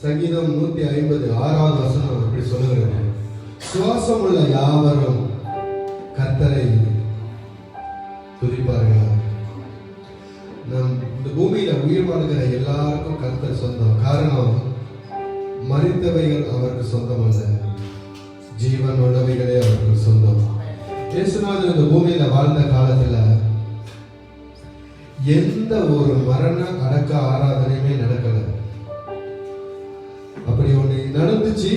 சங்கீதம் 150 வசனம் அப்படி சொல்லுகிறது, சுவாசம் உள்ள யாவரும் கர்த்தரை துதிப்பார்கள். நம் இந்த பூமியில உயிர் வாழ்கிற எல்லாருக்கும் கர்த்தர் சொந்தம். காரணம், மரித்தவைகள் அவருக்கு சொந்தம் அல்ல, ஜீவன் உள்ளவைகளே அவருக்கு சொந்தம். இயேசுநாதர் இந்த பூமியில வாழ்ந்த காலத்துல எந்த ஒரு மரண அடக்க ஆராதனையுமே நடக்கல. அப்படி ஒண்ணு நடந்துச்சு,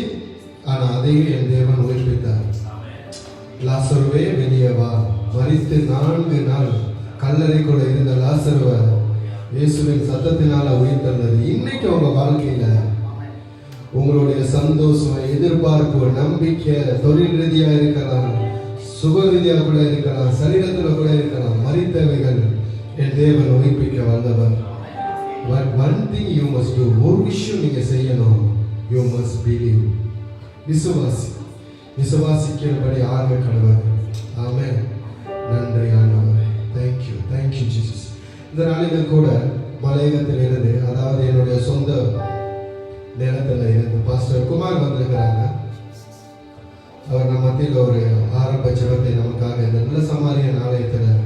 ஆனா அதையும் என் தேவன் உயிர்ப்பித்தார். லாசருவே வெளியே வா. மரித்து 4 நாள் கல்லறைக்குள்ள இருந்த லாசருவை இயேசுவின் சத்தத்தினால உயிர் தந்தது. இன்னைக்கு உங்க வாழ்க்கையில உங்களுடைய சந்தோஷம், எதிர்பார்ப்பு, நம்பிக்கை தொழில் ரீதியா இருக்கலாம், சுக ரீதியா கூட இருக்கலாம், சரீரத்துல கூட இருக்கலாம், மரித்தவைகள் என் தேவன் உயிர்ப்பிக்க வந்தவர். One thing you must do, ஒரு விஷயம் நீங்க செய்யணும், you must believe. விசுவாசிக்கிறபடி ஆக கடவுள். ஆமென். நன்றி ஆண்டவரே. Thank you Jesus. இந்த நாளில் கூட மலையகத்தில் இருந்து, அதாவது என்னுடைய சொந்த நேரத்தில் இருந்து பாஸ்டர் குமார் வந்திருக்கிறாங்க. அவர் நம்ம மத்தியில் ஒரு ஆரம்ப ஜெபத்தை நமக்காக இந்த நல்ல சமாரியன் ஆலயத்தில்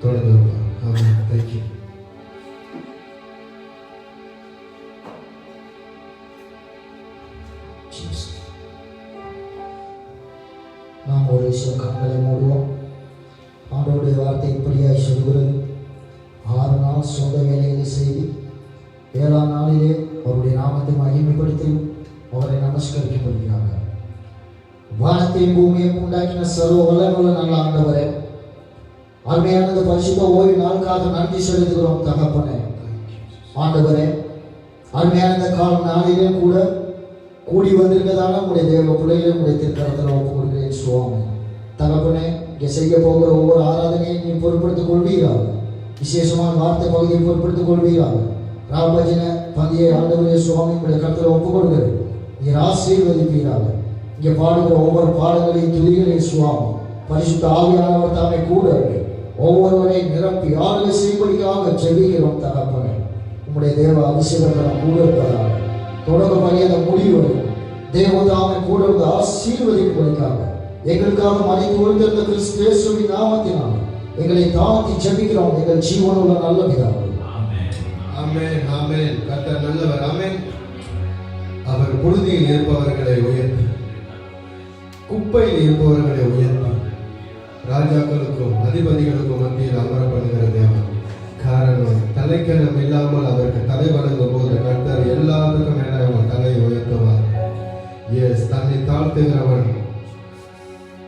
தொடர்ந்து வருவார். ஆமென். Thank you. நாம் ஒரு விஷயம் கண்களை மூடுவோம். ஆண்டவருடைய வார்த்தை இப்படியாய் சொல்கிறது, 6 நாள் சொந்த வேலைகளை செய்து 7ஆம் நாளிலே அவருடைய நாமத்தை மகிமைப்படுத்தி அவரை நமஸ்கரிக்கப்படுகிறாங்க. வானத்தையும் பூமியையும் உண்டாக்கின சர்வ வல்லமையுள்ள நல்ல ஆண்டவரே, அருமையான பரிசுத்த ஓய்வு நாளுக்காக நன்றி செலுத்துகிறோம் தகப்பனே. ஆண்டவரே, அருமையான இந்த கால நாளிலே கூட கூடி வந்திருக்கதான உங்களுடைய தேவ பிள்ளைகளை உங்களுடைய திருக்கரத்தில் ஒப்பு கொடுக்கிறேன் சுவாமி. தகப்பனே, இங்கே செய்ய போகிற ஒவ்வொரு ஆராதனையும் நீ பொருட்படுத்திக் கொள்வீராக. விசேஷமான வார்த்தை பகுதியை பொருட்படுத்திக் கொள்வீராக. ராபஜன பந்தியை ஆண்டவரே சுவாமி உங்களுடைய கருத்தில் ஒப்பு கொடுக்கிறேன். நீர் ஆசீர்வதிப்பீராக. இங்கே பாடுகிற ஒவ்வொரு பாடங்களையும் துதிகளையும் சுவாமி பரிசுத்த ஆவியானவர் தாமே கூட ஒவ்வொருவரை நிரப்பி ஆளுகை செய்யும்படியாக ஜெபிக்கிறோம் தகப்பனே. உங்களுடைய தேவ அபிஷேகத்தில் கூட இருப்பதாக தொடங்க மரியாதை முடிவு தேவதாமை கூட வந்து ஆசீர்வதிப்பதற்காக எங்களுக்காக மனித உயர்ந்த கிறிஸ்து இயேசுவின் நாமத்தினால் எங்களை தாழ்த்தி ஜெபிக்கிறோம் எங்கள் ஜீவனுள்ள நல்ல பிதாவே. ஆமென். ஆமென். கர்த்தர் நல்லவர். ஆமென். அவர் புழுதியில் இருப்பவர்களை உயர்த்தி, குப்பையில் இருப்பவர்களை உயர்த்தி, ராஜாக்களுக்கும் அதிபதிகளுக்கும் மத்தியில் அமர பண்ணுகிற தேவன். காரணம், தலைக்கணம் இல்லாமல் அவருக்கு தலை வணங்கும் போது கர்த்தர் எல்லாத்துக்கும் மேல அவங்க தலையை உயர்த்துவார். தன்னை தாழ்த்துகிறவன்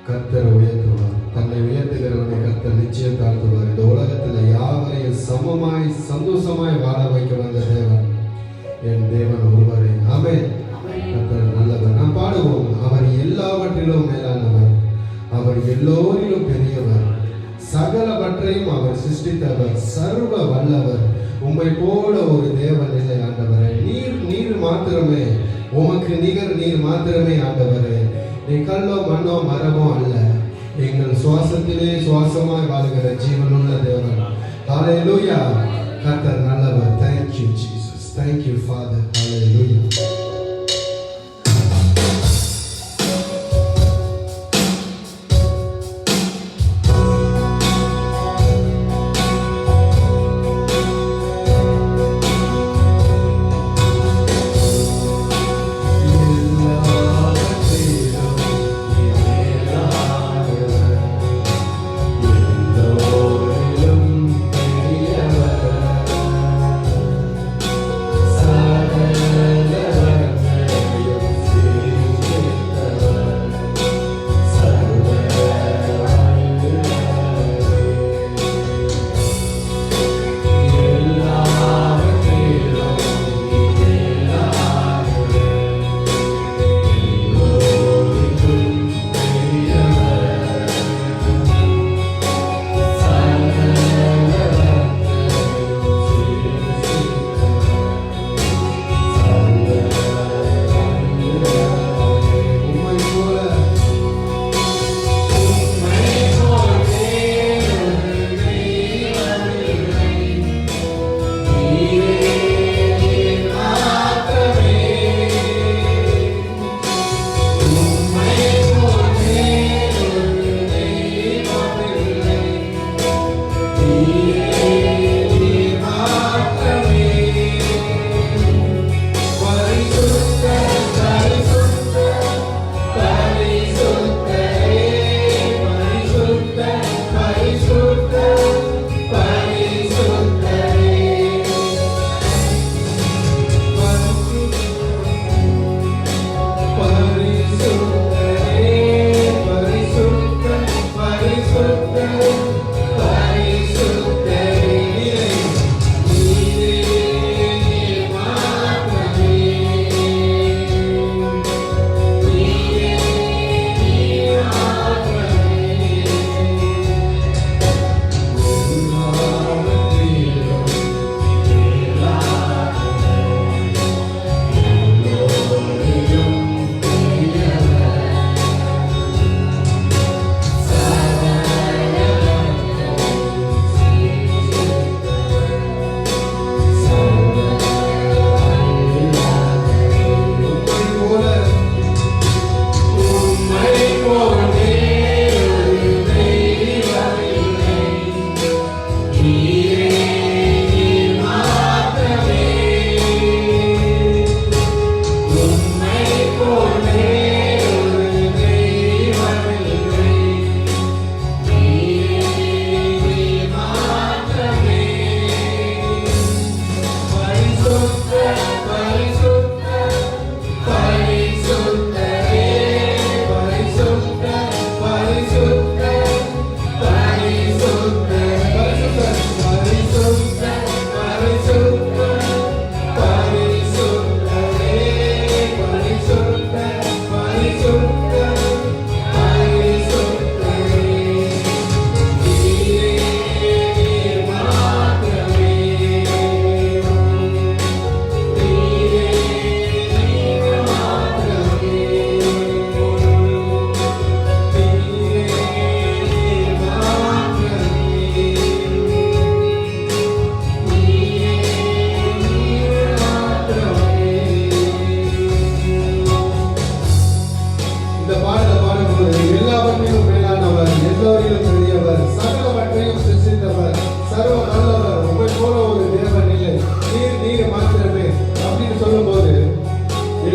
கர்த்தர் உயர்த்துவார், தன்னை உயர்த்துகிறவனை கர்த்தர் நிச்சயம் தாழ்த்துவார். இந்த உலகத்துல யாவரையும் சமமாய் சந்தோஷமாய் வாழ வைக்க வந்த தேவன் என் தேவன் ஒருவரே. ஆமென். கர்த்தர் நல்லவர். நாம் பாடுவோம், அவர் எல்லாவற்றிலும் மேலானவர், அவர் எல்லோரிலும் பெரியவர், சகலவற்றையும் அவர் சிருஷ்டித்தவர், சர்வ வல்லவர். உம்மை போல ஒரு தேவன் இல்லை ஆண்டவரே. நீர் மாத்திரமே, உமக்கு நிகர் நீர் மாத்திரமே ஆண்டவரே. நீ கல்லோ மண்ணோ மரமோ அல்ல, எங்கள் சுவாசத்திலே சுவாசமாய் வாழ்கிற ஜீவனுள்ள தேவன். ஹல்லேலூயா. கர்த்தர் நல்லவர். Thank you Jesus. Thank you Father. Hallelujah. Sada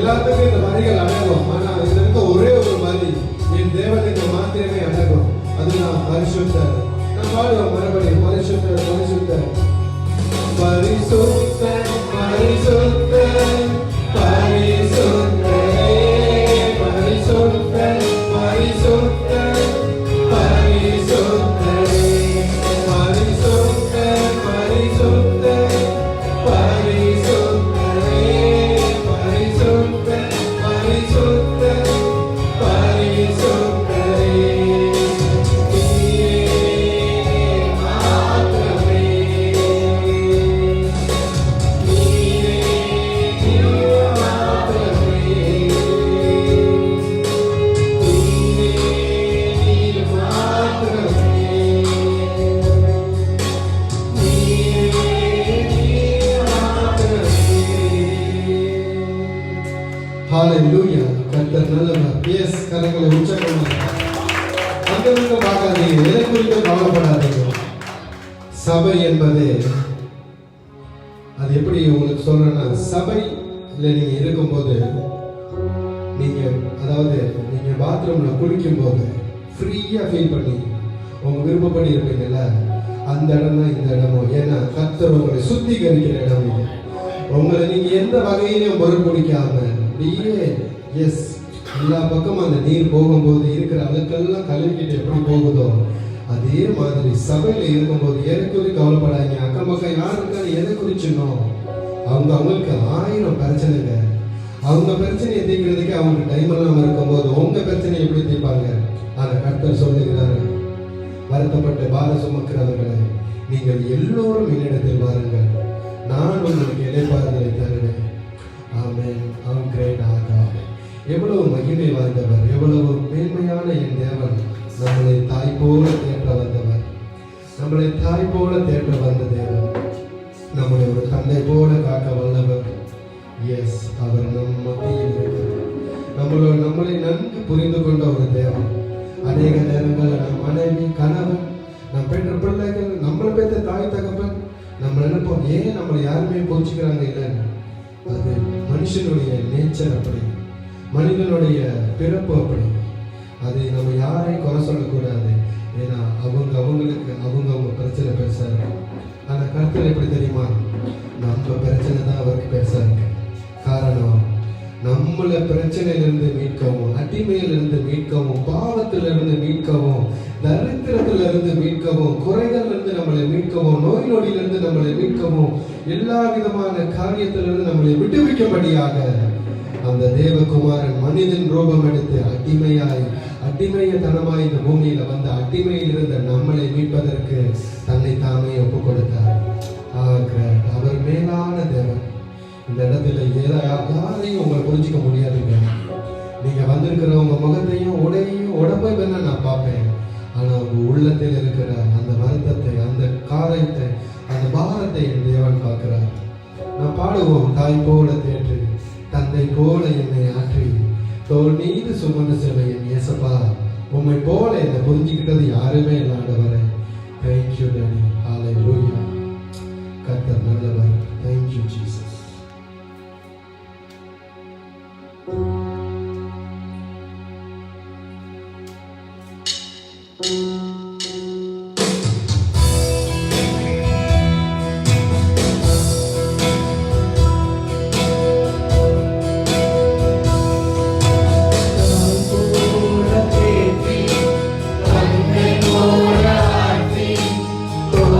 எல்லாத்துக்கும் இந்த வரிகள் அடங்கும். ஆனா இதுல இருக்க ஒரே ஒரு வரி என் தேவனுக்கு மாத்திரமே அடங்கும். அது நான் பரிசுத்தர். நான் பாடுவோம் மறுபடியும் பரிசுத்தர் பரிசுத்தர் பரிசுத்தர் பரிசுத்தர் பரிசுத்தரே பரிசுத்தர் பரிசுத்தர் பரிசுத்தரே பரிசுத்தர் பரிசுத்தர் பரிசுத்தரே பரிசுத்தர் பரிசுத்தர் பரிசுத்தரே ஹalleluya. கர்த்தர் நல்லவர். எஸ், கரங்களை உற்சாகமாக அங்கங்க பார்க்காதீங்க, எதை குறித்து கவலைப்படாதீங்க. சபை என்பது அது எப்படி உங்களுக்கு சொல்றேன்னா, சபையில் நீங்க இருக்கும்போது நீங்க அதாவது நீங்க பாத்ரூம்ல குளிக்கும் போது ஃப்ரீயா ஃபீல் பண்ணி உங்க விருப்பப்படி இருப்பீங்கல்ல, அந்த இடம் தான் இந்த இடமும். ஏன்னா கர்த்தர் உங்களை சுத்திகரிக்கிற இடம் இது. உங்களை நீங்க எந்த வகையிலையும் பொருட்படுத்தாம அப்படியே எஸ் எல்லா பக்கமும் அந்த நீர் போகும்போது இருக்கிற அழுக்கெல்லாம் கழுவிக்கிட்டு எப்படி போகுதோ அதே மாதிரி சபையில இருக்கும்போது எதை குறித்து கவலைப்படாதீங்க. அக்கம் பக்கம் யார் இருக்காரு எதை குறிச்சிடணும். அவங்களுக்கு 1000 பிரச்சனைங்க. அவங்க பிரச்சனையை தீர்க்கிறதுக்கு அவங்களுக்கு டைம் எல்லாம் இருக்கும்போது உங்க பிரச்சனையை எப்படி தீர்ப்பாங்க? ஆனா கர்த்தர் சொல்லுகிறாரு, வருத்தப்பட்டு பார சுமக்கிறவர்களை நீங்கள் எல்லோரும் என்னிடத்தில் வாருங்கள், நான் உங்களுக்கு இளைப்பாறுதலை தருவேன். ஆமென். அவர் கிரேட் ஆகார். எவ்வளவு மகிமை வாய்ந்தவர், எவ்வளவு மேன்மையான என் தேவன். நம்மளை தாய் போல தேற்ற வந்தவர், நம்மளை தாய் போல தேற்ற வந்த தேவன், நம்மளை ஒரு தந்தை போல காக்க வல்லவர். எஸ், அவர் நம் மத்தியில் இருக்கிறார். நம்மளை நன்கு புரிந்து கொண்ட ஒரு தேவன். அநேக நேரங்களில் நம் மனைவி கணவன் நம் பெற்ற பிள்ளைகள் நம்மளை பெற்ற தாய் தகப்பன் நம்ம நினைப்போம், ஏன் நம்மளை யாருமே கோச்சிக்கிறாங்க இல்லைன்னு. அது மனுஷனுடைய நேச்சர் அப்படி, மனிதனுடைய பிறப்பு அப்படி. அது நம்ம யாரையும் குறை சொல்லக்கூடாது. ஏன்னா அவங்களுக்கு அவங்க பிரச்சனை பெருசா இருக்கு. ஆனா கருத்தில் எப்படி தெரியுமா, நம்ம பிரச்சனை தான் அவருக்கு பெருசா இருக்கு. காரணம், நம்மளை பிரச்சனையிலிருந்து மீட்கவும், அடிமையிலிருந்து மீட்கவும், பாவத்திலிருந்து மீட்கவும், தரித்திரத்திலிருந்து மீட்கவும், குறைகளிலிருந்து நம்மளை மீட்கவும், நோய் நொடியிலிருந்து நம்மளை மீட்கவும், எல்லா விதமான காரியத்திலிருந்து நம்மளை விடுவிக்கும்படியாக அந்த தேவகுமாரன் மனிதன் ரூபம் எடுத்து அடிமையத்தனமாய் இந்த பூமியில வந்து அடிமையில் இருந்த நம்மளை மீட்பதற்கு தன்னை தாமே ஒப்பு கொடுத்தார். அவர் மேலான தேவன். இந்த இடத்துல யாரையும் உங்களை புரிஞ்சிக்க முடியாதுங்க. நீங்க வந்திருக்கிற உங்க முகத்தையும் உடையையும் உடம்பை வேணா நான் பார்ப்பேன். ஆனா உங்க உள்ளத்தில் இருக்கிற அந்த வருத்தத்தை, அந்த காரியத்தை, அந்த பாரத்தை என் தேவன் பார்க்கிறார். நான் பாடுவோம், தாய் போல தேற்று தந்தை போல என்னை ஆற்றி தோல் மீது சுமந்து செல்ல என் இயேசப்பா, உம்மை போல என்னை புரிஞ்சுக்கிட்டது யாருமே இல்லாண்டவரே. Thank you daddy. ஹalleluya. கர்த்தர் நல்லவர். Thank you Jesus. போல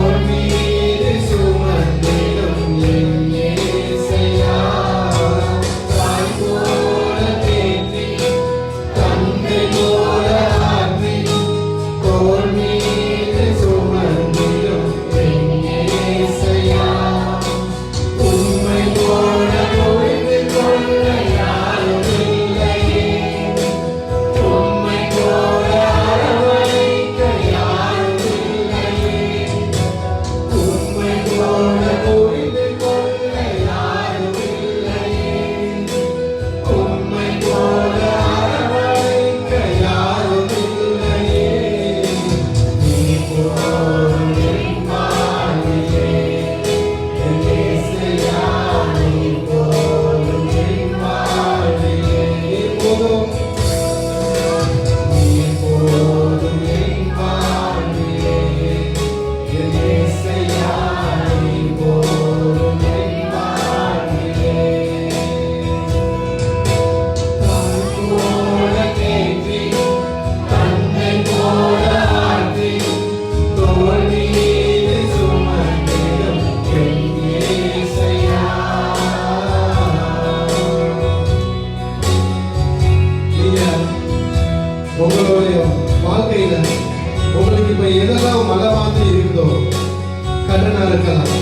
இருக்கலாம்,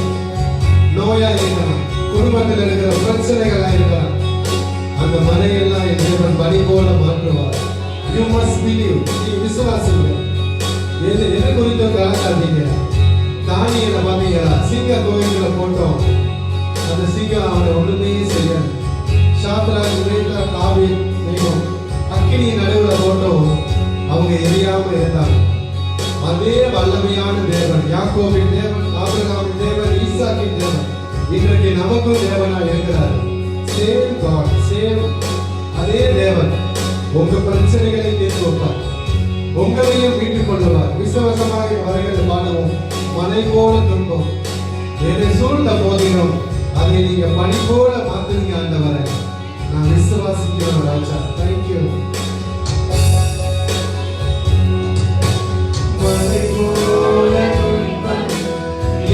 நோயா இருக்கலாம், குடும்பத்தில் இருக்கிற பிரச்சனைகளா இருக்கலாம். அந்த மனையெல்லாம் என் தேவன் பனி போல மாற்றுவார். You must believe. நீ விசுவாசிங்க. எது குறித்து கலக்காதீங்க. தானியலை பார்த்தீங்களா? சிங்க கோயில்ல போட்டோம். அந்த சிங்கம் அவனை ஒண்ணுமே செய்யாது. சாத்ராக் மேஷாக் ஆபேத்நேகோ அக்கினி நடுவுல போட்டோம். அவங்க எரியாம இருந்தாங்க. அதே வல்லமையான தேவன், யாக்கோபின் தேவன், ஆபிரகாமின் தேவன், ஈசாக்கின் தேவன், இன்றைக்கு நமக்கும் தேவனா இருக்கிறார். சேம் காட், சேம் அதே தேவன் உங்க பிரச்சனைகளை தீர்த்து வைப்பார், உங்களையும் மீட்டுக் கொள்ளுவார். விசுவாசமாக வரைகள் பாடுவோம். மலை போல துன்பம் என்னை சூழ்ந்த போதிலும் அதை நீங்க பனி போல மாத்துறீங்க ஆண்டவரை. நான் விசுவாசிக்கிறேன் ராஜா. தேங்க்யூ. மலை போல துன்பம்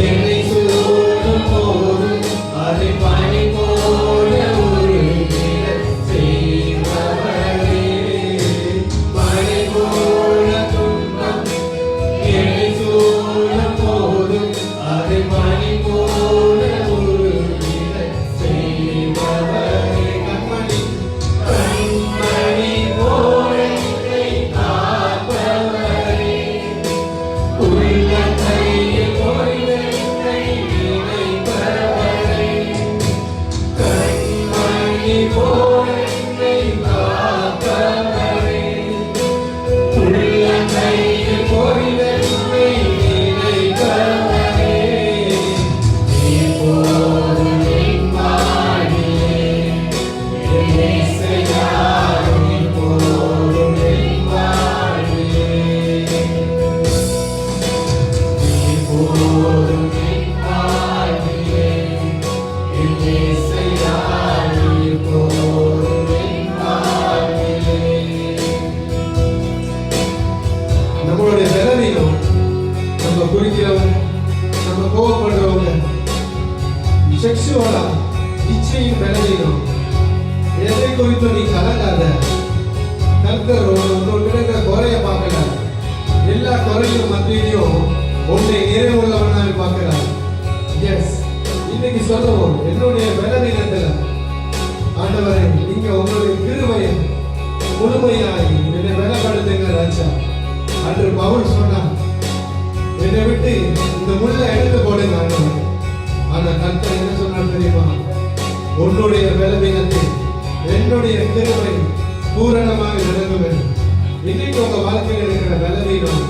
என்னை சூழ்ந்த போதும் அதை பனி போல செய்வரே. மலை போல துன்பம் என்னை சூழ்ந்த போதும் அதை பனி போல செய்வரே. கண்மணி கண்மணி போல காப்பவரே. உள்ள கையில் பொறிவென்னை நினைப்பவரே. கண்மணி போல காப்பவரே. உள்ள கையில் பொறிவென்னை நினைப்பவரே. இப்போதும் என் வாழ்விலே என் இயேசுவே, இப்போதும் என் வாழ்விலே இப்போதும் என் வாழ்விலே என் இயேசுவே, இப்போதும் என் வாழ்விலே. நம்மளுடைய பலவீனம், நம்ம குறிக்கிறவங்க, நம்ம கோபப்படுறவங்க, செக்ஷுவலா இச்சையின் பலவீனம், எதை குறித்தும் நீ கலங்காத. கர்த்தர் உன்கிட்ட இருக்கிற குறைய பார்க்கல. எல்லா குறையும் மத்தியிலையும் உன்னை நிறைவுள்ளவனாக பார்க்கிறார். எஸ், இன்னைக்கு சொல்லுவோம், என்னுடைய பலவீனத்துல ஆண்டவரை நீங்க உங்களுடைய கிருபையை முழுமையாய் என்னை பலப்படுத்துங்க ராஜா. அன்று பவுல் சொன்னார், என்னை விட்டு இந்த முள்ள எடுத்து போடுங்க ஆண்டவரே. ஆனா கர்த்தர் என்ன சொன்னார் தெரியுமா? உன்னுடைய பலவீனத்தை என்னுடைய கிருபை பூரணமாக விளங்கும் என்று. இன்னைக்கு உங்க வாழ்க்கையில் இருக்கிற பலவீனம்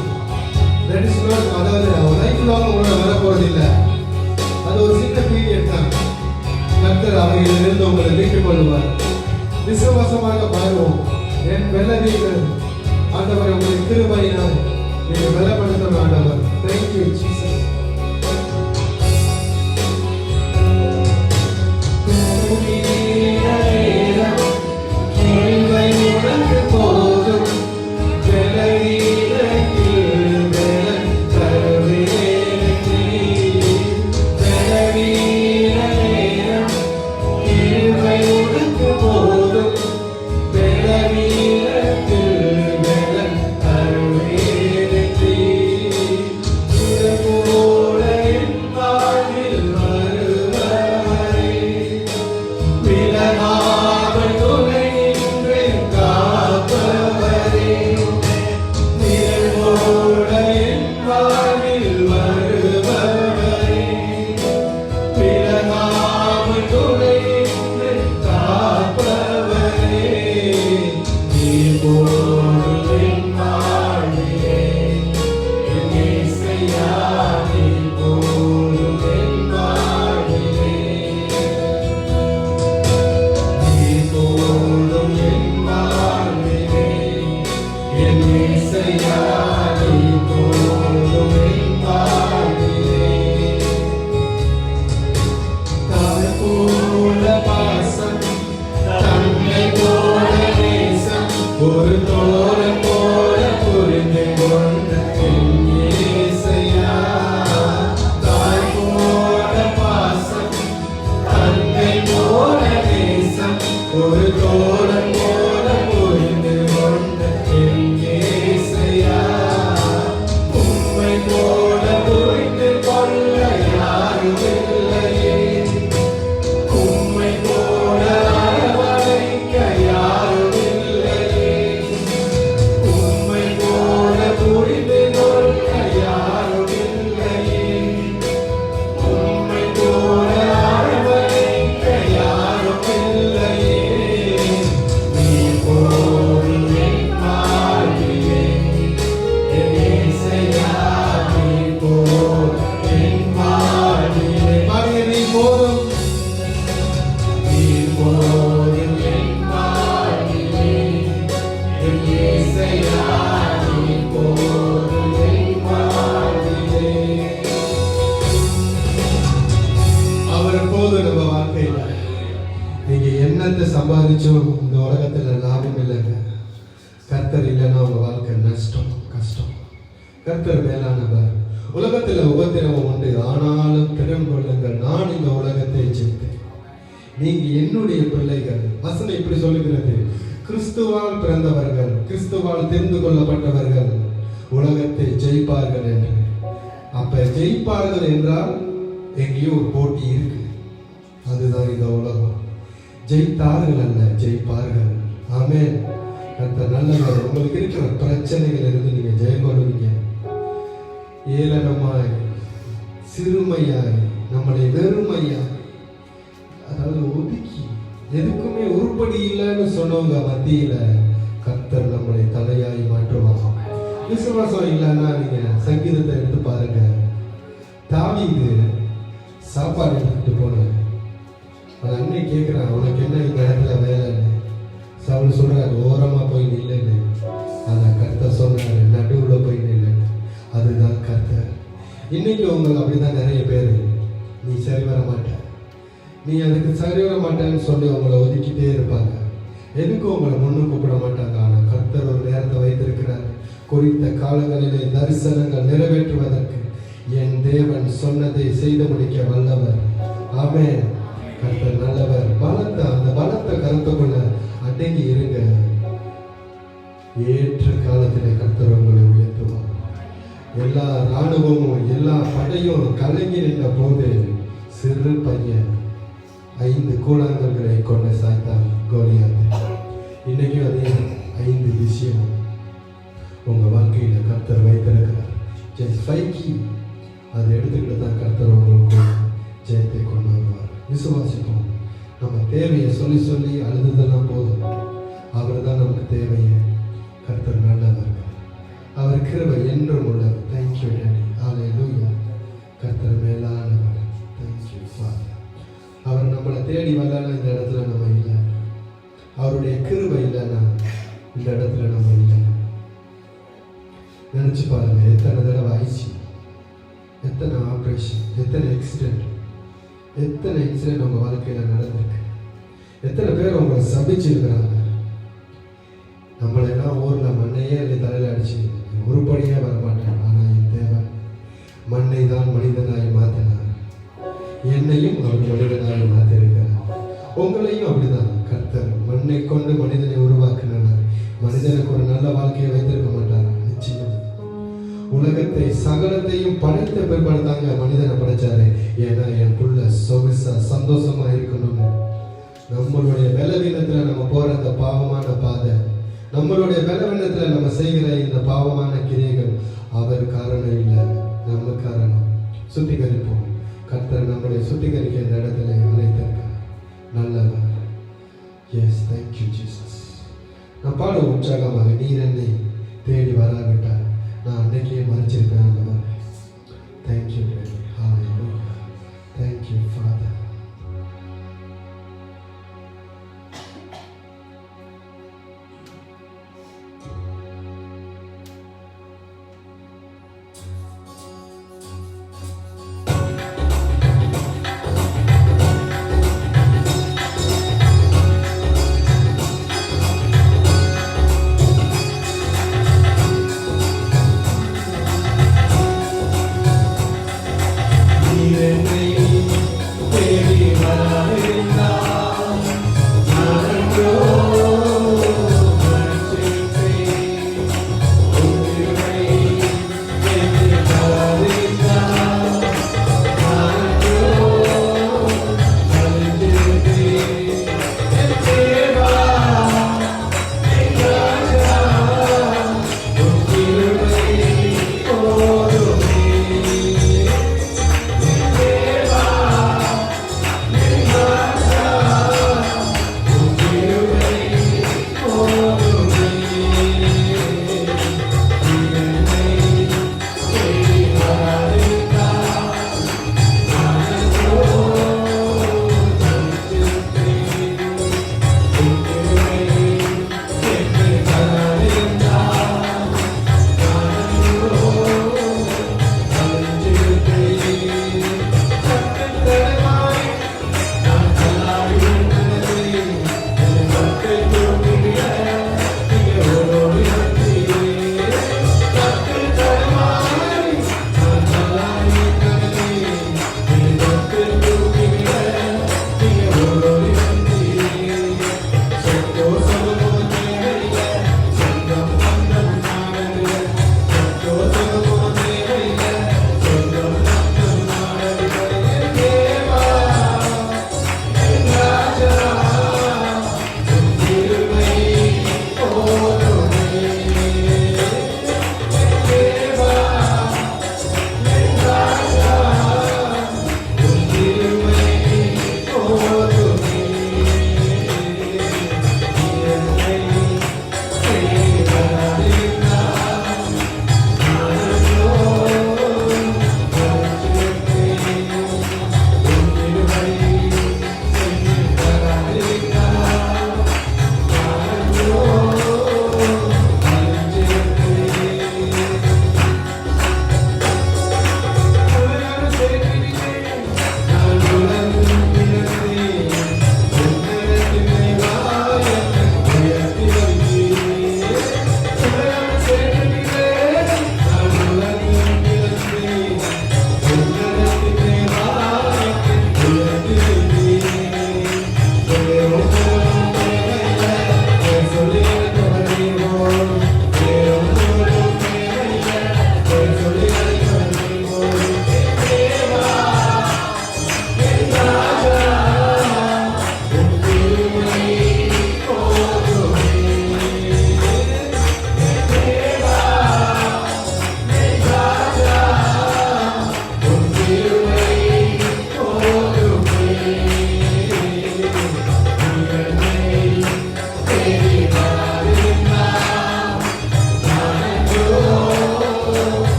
that is not, அதாவது லைஃப் லாங் உங்களை வரப்போறது இல்லை. அது ஒரு சின்ன பீரியட் தான். கர்த்தர் அவையிலிருந்து உங்களை மீட்டுக் கொள்வார். விசுவாசமாக பாருவோம். என் பலவீனம் ஆண்டவரை உங்களுடைய கிருபையினால் நீங்க பலப்படுத்தணும் ஆண்டவர். Thank you Jesus. ஒரு தோழன் போல புரிந்து கொண்ட இயேசையா, தாய் போல பாசம், தந்தை போல நேசம், ஒரு தோழன் போல புரிந்து கொண்ட இயேசையா, உம்மை போல புரிந்து கொள்ள யார் என்னத்தை சம்பாதிச்சும் இந்த உலகத்துல லாபம் இல்லைங்க. கர்த்தர் இல்லைன்னா உங்க வாழ்க்கை நஷ்டம், கஷ்டம். கர்த்தர் மேலானவர். உலகத்துல உபத்திரவம் உண்டு, ஆனாலும் திறன் கொள்ளுங்கள், நான் இந்த உலகத்தை ஜெயித்தேன். நீங்க என்னுடைய பிள்ளைகள். வசனம் இப்படி சொல்லுகிறது, கிறிஸ்துவால் பிறந்தவர்கள், கிறிஸ்துவால் தெரிந்து கொள்ளப்பட்டவர்கள் உலகத்தை ஜெயிப்பார்கள் என்று. அப்ப ஜெயிப்பார்கள் என்றால் எங்கேயும் ஒரு போட்டி இருக்கு. அதுதான் இந்த உலகம். ஜெயித்தார்கள் அல்ல, ஜெயிப்பார்கள். ஆமென். கர்த்தர் நல்லவர். உங்களுக்கு இருக்கிற பிரச்சனைகள் இருந்து நீங்க ஜெயம் கொள்வீங்க. ஏளனமாய், சிறுமையாய், நம்மளை வெறுமையாய், அதாவது ஒதுக்கி எதுக்குமே உருப்படி இல்லைன்னு சொன்னவங்க மத்தியில கர்த்தர் நம்மளை தலையாய் மாற்றுவாங்க. விசுவாசம் இல்லைன்னா நீங்க சங்கீதத்தை எடுத்து பாருங்க. தாவீது சாப்பாடு எடுத்துட்டு போனார். அது அன்னை கேட்கிறான், உனக்கு என்ன இந்த இடத்துல வேலைன்னு. சவுல் சொல்றாரு, ஓரமா போய் நில்லுன்னு. அதான் கர்த்தர் சொன்னாரு, நடுவுல போய் நில்லுன்னு. அதுதான் கர்த்தர். இன்னைக்கு உங்களுக்கு அப்படிதான் நிறைய பேர், நீ சரி வர மாட்ட, நீ அதுக்கு சரி வர மாட்டேன்னு சொல்லி உங்களை ஒதுக்கிட்டே இருப்பாங்க. எதுக்கும் உங்களை முன்னு கூப்பிட மாட்டாங்க. ஆனால் கர்த்தர் ஒரு நேரத்தை வைத்திருக்கிறார். குறித்த காலங்களிலே தரிசனங்கள் நிறைவேற்றுவதற்கு என் தேவன் சொன்னதை செய்து முடிக்க வல்லவர். ஆமென். கர்த்தர் நல்லவர். அந்த பலத்தை கருத்துக்குள்ள அடங்கி இருங்க. ஏற்ற காலத்திலே கர்த்தர் உங்களை உயர்த்துவார். எல்லா ராணுவமும் எல்லா படையும் கலங்கி நின்ற போது சிறு பையன் 5 கூழாங்கற்களை கொண்ட சாய்த்தான் கோலியாத். இன்னைக்கும் அதே 5 விஷயம் உங்க வாழ்க்கையில கர்த்தர் வைத்திருக்கிறார். Just 5 key. அதை எடுத்துக்கிட்டு தான் கர்த்தர் உங்களுக்கு ஜெயத்தை கொண்டு வருவார். விசுவாசிப்போம். நம்ம தேவையை சொல்லி சொல்லி அழுதுதெல்லாம் போதும். அவர் தான் நமக்கு தேவையே. கர்த்தர் நல்லவர். அவர் கிருபை என்றும் உள்ளது. Thank you daddy. ஹல்லேலூயா. கர்த்தர் மேலானவர். Thank you father. அவர் நம்மளை தேடி வரலன்னா இந்த இடத்துல நம்ம இல்லை. அவருடைய கிருபை இல்லைன்னா இந்த இடத்துல நம்ம இல்லை. நினைச்சு பாருங்க, எத்தனை தடவை ஐசி, எத்தனை ஆப்ரேஷன், எத்தனை இன்சிடென்ட் உங்க வாழ்க்கையில நடந்திருக்கு. எத்தனை பேர் உங்களை சபிச்சிருக்கிறாங்க. நம்மளெல்லாம் ஊர்ல மண்ணையே அள்ளி தலையில அடிச்சு உருப்படியே வரமாட்டேன். ஆனா என் தேவன் மண்ணை தான் மனிதனாய் மாற்றினார். என்னையும் அவர் மனிதனாய் மாற்றிருக்கிறார். உங்களையும் அப்படிதான் கர்த்தர் மண்ணை கொண்டு மனிதனை உருவாக்கினார். மனிதனுக்கு ஒரு நல்ல வாழ்க்கையை வைத்திருக்க மாட்டார். நிச்சயம் உலகத்தை சகலத்தையும் படைத்த பிற்பாடுதாங்க மனிதனை படைச்சாரு. ஏன்னா என் புள்ள சொகுசா சந்தோஷமா இருக்கணும்னு. நம்மளுடைய பலவீனத்துல நம்ம போற அந்த பாவமான பாதை, நம்மளுடைய பலவீனத்துல நம்ம செய்கிற இந்த பாவமான கிரியைகள் அவர் காரணம் இல்லை, நம்ம காரணம். சுத்திகரிப்போம். கர்த்தர் நம்முடைய சுத்திகரிக்க இந்த இடத்துல அழைத்திருக்கார். நல்லவர். Yes, thank you Jesus. நான் பாட உற்சாகமாக, நீர் என்னை தேடி வராவிட்டார் நான் அன்னைக்கே மறைச்சிருக்கேன். தேங்க்யூ. ஹல்லேலூயா. Thank you father. என்னை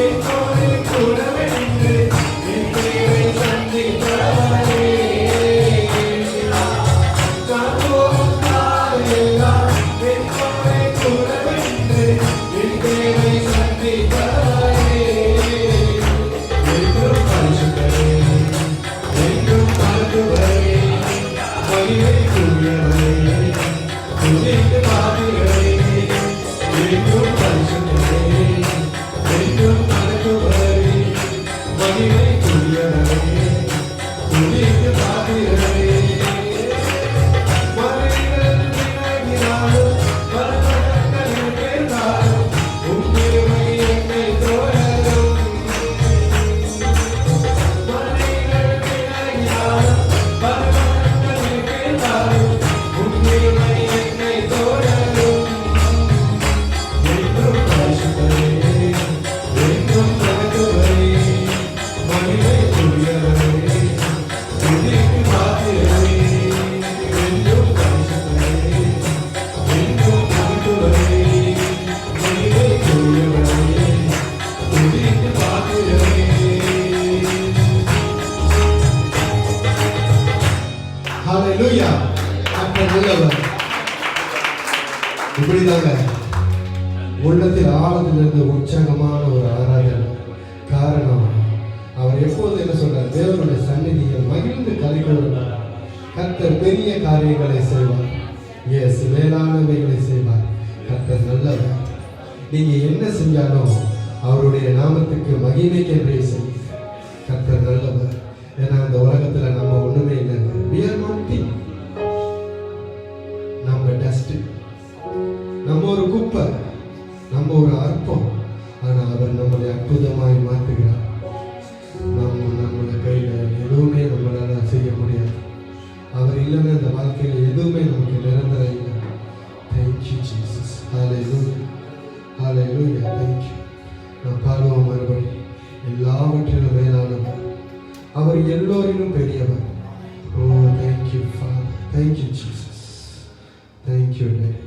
என்னோடு கூடவென்று என் தேவை சந்தித்தவரே. நான் போகும் காலையெல்லாம் என்னோடு கூடவென்று என் தேவை சந்தித்தவரே. என்றும் பரிசுத்தரே, என்றும் மருத்துவரே, மகிமைக்குரியவரே, துதிக்கு பாத்திரரே. என்றும் பரிசுத்தரே, என்றும் மருத்துவரே, மகிமைக்குரியவரே, துதிக்கு பாத்திரரே. மனிதன் விலகினாலும் பர்வதங்கள் பேர்ந்தாலும் உம் கிருபை என்னை தொடரும். மனிதன் விலகினாலும் பர்வதங்கள் பேர்ந்தாலும் உம் கிருபை என்னை தொடரும். என்றும் பரிசுத்தரே, என்றும் மருத்துவரே, மகிமைக்குரியவரே, துதிக்கு பாத்திரரே. என்றும் பரிசுத்தரே, என்றும் மருத்துவரே, மகிமைக்குரியவரே, துதிக்கு பாத்திரரே. ஹalleluya. கர்த்தர் நல்லவர். இப்படிதாங்க உள்ளத்தில் ஆழத்திலிருந்து உற்சாகமான ஒரு ஆராதனை. காரணம், அவர் எப்போது என்ன சொல்றார்? தேவனுடைய சந்நிதியில் மகிழ்ந்து கலிகூர்ந்தார். கர்த்தர் பெரிய காரியங்களை செய்வார். எஸ், மேலானவைகளை செய்வார். கர்த்தர் நல்லவர். நீங்க என்ன செஞ்சாலும் அவருடைய நாமத்துக்கு மகிமைக்கென்றே செய்யுங்க. கர்த்தர் நல்லவர். ஏன்னா இந்த உலகத்துல நம்ம ஒண்ணுமே இல்லைங்க. We are nothing. நம்ம டஸ்ட், நம்ம ஒரு குப்பை, நம்ம ஒரு அற்பம். ஆனா அவர் நம்மளை அற்புதமாய் மாற்றுகிறார். நம்மளோட கையில எதுவுமே நம்மளால செய்ய முடியாது. அவர் இல்லைன்னா இந்த வாழ்க்கையில எதுவுமே நமக்கு நிரந்தரம் இல்லை. Thank you Jesus. Hallelujah, hallelujah. Thank you. நான் பாடுவோம் மறுபடி. எல்லாவற்றிலும் மேலானவர், அவர் எல்லோரிலும் பெரியவர். Oh thank you father, thank you Jesus, thank you daddy.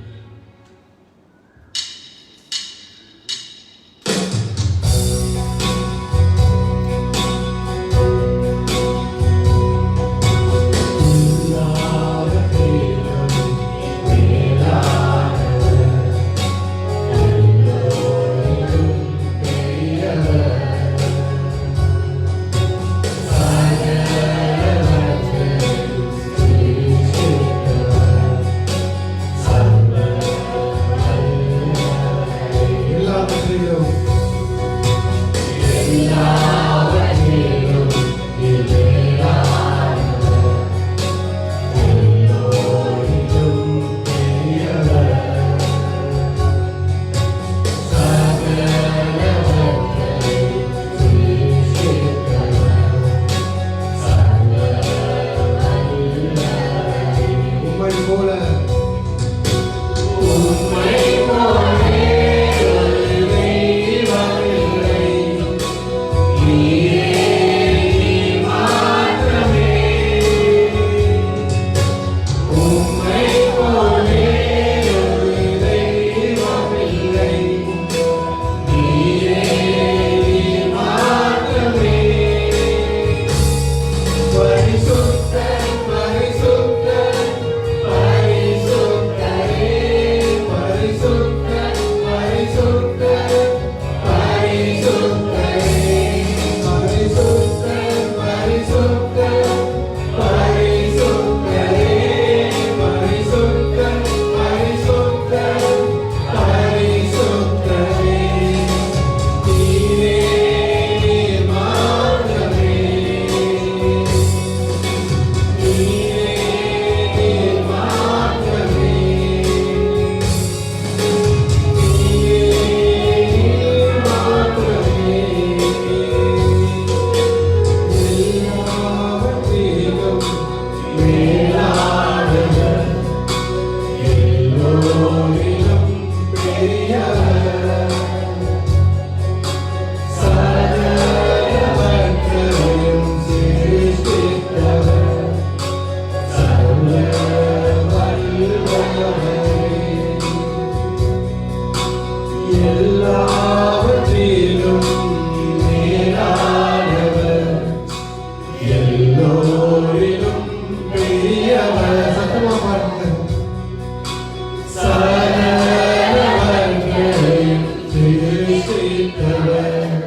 அழைத்தவர்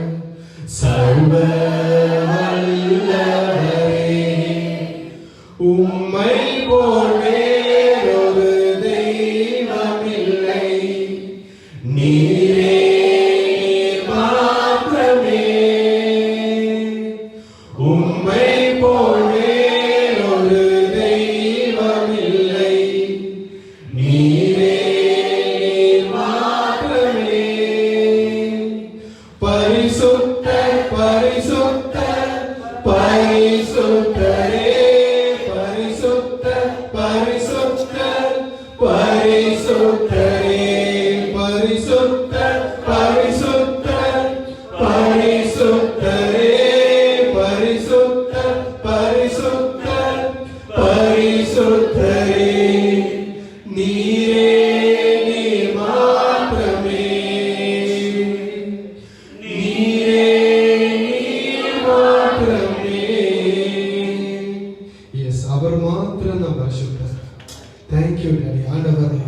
சர்வ வல்லவரே. உம்மை போல் வேறொரு தெய்வமில்லை, நீரே மாத்திரமே. உம்மை போல் வேறொரு தெய்வமில்லை, நீரே மாத்திரமே. பரிசுத்தர் பரிசுத்தர் பரிசுத்தரே, பரிசுத்தர் பரிசுத்தர் பரிசுத்தரே, பரிசுத்தர் பரிசுத்தர் பரிசுத்தரே, பரிசுத்தர் பரிசுத்தர் பரிசுத்தரே. நீரே நீர் மாத்திரமே, நீரே நீர் மாத்திரமே. எஸ், அவர் மாத்திரம் நம் பரிசுத்தர். Thank you daddy. ஆண்டவரே,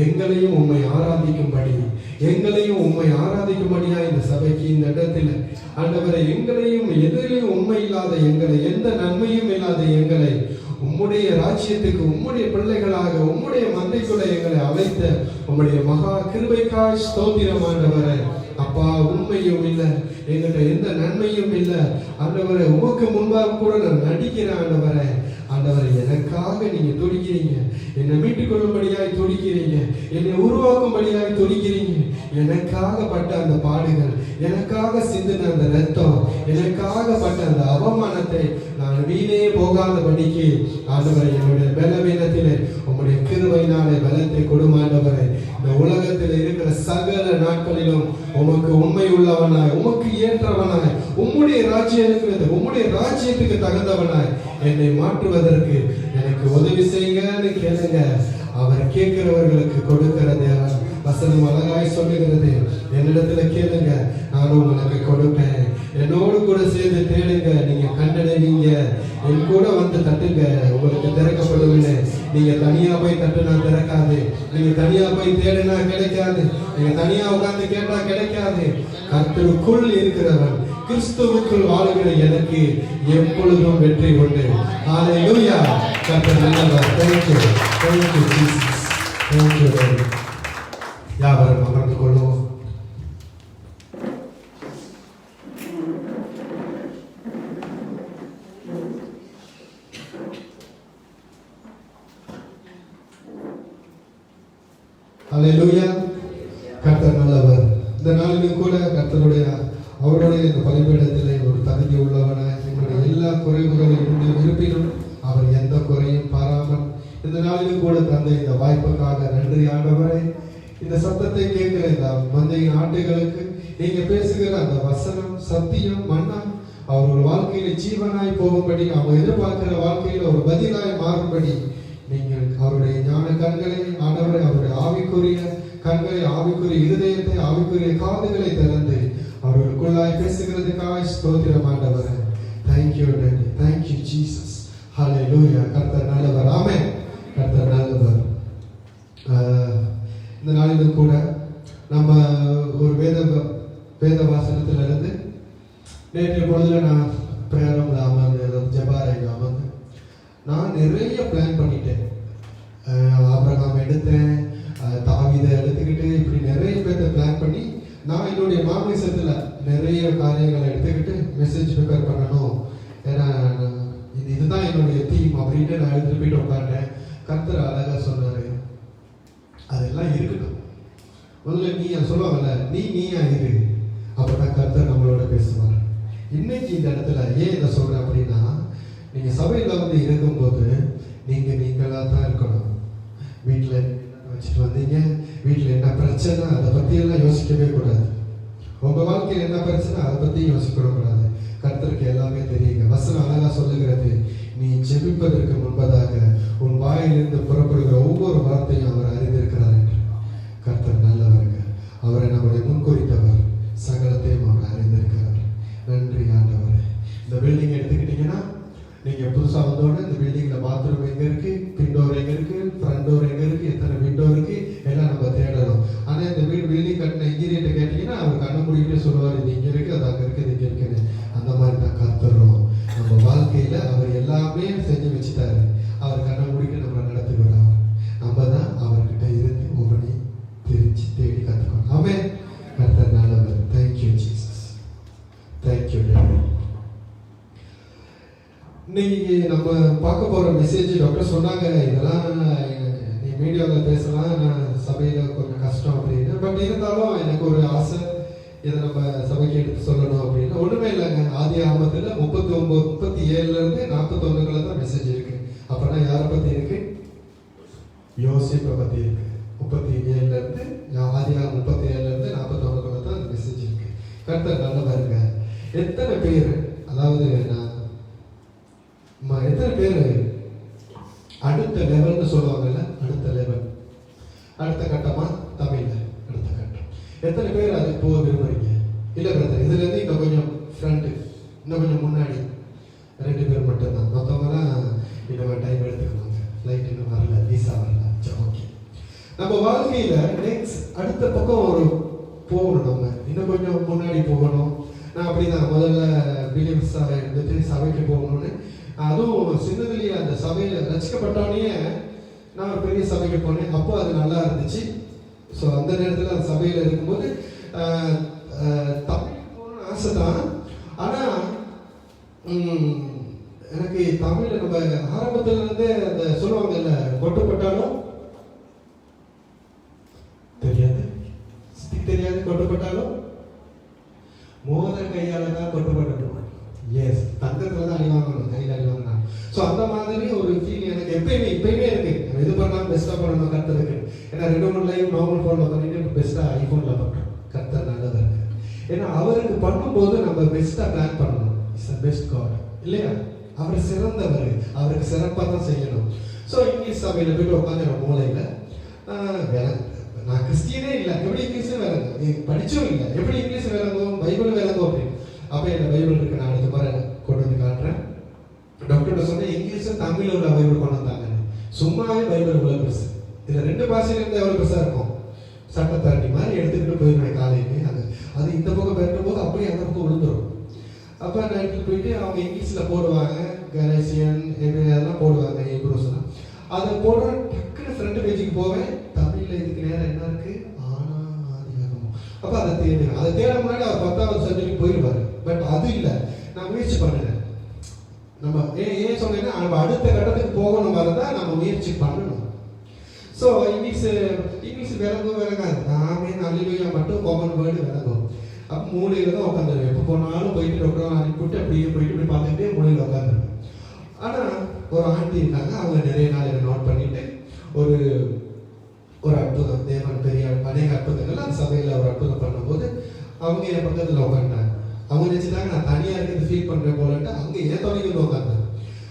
எங்களையும் உம்மை ஆராதிக்கும்படி, எங்களையும் உம்மை ஆராதிக்கும்படியா இந்த சபைக்கு இந்த இடத்துல ஆண்டவரை, எங்களையும் எதிலையும் உண்மை இல்லாத எங்களை, எந்த நன்மையும் இல்லாத எங்களை உம்முடைய ராஜ்யத்துக்கு உம்முடைய பிள்ளைகளாக உம்முடைய மந்தைக்குள்ள எங்களை அழைத்த உம்முடைய மகா கிருபைக்காய் ஸ்தோத்திரம் ஆண்டவரே. அப்பா, உண்மையும் இல்லை, எங்கிட்ட எந்த நன்மையும் இல்லை ஆண்டவரே. உமக்கு முன்பாக கூட நான் நடிக்கிறேன் ஆண்டவரே. ஆண்டவரை, எனக்காக நீங்க துடிக்கிறீங்க, என்னை மீட்டுக் கொள்ளும்படியாய் துடிக்கிறீங்க, என்னை உருவாக்கும்படியாய் துடிக்கிறீங்க. எனக்காக பட்ட அந்த பாடுகள், எனக்காக சிந்தின அந்த ரத்தம், எனக்காக பட்ட அந்த அவமானத்தை நான் வீணே போகாதபடிக்கு ஆண்டவரை, என்னுடைய பலவீனத்திலே உம்முடைய கிருபையினாலே பலத்தை கொடுமாண்டவரை. இந்த உலகத்தில் இருக்கிற சகல நாட்களிலும் உமக்கு உண்மை உள்ளவனாய், உமக்கு ஏற்றவனாய், உம்முடைய ராஜ்யத்துக்கு தகுந்தவனாய் என்னை மாற்றுவதற்கு எனக்கு உதவி செய்யுங்கன்னு கேளுங்க. அவர் கேட்கிறவர்களுக்கு கொடுக்கிற தேவன். வசனம் அழகாய் சொல்லுகிறது, என்னிடத்துல கேளுங்க நானும் உங்களுக்கு கொடுப்பேன், என்னோடு கூட சேர்ந்து தேடுங்க நீங்க கண்டடைவீங்க, என் கூட வந்து தட்டுங்க உங்களுக்கு திறக்கப்படும். நீங்க தனியா போய் தட்டுனா திறக்காது, நீங்க தனியா போய் தேடுனா கிடைக்காது, நீங்க தனியா உட்கார்ந்து கேட்டா கிடைக்காது. கர்த்தருக்குள் இருக்கிறவன், கிறிஸ்துவுக்குள் வாழுகிற எனக்கு எப்பொழுதும் வெற்றி உண்டு. ஹல்லேலூயா. கர்த்தர் நல்லவர். Thank you. Thank you Jesus. Thank you Lord. யாவரும் அமர்ந்து கொள்வோம். ஹல்லேலூயா. கர்த்தர் நல்லவர். இந்த நாளிலும் கூட கர்த்தருடைய அவருடைய இந்த பலிபீடத்திலே ஒரு தகுதி உள்ளவனாய், எங்களுடைய எல்லா குறைவுகளும் இருப்பினும் அவர் எந்த குறையும் பாராமல் இந்த நாளிலும் கூட தந்த இந்த வாய்ப்புக்காக நன்றி ஆண்டவரே. இந்த சத்தத்தை கேட்கிற இந்த மந்தையின் ஆட்டுகளுக்கு நீங்க பேசுகிற அந்த வசனம் சத்தியம் மன்னா அவர்கள் வாழ்க்கையில ஜீவனாய் போகும்படி, அவங்க எதிர்பார்க்கிற வாழ்க்கையில ஒரு பதிலாய் மாறும்படி நீங்கள் அவருடைய ஞான கண்களை ஆண்டவரை, அவருடைய ஆவிக்குரிய கண்களை, ஆவிக்குரிய இருதயத்தை, ஆவிக்குரிய காதுகளை திறந்து அவர்களுக்குள்ளாய் பேசுகிறதுக்காக ஸ்தோத்திரம் ஆண்டவரே. Thank you daddy. Thank you Jesus. Hallelujah. கர்த்தர் நல்லவர். ஆமென். கர்த்தர் நல்லவர். இந்த நாளிலும் கூட நம்ம ஒரு வேத வாசனத்திலிருந்து நேற்றைய பொழுதுல நான் பிரேரம்ல அமர்ந்து ஜபாரையில் அமர்ந்து நான் நிறைய பிளான் பண்ணிட்டேன். ஆபிரகாம் எடுத்தேன், தாவீதை எடுத்துக்கிட்டு இப்படி நிறைய பேர்த்த பிளான் பண்ணி நான் என்னுடைய மாமிசத்துல நிறைய காரியங்களை எடுத்துக்கிட்டு மெசேஜ் ப்ரிப்பேர் பண்ணணும். ஏன்னா இதுதான் என்னுடைய தீம் அப்படின்ட்டு நான் எடுத்துட்டு போயிட்டு உட்காந்தேன். கர்த்தர் அழகா சொன்னாரு, அதெல்லாம் இருக்கட்டும், முதல்ல நீ சொல்லுவாங்கல்ல, நீயா இரு, அப்பதான் கர்த்தர் நம்மளோட பேசுவார். இன்னைக்கு இந்த இடத்துல ஏன் இதை சொல்றேன் அப்படின்னா, நீங்க சபையில வந்து இருக்கும்போது நீங்களா தான் இருக்கணும். வீட்டுல வச்சுட்டு வந்தீங்க, வீட்டுல என்ன பிரச்சனை அதை பத்தி எல்லாம் யோசிக்கவே கூடாது. உங்க வாழ்க்கையில் என்ன பிரச்சனை அதை பத்தி யோசிக்க கூடாது. கர்த்தருக்கு எல்லாமே தெரியுங்க. வசனம் அழகா சொல்லுகிறது, நீ ஜெபிப்பதற்கு முன்பதாக உன் வாயிலிருந்து புறப்படுகிற ஒவ்வொரு வார்த்தையும் அவர் அறிந்திருக்கிறார் என்று. கர்த்தர் நல்லவருங்க. அவரை நம்முடைய முன்குறித்தவர், சகலத்தையும் அவர் அறிந்திருக்கிறார். நன்றி ஆண்டவரே. இந்த பில்டிங் எடுத்துக்கிட்டீங்கன்னா, நீங்க புதுசா வந்தோட இந்த பில்டிங்ல பாத்ரூம் எங்க இருக்கு, பின்டோர் எங்க இருக்கு, ஃப்ரண்ட் டோர் எங்க இருக்கு, எத்தனை விண்டோ இருக்கு எல்லாம் நம்ம தேடணும். ஆனா இந்த வீடு பில்டிங் கட்டின இன்ஜினியர்ட்ட கேட்டீங்கன்னா அவர் கண்ணு மூடிட்டு சொல்லுவார், இது இங்கே இருக்கு, அது அங்கே இருக்குது, இங்கே இருக்குன்னு. அந்த மாதிரி தான் கர்த்தரும் நம்ம வாழ்க்கையில் அவர் எல்லாமே செஞ்சு வச்சுட்டாரு. அவர் கண்ணை மூடிட்டு நம்மளை நடத்துகிறார். நம்ம தான் அவர்கிட்ட இருந்து ஒவ்வொன்றையும் பிரித்து தேடி கற்றுக்கணும். ஆமென். கர்த்தர் நல்லவர். Thank you Jesus. Thank you daddy. இன்னைக்கு நம்ம பார்க்க போகிற மெசேஜ் டாக்டர் சொன்னாங்க, இதெல்லாம் நீ மீடியாவில் பேசலாம், நான் சபையில் கொஞ்சம் கஷ்டம் அப்படின்னு. பட் இருந்தாலும் எனக்கு ஒரு ஆசை, இதை நம்ம சபைக்கு எடுத்து சொல்லணும் அப்படின்னு. ஒன்றுமே இல்லைங்க. ஆதி ஆமத்தில் 37 41 தான் மெசேஜ் இருக்கு. அப்படின்னா யாரை பற்றி இருக்கு? யோசிப்பை பற்றி இருக்கு. 37 ஆதி 37 41 தான் அந்த மெசேஜ் இருக்கு. கர்த்தர் நல்லவருங்க. எத்தனை பேர், அதாவது எத்தனை பேர் அடுத்த லெவல்னு சொல்லுவாங்கல்ல, அடுத்த லெவல், அடுத்த கட்டமா தமிழ்ல அடுத்த கட்டம், எத்தனை பேர் அதுக்கு போக விரும்புறீங்க? இல்லை பிரதர், இதுல இருந்து இன்னும் கொஞ்சம் ஃப்ரண்ட், இன்னும் கொஞ்சம் முன்னாடி 2 பேர் மட்டும்தான், மற்றவங்கலாம் இன்னும் டைம் எடுத்துக்கலாங்க, ஃப்ளைட் இன்னும் வரல, விசா வரல. ஓகே, நம்ம வாழ்க்கையில நெக்ஸ்ட் அடுத்த பக்கம் ஒரு போகணும், நம்ம இன்னும் கொஞ்சம் முன்னாடி போகணும். நான் அப்படிதான் முதல்ல பிலியம்ஸாக இருந்துட்டு சபைக்கு போகணும்னு, அதுவும் சின்னதுலேயே அந்த சபையில் ரசிக்கப்பட்டோடனே நான் ஒரு பெரிய சபைக்கு போனேன். அப்போ அது நல்லா இருந்துச்சு. ஸோ அந்த நேரத்தில் அந்த சபையில் இருக்கும்போது தமிழ் போகணும்னு ஆசை தான். ஆனால் எனக்கு தமிழில் நம்ம ஆரம்பத்துலேருந்தே அந்த சொல்லுவாங்கல்ல, கொட்டுப்பட்டாலும் தெரியாது, தெரியாது, கொட்டுப்பட்டாலும் மோத கையால் தான் கொட்டுப்பட்டு. எஸ், தங்கத்தில் தான் அடி வாங்கணும், கையில் அடி வாங்கணும். ஸோ அந்த மாதிரி ஒரு ஃபீல் எனக்கு இப்பயுமே இருக்கு. இது பண்ணால் பெஸ்ட்டாக பண்ணணும் கர்த்தருக்கு. ஏன்னா 2-3 லைவ் நார்மல் ஃபோனில் பண்ணிட்டு இப்போ பெஸ்ட்டாக ஐஃபோனில் பண்ணுறோம். கர்த்தர் நல்லதாக இருக்கு. ஏன்னா அவருக்கு பண்ணும்போது நம்ம பெஸ்ட்டாக பிளான் பண்ணணும். இட்ஸ் அ பெஸ்ட் காட் இல்லையா? அவர் சிறந்தவர், அவருக்கு சிறப்பாக தான் செய்யணும். ஸோ இங்கிலீஷ் சபையில் போய்ட்டு உட்காந்து மூலையில் நான் கிறிஸ்டியனே இல்லை, எப்படி இங்கிலீஷும் விளங்கும், படிச்சும் இல்லை, எப்படி இங்கிலீஷ் விளங்கும், பைபிள் விளங்கும் அப்படின்னு. அப்போ என்ன பைபிள் இருக்கு, நான் அடுத்த முறை கொண்டு வந்து காட்டுறேன். டாக்டர்கிட்ட சொன்னேன், இங்கிலீஷும் தமிழில் உள்ள பைபிள் கொண்டு வந்தாங்க. சும்மாவே பைபிள் இவ்வளோ பெருசு, இதில் 2 பாஷையிலேருந்து எவ்வளோ பெருசாக இருக்கும். சட்டத்தாண்டி மாதிரி எடுத்துக்கிட்டு போயிருவேன் காலையிலே. அது இந்த பக்கம் பெருக்கும் போது அப்படியே அந்த பக்கம் விழுந்துடும். அப்போ நான் எடுத்துகிட்டு போயிட்டு அவங்க இங்கிலீஷில் போடுவாங்க, கலேசியன் அதெல்லாம் போடுவாங்க, எப்ரோஸ்லாம். அதை போடுற டக்குன்னு ஃப்ரண்ட் பேஜுக்கு போவேன். தமிழில் இதுக்கு நேரம் என்ன இருக்குது, அப்போ அதை தேடுவேன். அதை தேட முன்னாடி அவர் 10வது சப்ஜெக்ட் போயிடுவார். பட் அது இல்லை, நான் முயற்சி பண்ணினேன். நம்ம ஏன் சொன்னேன்னா, நம்ம அடுத்த கட்டத்துக்கு போகணும் வரதான் நம்ம முயற்சி பண்ணணும். ஸோ இங்கிலீஷ் விளங்காது. நாமே நல்ல மட்டும் காமன் வேர்டு விளங்கும். அப்போ மூலையில் தான் உட்காந்துருவேன். எப்போ போனாலும் போயிட்டு டாக்டர் அனுப்பிவிட்டு அப்படியே போயிட்டு இப்படி பார்த்துக்கிட்டே மூலையில் உட்காந்துருவேன். ஆனால் ஒரு ஆண்டி இருக்காங்க, அவங்க நிறைய நாள் என்னை நோட் பண்ணிட்டு ஒரு அற்புதம், தேவன் பெரிய அநேக அற்புதங்கள் அந்த சபையில் ஒரு அற்புதம் பண்ணும்போது அவங்க என் பக்கத்தில் உட்காந்துட்டாங்க. அவங்க நினச்சிட்டாங்க நான் தனியாக இருக்கிறது ஃபீல் பண்ணுறேன் போலன்ட்டு அவங்க ஏன் தொலைவில் உட்காந்தாங்க.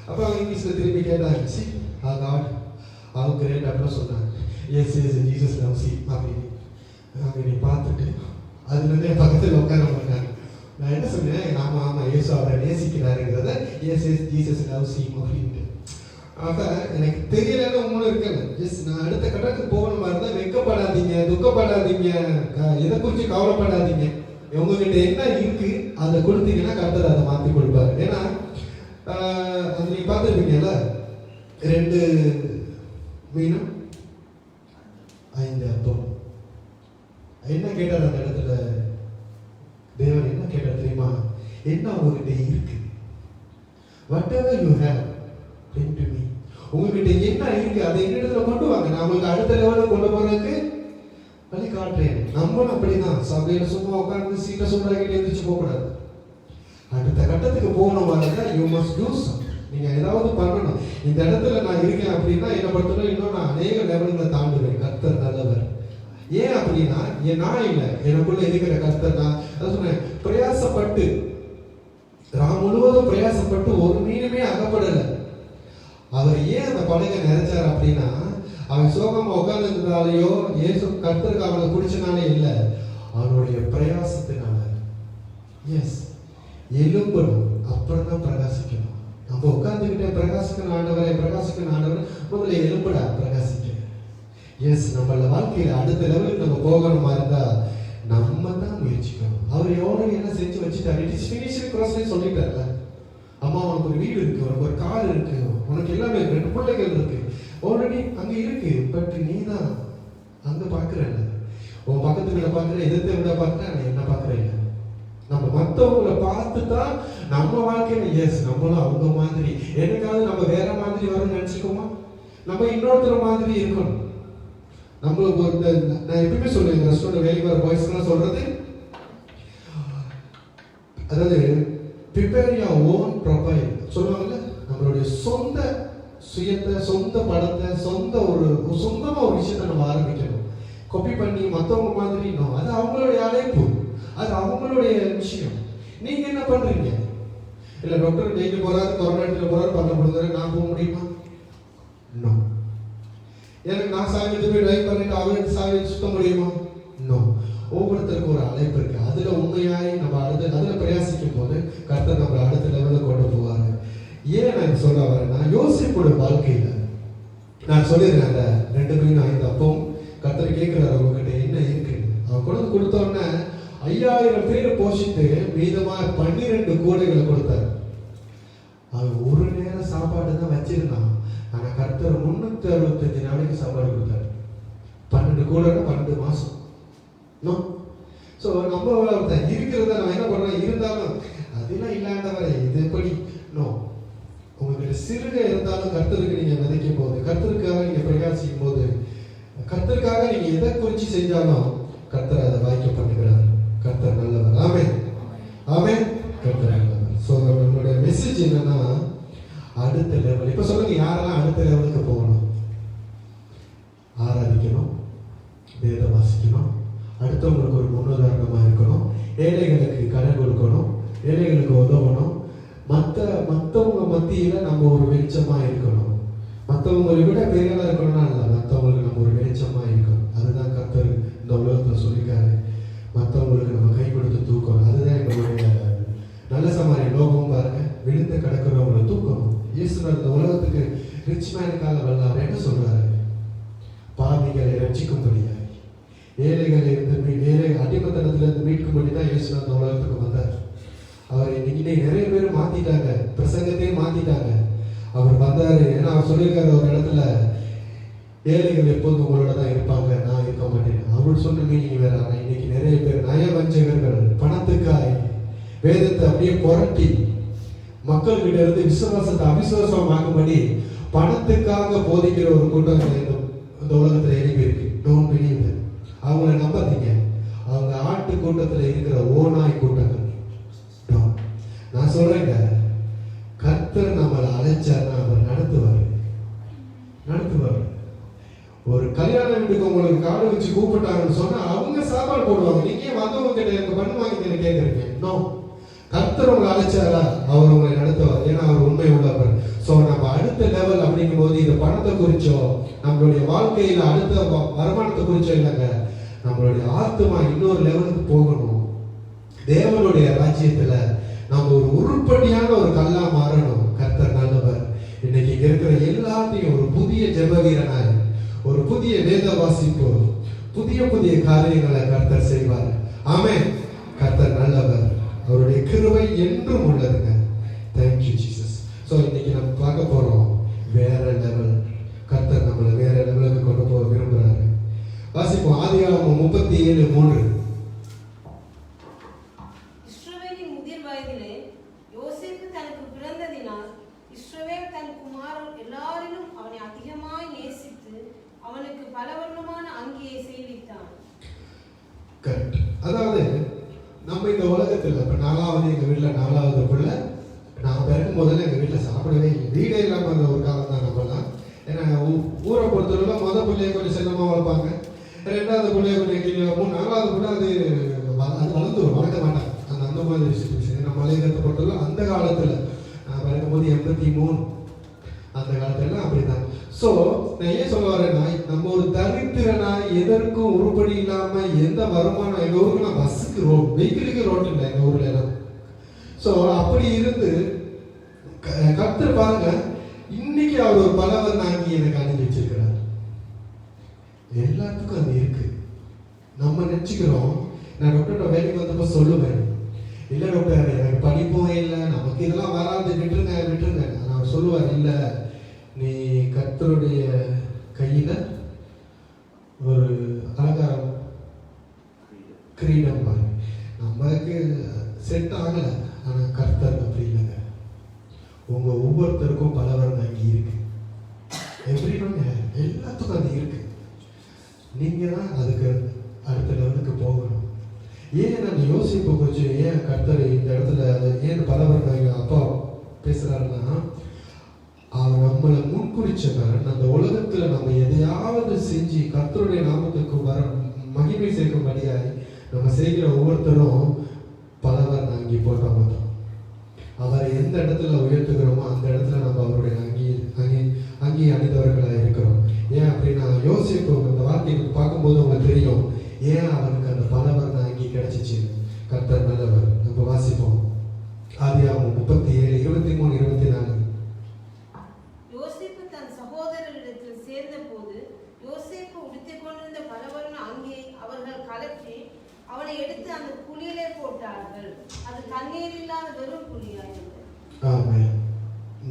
அப்போ அவங்க இங்கிலீஷில் திரும்பி கேட்டாங்க, சி காட் அவங்க கிரேட் அப்படின்னு சொன்னாங்க. எஸ் ஜீசஸ் லவ்ஸ் யூ அப்படின்னு. அவங்க நீ பார்த்துட்டு அதுலேருந்து என் பக்கத்தில் உட்கார மாட்டாங்க. நான் என்ன சொன்னேன், ஆமாம் இயேசு அவரை நேசிக்கிறாருங்கிறத எஸ் ஜீசஸ் லவ்ஸ் யூ அப்படின்ட்டு. அப்போ எனக்கு தெரியலன்னு ஒன்று இருக்குங்க. ஜஸ்ட் நான் அடுத்த கட்டத்துக்கு போகணும் மாதிரி தான். வெக்கப்படாதீங்க, துக்கப்படாதீங்க, எதை குறித்து கவலைப்படாதீங்க. உங்ககிட்ட என்ன இருக்கு அதை கொடுத்தீங்கன்னா கர்த்தர் அதை மாற்றி கொடுப்பாரு. ஏன்னா அது நீங்க பார்த்துருப்பீங்கல்ல, 2 மீனும் 5 அப்பம். என்ன கேட்டார் அந்த இடத்துல தேவன்? என்ன கேட்டார் தெரியுமா? என்ன உங்ககிட்ட இருக்கு? whatever you have, bring to me. உங்ககிட்ட என்ன இருக்கு அதை என்னிடத்துல கொண்டு வாங்க, நான் உங்களுக்கு அடுத்த லெவலுக்கு கொண்டு போறதுக்கு வழி காட்டுறேன். நம்மளும் அப்படிதான். சபையில சும்மா உட்காந்து சீட்டை சொல்றாங்க எந்திரிச்சு போகக்கூடாது. அடுத்த கட்டத்துக்கு போகணும் வரதா, யூ மஸ்ட் டூ சம்திங். நீங்க ஏதாவது பண்ணணும். இந்த இடத்துல நான் இருக்கேன் அப்படின்னா என்னை பொறுத்தவரை இன்னும் நான் அநேக லெவல்களை தாண்டுவேன். கர்த்தர் நல்லவர். ஏன் அப்படின்னா நான் இல்லை, எனக்குள்ள இருக்கிற கர்த்தர். நான் அதான் சொன்னேன், பிரயாசப்பட்டு முழுவதும் பிரயாசப்பட்டு ஒரு மீனுமே அகப்படலை. அவர் ஏன் அந்த படகை நிறைச்சார் அப்படின்னா, அவன் சோகமா உட்கார்ந்துருந்தாலேயோ இயேசு கர்த்தருக்கு அவனை பிடிச்சனாலே இல்லை, அவனுடைய பிரயாசத்தினால. எஸ், எலும்பணும், அப்புறம் தான் பிரகாசிக்கணும். நம்ம உட்கார்ந்துக்கிட்டே பிரகாசிக்கணும் ஆண்டவரை, முதல்ல எலும்புடா பிரகாசிக்க. எஸ், நம்மள வாழ்க்கையில அடுத்த லெவலுக்கு நம்ம போகணுமா இருந்தா நம்ம தான் முயற்சிக்கணும். அவர் எவ்வளவு என்ன செஞ்சு வச்சுட்டாரு, இட் இஸ் ஃபினிஷ்டு க்ராஸ்ல சொல்லிட்டார்ல. அம்மா உனக்கு ஒரு வீடு இருக்கு, உனக்கு ஒரு கார் இருக்கு, உனக்கு எல்லாமே 2 பிள்ளைகள் இருக்கு, ஆல்ரெடி அங்க இருக்கு. பட் நீ தான் அங்க பாக்குறல்ல, உன் பக்கத்து வீட பாக்குற, எதிர்த்த வீட பாக்குற, என்ன பாக்குறேன். நம்ம மற்றவங்களை பார்த்து தான் நம்ம வாழ்க்கையில எஸ் நம்மளும் அவங்க மாதிரி எனக்காவது நம்ம வேற மாதிரி வரும்னு நினைச்சுக்கோமா? நம்ம இன்னொருத்தர் மாதிரி இருக்கணும். நம்மளுக்கு ஒரு நான் எப்பவுமே சொல்லுவேன், ரெஸ்டாரண்ட் வேலைக்கு வர பாய்ஸ்லாம் சொல்றது, அதாவது prepare your own profile சொல்லுவாங்கல்ல. நம்மளுடைய சொந்த சுயத்தை, சொந்த படத்தை, சொந்தமா ஒரு விஷயத்தை நம்ம ஆரம்பிக்கணும். காப்பி பண்ணி மற்றவங்க மாதிரி இன்னும் அது அவங்களுடைய அழைப்பு, அது அவங்களுடைய விஷயம். நீங்க என்ன பண்றீங்க? இல்ல டாக்டர் டெய்லி போறாரு, கொரோனா இடத்துல போறாரு, பண்ண கொடுக்குறாரு, நான் போக முடியுமா? நோ. எனக்கு நான் சாமி போய் ட்ரைவ் பண்ணிட்டு அவருக்கு சாமி சுத்த முடியுமா? நோ. ஒவ்வொருத்தருக்கும் ஒரு அழைப்பு இருக்கு. அதுல உண்மையாய் நம்ம அதுல பிரயாசிக்கும் போது கர்த்தர் நம்ம அடுத்த லெவலில் கொண்டு போவாரு. ஏன் நான் சொல்ல வரேன்னா, யோசிப்போட வாழ்க்கையில நான் சொல்லிடுறேன், அந்த 2 மீன் 5 அப்பம் கர்த்தர் கேட்கிறாரு உங்ககிட்ட என்ன இருக்கு. அவன் கொண்டு கொடுத்தோன்னே 5000 பேர் போஷித்து மீதமா 12 கூடைகளை கொடுத்தாரு. அவன் ஒரு நேரம் சாப்பாடு தான் வச்சிருந்தான். ஆனா கர்த்தர் 365 நாளைக்கு சாப்பாடு கொடுத்தாரு. 12 கூடை 12 மாசம். நோ. ஸோ நம்ம இருக்கிறத நம்ம என்ன பண்றோம், இருந்தாலும் அதெல்லாம் இல்லாண்டவரை இது எப்படி? நோ. உங்ககிட்ட சிறுக இருந்தாலும் கர்த்தருக்கு நீங்க விதைக்கும் போது, கர்த்தருக்காக நீங்க பிரகாசிக்கும் போது, கர்த்தருக்காக நீங்க எதை குறிச்சு செஞ்சாலும் கர்த்தர் அதை வாய்க்க பண்ணுகிறார். கர்த்தர் நல்லவர். ஆமென், ஆமென். கர்த்தர் நல்லவர். ஸோ நம்மளுடைய மெசேஜ் என்னன்னா, அடுத்த லெவல். இப்ப சொல்லுங்க, யாரெல்லாம் அடுத்த லெவலுக்கு போகணும்? ஆராதிக்கணும், வேதம் வாசிக்கணும், அடுத்தவங்களுக்கு ஒரு முன்னுதாரணமா இருக்கணும், ஏழைகளுக்கு கடன் கொடுக்கணும், ஏழைகளுக்கு உதவணும், மற்றவங்க மத்தியில நம்ம ஒரு வெளிச்சமா இருக்கணும். மற்றவங்களை விட பெரியதா இருக்கணும்னா இல்லை, மற்றவங்களுக்கு நம்ம ஒரு வெளிச்சமா இருக்கணும். அதுதான் கர்த்தர் இந்த உலகத்துல சொல்லியிருக்காரு. மற்றவங்களுக்கு நம்ம கை கொடுத்து தூக்கணும். அதுதான் எங்களுடைய நல்ல சமாரிய லோகம். பாருங்க, விழுந்து கிடக்கிறவங்களை தூக்கணும். இயேசு இந்த உலகத்துக்கு ரிச் மேனுக்காக வல்லாரு. என்ன சொல்றாரு? பாவிகளை ரட்சிக்கும்படியாய், ஏழைகளை ஏழை அடிமத்தனத்திலிருந்து மீட்கும்படி தான் இயேசு அந்த உலகத்துக்கு வந்தார். அவர் இன்னைக்கு நிறைய பேர் மாத்திட்டாங்க, பிரசங்கத்தையே மாத்திட்டாங்க. அவர் வந்தாரு, ஏன்னா அவர் சொல்லியிருக்காரு ஒரு இடத்துல, ஏழைகள் எப்போதும் உங்களோட தான் இருப்பாங்க, நான் இருக்க மாட்டேன். அவர் சொன்ன மீனிங் வேற. ஆனால் இன்னைக்கு நிறைய பேர் நயவஞ்சகர்கள் பணத்துக்காய் வேதத்தை அப்படியே புரட்டி மக்கள்கிட்ட இருந்து விசுவாசத்தை அவிசுவாசமாக்கும்படி பணத்துக்காக போதிக்கிற ஒரு கூட்டம் இந்த உலகத்துல எழுப்பி இருக்கு. Don't believe. அவங்கள நம்பாதீங்க. அவங்க ஆட்டு கூட்டத்தில் இருக்கிற ஓநாய் கூட்டங்கள். நான் சொல்றேங்க, கர்த்தர் நம்மளை அழைச்சார்னா அவர் நடத்துவார். ஒரு கல்யாண வீட்டுக்கு உங்களுக்கு காடு வச்சு கூப்பிட்டாங்கன்னு சொன்னா அவங்க சாப்பாடு போடுவாங்க. நீங்க வந்தவங்க கிட்ட எனக்கு பண்ணு வாங்கி கேட்கறீங்க. நோ. கர்த்தர் உங்களை அழைச்சாரா, அவர் உங்களை நடத்துவார். ஏன்னா அவர் உண்மை உள்ளவர். ஸோ நம்ம அடுத்த லெவல் அப்படிங்கும் போது இந்த பணத்தை குறிச்சோ, நம்மளுடைய வாழ்க்கையில அடுத்த வருமானத்தை குறிச்சோ இல்லைங்க, நம்மளுடைய ஆத்மா இன்னொரு லெவலுக்கு போகணும். தேவனுடைய ராஜ்யத்துல நம்ம ஒரு உருப்படியான ஒரு கல்லா மாறணும். கர்த்தர் நல்லவர். இன்னைக்கு இருக்கிற எல்லாத்தையும் ஒரு புதிய ஜெப வீரனாய், ஒரு புதிய வேத வாசிப்பு, புதிய காரியங்களை கர்த்தர் செய்வார். ஆமென். கர்த்தர் நல்லவர். அவருடைய கிருபை என்றும் உள்ளதுங்க. Thank you Jesus. ஸோ இன்னைக்கு நம்ம பார்க்க போறோம் வேற லெவல். கர்த்தர் நம்மளை வேற லெவலுக்கு கொண்டு போக விரும்புகிறாரு. வாசிப்போம். ஆதியாகமம் 37:3. இஸ்ரவேலின் முதிர் வயதிலே யோசேப்பு தனக்கு பிறந்ததினால் இஸ்ரவேல் தன் குமாரர் எல்லாரிலும் அவனை அதிகமாய் நேசித்து அவனுக்கு பலவர்ணமான அங்கியை செய்வித்தான். கரெக்ட். அதாவது நம்ம இந்த உலகத்தில் இப்போ 4வது எங்கள் வீட்டில் 4வது பிள்ளை. நான் பிறக்கும் போதெல்லாம் எங்கள் வீட்டில் சாப்பிடவே இல்லை. வீடே இல்லாமல் அந்த ஒரு காலம் தான் நம்மலாம். ஏன்னா ஊரை பொறுத்தவரை மொதல் பிள்ளைய கொஞ்சம் செல்லமாக வளர்ப்பாங்க, 2வது பிள்ளைய கொஞ்சம் கீழே, 4வது பிள்ளை அது வளர்ந்து வளர்க்க மாட்டாங்க. அந்த மாதிரி சுச்சுவேஷன் நம்ம மலையகத்தை பொறுத்தவரை அந்த காலத்தில் நான் பிறக்கும்போது 83 அந்த காலத்துலலாம் அப்படிதான். ஸோ நான் ஏன் சொல்ல வரேன்னா, நம்ம ஒரு தரித்திரனாய் எதற்கும் உருப்படி இல்லாம எந்த வருமானம், எங்க ஊருக்குலாம் பஸ்ஸுக்கு வெஹிக்கிளுக்கு ரோட் இல்லை எங்க ஊர்ல எல்லாம். ஸோ அப்படி இருந்து கர்த்தர் பாருங்க, இன்னைக்கு அவர் ஒரு பலவர் நாங்கி எனக்கு அனுப்பி வச்சிருக்கிறார். எல்லாத்துக்கும் அது இருக்கு. நம்ம நினைச்சுக்கிறோம் நான் டாக்டர்கிட்ட வேலைக்கு வந்தப்போ சொல்லுவேன், இல்லை டாக்டர் எனக்கு படிப்பும் இல்லை, நமக்கு இதெல்லாம் வராது, விட்டுருங்க. நான் சொல்லுவார், இல்லை நீ கர்த்தருடைய கையில் ஒரு அலங்காரம் கிரீடம் பாரு, நமக்கு செட் ஆகலை, ஆனால் கர்த்தர் அப்படி இல்லைங்க. உங்கள் ஒவ்வொருத்தருக்கும் பலவரம் அங்கே இருக்கு, எவ்ரிவன் எல்லாத்துக்கும் அது இருக்கு. நீங்கள் தான் அதுக்கு அடுத்த லெவலுக்கு போகணும். ஏன் நம்ம யோசிப்பு போச்சு, ஏன் கர்த்தர் இந்த இடத்துல ஏன் பலவரம் எங்கள் அப்பா பேசுகிறாருன்னா, அவர் நம்மளை முன்குறிச்சவன். அந்த உலகத்தில் நம்ம எதையாவது செஞ்சு கர்த்தருடைய நாமத்துக்கு வர மகிமை சேர்க்கும்படியாய் நம்ம செய்கிற ஒவ்வொருத்தரும் பலவர் அங்கி போட்டவங்க தான். அவரை எந்த இடத்துல உயர்த்துகிறோமோ அந்த இடத்துல நம்ம அவருடைய அங்கி அணிந்தவர்களாக இருக்கிறோம். ஏன் அப்படின்னா யோசிப்பு அந்த வார்த்தையை பார்க்கும்போது உங்களுக்கு தெரியும் ஏன் அவருக்கு அந்த பலவர் அங்கி கிடைச்சிச்சு. கர்த்தர் நல்லவர். நம்ம வாசிப்போம் ஆதியாகமம் 37 23 24. யோசேப்பு தன் சகோதரரிடத்தில் சேர்ந்த போது யோசேப்பு உடுத்திக் கொண்டிருந்த பலவர்ண அங்கியை அவர்கள் கலற்றி அவனை எடுத்து அந்த குழியிலே போட்டார்கள். அது தண்ணீர் இல்லாத வெறும் குழியாயிருந்தது. ஆமென்.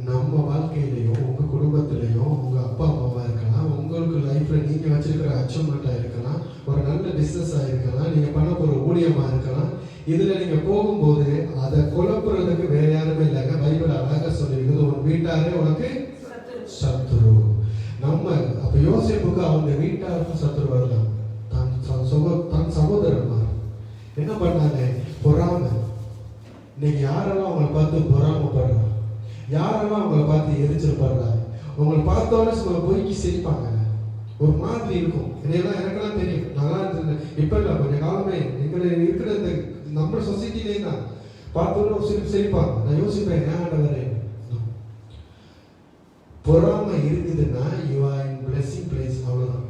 நம்ம வாழ்க்கையிலையும் உங்க குடும்பத்திலையும் உங்க அப்பா அம்மாவா இருக்கலாம், உங்களுக்கு லைஃப்ல நீங்க வச்சிருக்கிற அச்சீவ்மெண்டா இருக்கலாம், ஒரு நல்ல பிசினஸா இருக்கலாம், நீங்க பண்ண போற ஊழியமா இருக்கலாம். இதுல நீங்க போகும்போது அதை குழப்புறதுக்கு வேற யாருமே இல்லைங்க. பைபிள் அழகா சொல்லியிருக்குது, உன் வீட்டாரே உனக்கு சத்துரு. நம்ம அப்ப யோசேப்புக்கு அவங்க வீட்டாருக்கும் சத்துரு வரலாம், தன் சகோதரன்மார் என்ன பண்ணாங்க, பொறாமை. இன்னைக்கு யாரெல்லாம் அவங்களை பார்த்து பொறாமப்படுறாங்க, யாரெல்லாம் அவங்களை பார்த்து எரிச்சிருப்பாங்க, உங்களை பார்த்தோன்னே சில பொய்க்கு சிரிப்பாங்க, ஒரு மாதிரி இருக்கும். எனக்கெல்லாம் தெரியும், நல்லா இருந்தேன். இப்போ இல்லை, கொஞ்சம் காலமே எங்களை இருக்கிற இந்த நம்ம சொசைட்டிலே தான் பார்த்தோன்னு ஒரு சிரிப்பாங்க. நான் யோசிப்பேன், ஏன் ஆண்டவரே பொறாமை இருக்குதுன்னா you are in blessing place, அவ்வளோதான்.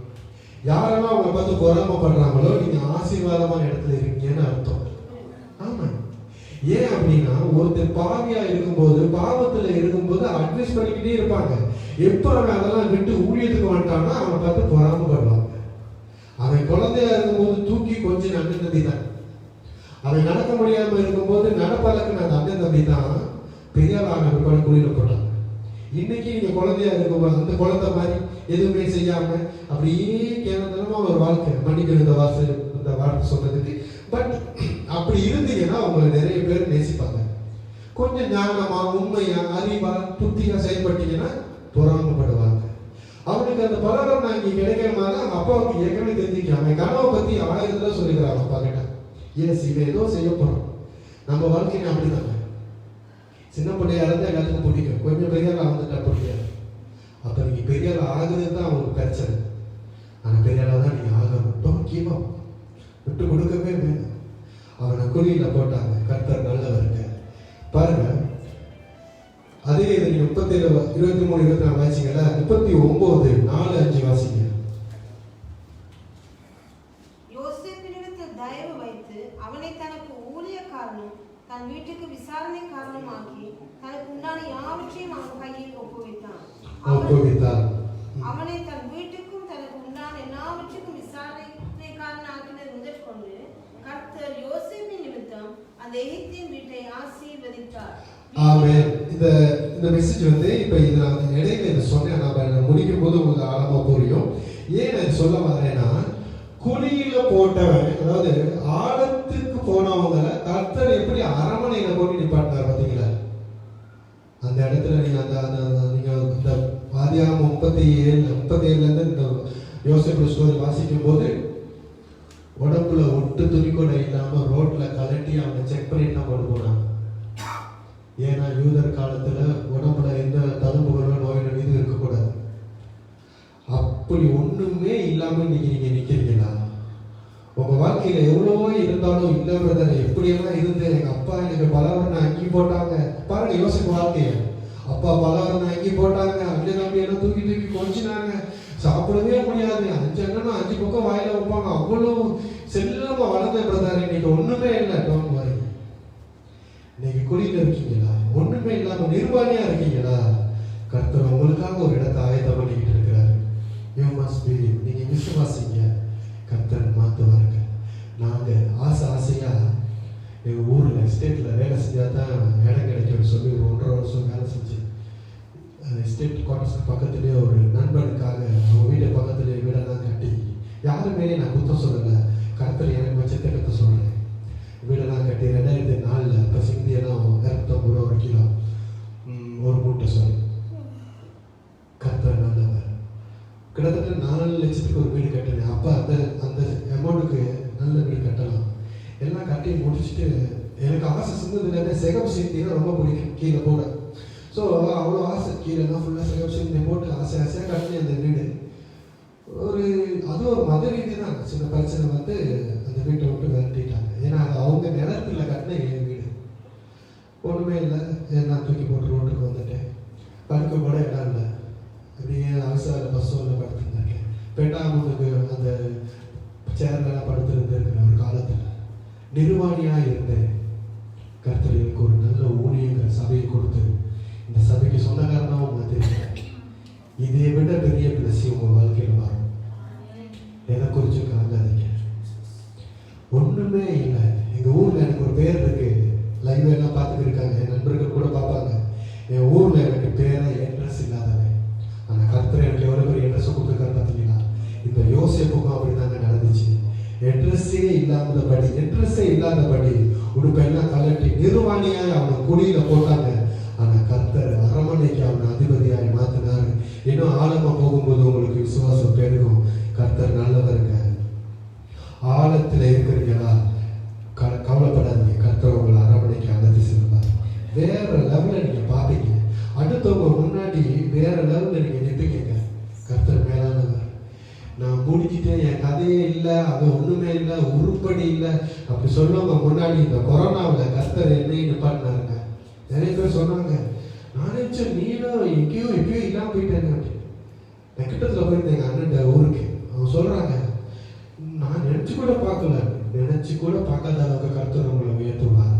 யாரெல்லாம் அவங்க பார்த்து பொறாமப்படுறாங்களோ நீங்க ஆசீர்வாதமான இடத்துல இருக்கீங்கன்னு அர்த்தம். ஆமா. ஏன் அப்படின்னா ஒருத்தர் பாவியா இருக்கும்போது, பாவத்துல இருக்கும்போது அட்வைஸ் பண்ணிக்கிட்டே இருப்பாங்க. எப்ப அவன் அதெல்லாம் விட்டு ஊழியத்துக்கு வந்துட்டான்னா அவனை பார்த்து பொறாமப்படுவாங்க. அவன் குழந்தையா இருக்கும்போது தூக்கி கொஞ்சம் அண்ணன் தம்பி தான், அவன் நடக்க முடியாம இருக்கும்போது நடப்பழக்கின அந்த அண்ணன் தம்பி தான் பெரியாள் ஆன பிற்பாடு குழியில போட்டாங்க. இன்னைக்கு நீங்க குழந்தையா இருக்கும்போது அந்த குழந்தை மாதிரி எதுவுமே செய்யாம அப்படியே கேவலமா ஒரு வாழ்க்கை, மன்னிக்கணும் இந்த வார்த்தை சொன்னதுக்கு. பட் அப்படி இருந்தீங்கன்னா உங்களை நிறைய பேர் நேசிப்பாங்க. கொஞ்சம் ஞானமா உண்மையா அறிவா புத்தியா செயல்பட்டீங்கன்னா பொறாமப்படுவாங்க. அவனுக்கு அந்த பலவரம் நான் இங்கே கிடைக்கிற மாதிரி அவங்க அப்பாவுக்கு ஏற்கனவே தெரிஞ்சுக்கிறாங்க. கனவை பத்தி 1000 தடவை சொல்லிக்கிறாங்க அப்பா கிட்ட. எஸ், இவன் ஏதோ செய்ய போறோம். நம்ம வாழ்க்கையை அப்படிதாங்க. சின்ன பிள்ளையா இருந்தா எல்லாத்துக்கும் பிடிக்கும், கொஞ்சம் பெரியால வந்துட்டா பிடிக்காது. அப்ப நீங்க பெரியால ஆகுறது தான் அவங்களுக்கு பிரச்சனை. ஆனா பெரியால தான் நீங்க ஆகணும். டோன்ட் கிவ் அப், விட்டு கொடுக்கவே வேணும். அவனை குறியில போட்டாங்க. கர்த்தர் நல்லவருங்க. பாருங்க, அதே இது நீங்க 37 23 24 வாசிங்களா, 39 4 5 வாசிங்க. யோசேப்பினிடத்தில் தயவு வைத்து அவனை தனக்கு ஊழியக்காரனும் தன் வீட்டுக்கு விசாரணை காரணமாக்கி தனக்கு உண்டான யாவற்றையும் அவன் கையில் ஒப்புவித்தான். அவனை தன் வீட்டுக்கும் தனக்கு உண்டான எல்லாவற்றுக்கும் விசாரணைக்காரனாக்கினது முதற்கொண்டு கர்த்தர் யோசேப்பின் நிமித்தம் அந்த எகிப்தின் வீட்டை ஆசீர்வதித்தார். ஆமென். இந்த மெசேஜ் இப்ப இது நான் இடையில இதை சொன்னேன், நான் முடிக்கும் போது உங்களுக்கு ஆழமா புரியும். ஏன் நான் சொல்ல வரேன்னா, குழியில போட்டவன், அதாவது ஆழத்துக்கு போனவங்களை கர்த்தர் எப்படி அரமனையில போட்டு நிப்பாட்டினார் பாத்தீங்களா? அந்த இடத்துல நீங்க நீங்க இந்த ஆதியாகமம் 37 இருந்து இந்த யோசேப்பு ஸ்டோரி வாசிக்கும் போது உடம்புல ஒட்டு துணி கூட இல்லாம ரோட்ல கலட்டி அவனை செக் பண்ணிட்டு தான் கொண்டு போனான். ஏன்னா யூதர் காலத்துல உடம்புல எந்த தழும்புகளோ நோயில இது இருக்கக்கூடாது. அப்படி ஒண்ணுமே இல்லாம இன்னைக்கு நீங்க நிக்கிறீங்களா? உங்க வாழ்க்கையில எவ்வளவோ இருந்தாலும் இல்ல பிரதர், எப்படியெல்லாம் இருந்து எங்க அப்பா எனக்கு பலவரனை அங்கி போட்டாங்க. பாருங்க யோசிப்பு வாழ்க்கைய, அப்பா பலவரனை அங்கி போட்டாங்க, அஞ்சு நம்பி எல்லாம் தூக்கி தூக்கி கொஞ்சினாங்க, சாப்பிடவே முடியாது, 5 அண்ணனும் 5 பக்கம் வாயில வைப்பாங்க, அவ்வளவு செல்லமா வளர்ந்த பிரதர். இன்னைக்கு ஒண்ணுமே இல்லை. Don't worry. இன்னைக்கு குழியில இருக்கீங்களா? ஒண்ணுமே இல்லாம நிர்வாணியா இருக்கீங்களா? கர்த்தர் உங்களுக்காக ஒரு இடத்தை ஆயத்தம் பண்ணிக்கிட்டு இருக்கிறாரு. You must believe. நீங்க விசுவாசிங்க, கர்த்தர் மாத்துவாருங்க. நாங்க ஆசை ஐயா எங்கள் ஊரில் எஸ்டேட்டில் வேலை செஞ்சால் தான் இடம் கிடைக்கும்னு சொல்லி ஒரு 1.5 வருஷம் வேலை செஞ்சு எஸ்டேட் குவார்டர்ஸ்க்கு பக்கத்துலேயே ஒரு நண்பனுக்காக அவங்க வீட்டு பக்கத்துலேயே வீடெல்லாம் கட்டி யாருமே நான் குத்தம் சொல்லலை, கருத்தில் எனக்கு வச்ச திட்டத்தை சொல்கிறேன். வீடெல்லாம் கட்டி 2004 இப்போ சிந்தியெல்லாம் 250 ரூபா ஒரு கிலோ ஒரு மூட்டை சொல்லி கருத்தர் நல்லவர். கிட்டத்தட்ட 4 லட்சத்துக்கு ஒரு வீடு கட்டினேன். அப்போ அந்த அமௌண்ட்டுக்கு நல்ல வீடு கட்டலாம். எல்லாம் கட்டி முடிச்சுட்டு எனக்கு ஆசை சிந்ததுலேருந்து செகப் சிந்தினா ரொம்ப பிடிக்கும் கீழே போட. ஸோ அவ்வளோ ஆசை கீழேனா ஃபுல்லாக செகப் சிந்தி போட்டு ஆசையாக கட்டினேன் அந்த வீடு. அது ஒரு மத ரீதி தான். சின்ன பிரச்சனை வந்து அந்த வீட்டை விட்டு விரட்டிட்டாங்க. ஏன்னா அது அவங்க நிலத்தில் கட்டின என் வீடு. ஒன்றுமே இல்லை, நான் தூக்கி போட்டு ரோட்டுக்கு வந்துட்டேன். படுக்க கூட இடம் இல்லை. அப்படியே அவசர பஸ்ஸில் படுத்துருந்தேன். பெட்டாமுக்கு அந்த சேர்லாம் படுத்துருந்துருக்கிற ஒரு காலத்தில் நிர்வாணியாக இருந்தேன். கர்த்தர் எனக்கு ஒரு நல்ல ஊழியங்கள் சபையை கொடுத்து இந்த சபைக்கு சொந்தக்காரனாக உங்களை தெரியும். இதை விட பெரிய பிளஸி உங்கள் வாழ்க்கையில் வரும். எதை குறித்து கலங்காதீங்க. ஒன்றுமே இல்லை. எங்கள் ஊரில் எனக்கு ஒரு பேர் இருக்கு. லைவ் எல்லாம் பார்த்துட்டு இருக்காங்க, என் நண்பர்கள் கூட பார்ப்பாங்க. என் ஊரில் எனக்கு பேரை என்ட்ரஸ் இல்லாதவன். ஆனால் கர்த்தர் எனக்கு எவ்வளோ பெரிய என்ட்ரஸ் கொடுத்துருக்காரு பார்த்தீங்களா? இந்த யோசேப்புக்கும் அப்படி தாங்க நடந்துச்சு. என்ட்ரஸே இல்லாதபடி உடுப்பெல்லாம் கலட்டி நிர்வாணியாய் அவனை குடியில் போட்டாங்க. ஆனால் கர்த்தர் அரமனைக்கு அவனை அதிபதியாய் மாற்றினார். இன்னும் ஆழமாக போகும்போது உங்களுக்கு விசுவாசம் பெருகும். கர்த்தர் நல்லவருங்க. ஆழத்தில் இருக்கிறீங்களா? கவலைப்படாதீங்க. கர்த்தர் உங்களை அரமனைக்கு அழைத்து செல்வார். வேற லெவலில் நீங்கள் பார்ப்பீங்க. அடுத்தவங்க முன்னாடி வேற லெவலில் நீங்கள் நிற்பீங்க. கர்த்தர் மேலானவர். நான் முடிக்கிட்டேன், என் கதையே இல்லை, அது ஒன்றுமே இல்லை, உருப்படி இல்லை அப்படி சொல்லுவாங்க முன்னாடி. இந்த கொரோனாவில் கர்த்தர் என்னையும் நிப்பாட்டினாருங்க. நிறைய பேர் சொன்னாங்க, நான் நினச்சேன் நீனும் எங்கேயோ இல்லாமல் போயிட்டேன்னு. நான் கிட்டத்தில் போயிருந்தேன் எங்கள் அண்ணன் ஊருக்கு. அவங்க சொல்கிறாங்க, நான் நினச்சி கூட பார்க்காத அளவுக்கு கர்த்தர் உங்களை உயர்த்துவார்.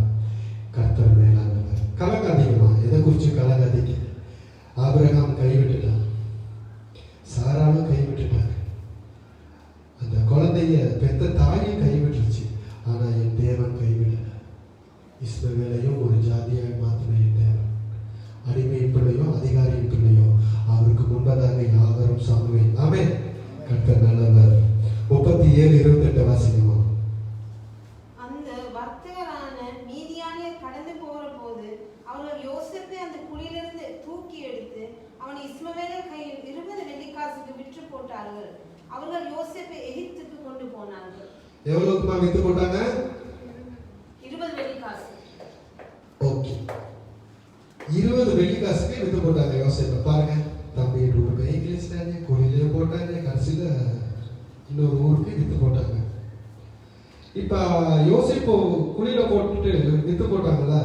கர்த்தர் மேலானவர். கலங்காதீங்கம்மா, எதை குறித்து கலங்காதீங்க. ஆபிரகாம் கைவிட்டுட்டான், சாராலும் கைவிட்டுட்டாங்க, அந்த குழந்தைய பெத்த தாயை கைவிட்டுருச்சு. ஆனால் என் தேவன் கைவிடல. இஸ்மவேலையும் ஒரு ஜாதியாய் மாற்றின என் தேவன். அடிமை பிள்ளையோ அதிகாரி பிள்ளையோ அவருக்கு முன்பதாக யாவரும் சாமுவேல். ஆமென். கர்த்தர் நல்லவர். 37:28 வாசிக்கணும். அந்த வர்த்தகரான மீதியானியர் கடந்து போகிற போது அவர்கள் யோசேப்பை அந்த குழியிலிருந்து தூக்கி எடுத்து அவனை இஸ்மவேலர் கையில் 20 வெள்ளிக்காசுக்கு விற்று போட்டார்கள். அவர்கள் யோசேப்பை எகிப்துக்கு கொண்டு போனார்கள். எவ்வளவுக்குமா வித்து போட்டாங்க? 20 வெள்ளிக்காசு. ஓகே, 20 வெள்ளிக்காசுக்கு வித்து போட்டாங்க யோசேப்பை. பாருங்க, தம்பி ஊருக்கு கைக்கிழிச்சிட்டாங்க, குழியிலே போட்டாங்க, கடைசியில் இன்னொரு ஊருக்கு வித்து போட்டாங்க. இப்போ யோசேப்பு குழியில போட்டுட்டு வித்து போட்டாங்களா?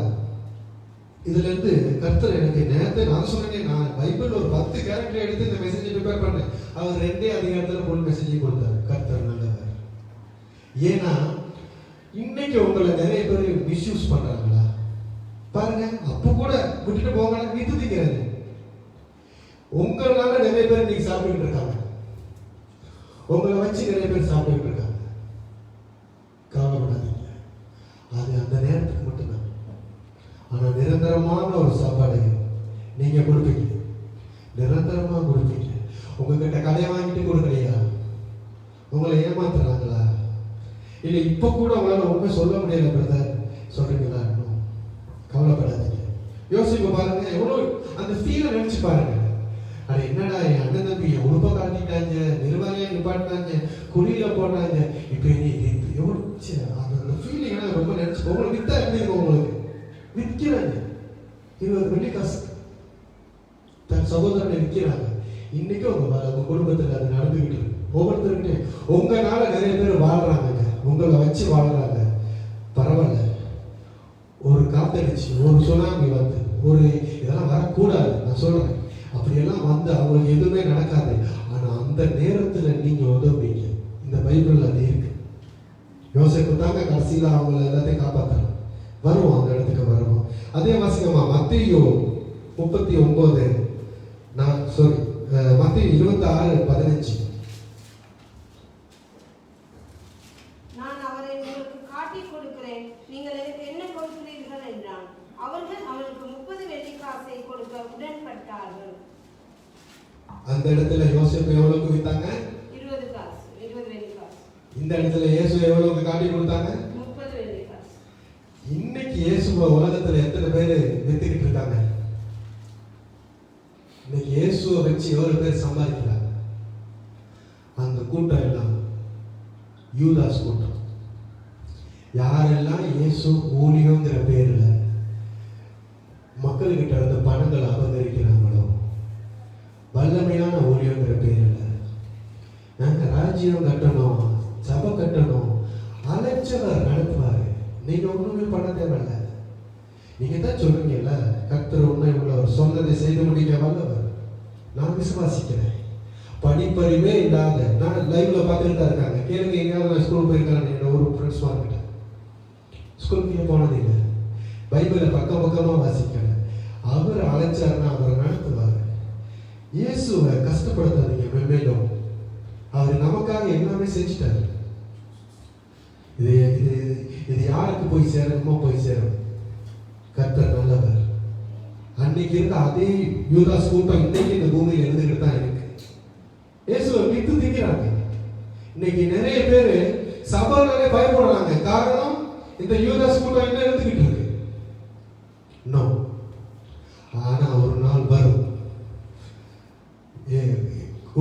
இதுல இருந்து கர்த்தர் எனக்கு நேரத்தை நான் சொன்னேன். நான் பைபிள் ஒரு 10 கேரக்டர் எடுத்து இந்த மெசேஜ் ப்ரிப்பேர் பண்ணேன். அவர் 2 அதிகாரத்தில் போல் மெசேஜ் கொடுத்தாரு. கர்த்தர் நல்லவர். ஏன்னா இன்னைக்கு உங்களை நிறைய பேர் மிஸ்யூஸ் பண்றாங்களா பாருங்க. அப்போ கூட விட்டுட்டு போங்க, வித்து திங்கிறாங்க. உங்களால நிறைய பேர் இன்னைக்கு சாப்பிட்டு இருக்காங்க. உங்களை வச்சு நிறைய பேர் சாப்பிட்டு இருக்காங்க. கவலைப்படாதீங்க, அது அந்த நேரத்துக்கு மட்டும்தான். ஆனால் நிரந்தரமான ஒரு சாப்பாடு நீங்க கொடுப்பீங்க, நிரந்தரமா கொடுப்பீங்க. உங்ககிட்ட கடையை வாங்கிட்டு கொடுக்கலையா? உங்களை ஏமாத்துறாங்களா? இல்லை இப்போ கூட உங்களால உண்மை சொல்ல முடியல பிரதர் சொல்றீங்களா? கவலைப்படாதீங்க. யோசிப்பு பாருங்க, எவ்வளோ அந்த ஃபீலை நினைச்சு பாருங்க. அது என்னடா, என் அண்ணன் தம்பி உடுப்ப காட்டிட்டாங்க, நிர்வாகியா நிப்பாட்டினாங்க, குழியில போட்டாங்க, இப்போ எவ்வளோ அந்த ஃபீலிங் ரொம்ப நினைச்சு உங்களை வித்தா எப்படி இருக்கும்? உங்களுக்கு விற்கிறாங்க 20 வெள்ளிக்காசு தன் சகோதரனை விற்கிறாங்க. இன்னைக்கு உங்க குடும்பத்தில் அது நடந்துகிட்டு இருக்கு. ஒவ்வொருத்தருக்கு உங்களால நிறைய பேர் வாழ்றாங்க, உங்களை வச்சு வாழ்றாங்க. பரவாயில்ல, ஒரு காத்தடிச்சு ஒரு சுனாமி வந்து ஒரு இதெல்லாம் வரக்கூடாது நான் சொல்றேன். அப்படியெல்லாம் வந்து அவங்களுக்கு எதுவுமே நடக்காது. ஆனா அந்த நேரத்துல நீங்க உதவுவீங்க. இந்த பைபிள்ல அது இருக்கு. யோசேப்பு தாங்க கடைசியில அவங்களை எல்லாத்தையும் காப்பாற்றணும். வருவோம், அந்த இடத்துக்கு வருவோம். அதே வாசிக்கமா மத்தேயு 39 மத்தேயு 26:15. நான் அவரை உங்களுக்கு காட்டிக் கொடுக்கிறேன், காசை கொடுக்க உடன்பட்டார்கள். அந்த இடத்துல யோசேப்பு எவ்வளவுக்கு வித்தாங்க? 20 காசு, 20 வெள்ளி காசு. இந்த இடத்துல இயேசு எவ்வளவுக்கு காட்டி கொடுத்தாங்க? 30 வெள்ளி காசு. இன்னைக்கு இயேசுவை உலகத்துல எத்தனை பேர் வித்துக்கிட்டு இருக்காங்க? இன்னைக்கு இயேசுவை வச்சு எவ்வளவு பேர் சம்பாதிக்கிறாங்க? அந்த கூட்டம் எல்லாம் யூதாஸ் கூட்டம். யாரெல்லாம் இயேசு ஊழியங்கிற பேர்ல மக்கள்கிட்ட இருந்து பணங்களை அபகரிக்கிறாங்களோ, வல்லமையான ஊழியங்கிற பேர்ல ராஜ்யம் கட்டணும், சபை கட்டணும், அலைச்சவர் நடத்துவாரு. நீங்க ஒண்ணுமே பண்ண தேவையில்ல. நீங்க தான் சொல்றீங்கல்ல, கர்த்தர் உண்மை உள்ளவர், சொன்னதை செய்து முடிக்க வல்லவர். நான் விசுவாசிக்கிறேன். படிப்பறிவே இல்லாத, நான் லைவ்ல பார்த்துட்டு தான் இருக்காங்க. கேளுங்க, எங்கேயாவது ஸ்கூல் போயிருக்காங்க என்னோட ஒரு ஃப்ரெண்ட்ஸ் வாங்கிட்டேன். ஸ்கூலுக்கு போனது இல்லை, பைபிளை பக்கம் பக்கமா வாசிக்கல. அவர் அழைச்சாருன்னா அவரை நடத்துவார். இயேசுவை கஷ்டப்படுத்தாதீங்க. மென்மேலும் அவர் நமக்காக எல்லாமே செஞ்சுட்டாரு. இது இது இது யாருக்கு போய் சேரணுமோ போய் சேரும். கர்த்தர் நல்லவர். அன்னைக்கு இருந்த அதே யூதாஸ் கூட்டம் இன்னைக்கு இந்த பூமியில் இருந்துகிட்டு தான் இருக்கு. இயேசுவை விட்டு திக்கிறாங்க. இன்னைக்கு நிறைய பேர் சபையிலே பயப்படுறாங்க. காரணம், இந்த யூதாஸ் கூட்டம் என்ன இருந்துகிட்டு இருக்கு. நோ, ஆனா ஒரு நாள் வரும்,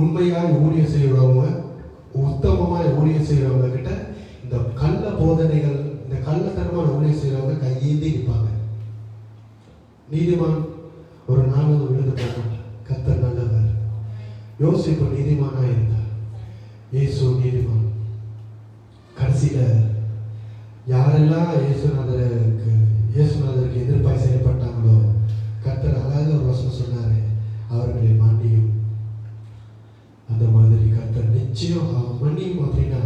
உண்மையாய் ஊழியம் செய்யறவங்க, உத்தமமாய் ஊழியம் செய்யறவங்க கிட்ட இந்த கள்ள போதனைகள், இந்த கள்ளத்தனமான ஊழியம் செய்யறவங்க கையேந்தி நிற்பாங்க. நீதிமான் ஒரு நாள் விழுந்து போவான். கர்த்தர் நல்லவர். யோசிப்பு நீதிமானா இருந்தார், இயேசு நீதிமான். கடைசியில யாரெல்லாம் இயேசுநாதருக்கு எதிர்ப்பாய் செயல்பட்டாங்களோ, கர்த்தர் அழகாக ஒரு வசனம் சொன்னாரு, அவர்களை மன்னியும். அந்த மாதிரி கர்த்தர் நிச்சயம் மன்னியும். அப்படின்னா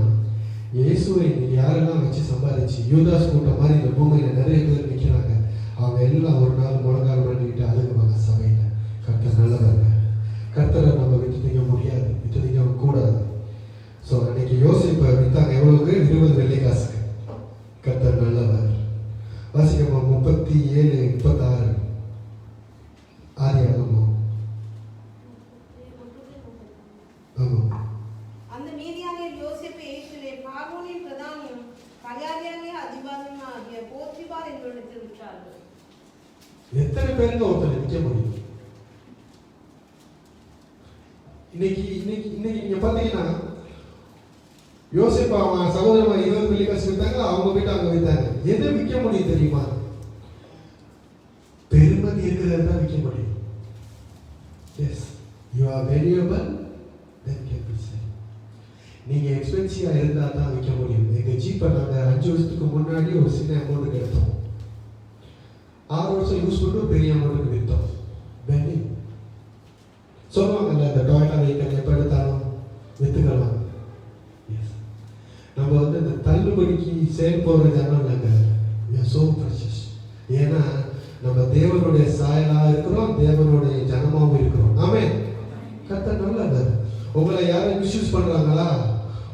இயேசுவை இன்னைக்கு யாரெல்லாம் வச்சு சம்பாதிச்சு யூதாஸ் கூட்டம் மாதிரி இந்த பூமியில நிறைய பேர் நிற்கிறாங்க. அவங்க எல்லாம் ஒரு நாள் முழங்கால் பண்ணிக்கிட்டு அழுகுவாங்க சபையில. கர்த்தர் நல்லவங்க. கர்த்தரை நம்ம விட்டு திங்க முடியாது, விட்டு திங்க கூடாது. ஸோ அன்னைக்கு யோசிப்பை வித்தாங்க. எவ்வளவுக்கு? 20 வெள்ளி காசுக்கு. கர்த்தர் நல்லவர். வாசிக்கமா 37:36 ஆதியாகமம். அந்த மீதியானியர் யோசேப்பை ஏற்றிலே பார்வோனின் பிரதானியும் கல்யாணியாகிய அதிபதியும் ஆகிய போத்திபார் என்பவரிடத்தில் விட்டார்கள். எத்தனை பேருக்கு ஒருத்தர் விற்க முடியும்? இன்னைக்கு நீங்க பாத்தீங்கன்னா, யோசேப்பு அவன் சகோதரமா 20 வெள்ளி காசு வித்தாங்க, அவங்க போயிட்டு அங்க வித்தாங்க. எதை விற்க முடியும் தெரியுமா? பெருமதி இருக்கிறத தான் விற்க முடியும். Yes, you are valuable, then can be sale. நீங்க எக்ஸ்பென்சிவா இருந்தா தான் விற்க முடியும். எங்க ஜீப்பை நாங்க 5 வருஷத்துக்கு முன்னாடி ஒரு சின்ன அமௌண்ட்டுக்கு எடுத்தோம். 6 வருஷம் யூஸ் பண்ணி பெரிய அமௌண்ட்டுக்கு விற்றோம். வேல்யூ சொல்லுவாங்கல்ல, இந்த டொயோட்டா வெஹிக்கல் எப்போ எடுத்தாலும் வித்துக்கலாம். நம்ம இந்த தள்ளுபடிக்கு சேல் போகிற ஜனம் இல்லைங்க. So precious. ஏன்னா நம்ம தேவனுடைய சாயலாக இருக்கிறோம், தேவனுடைய ஜனமாகவும் இருக்கிறோம். ஆமென். கர்த்தர் நல்லவர். உங்களை யாரும் மிஸ்யூஸ் பண்றாங்களா?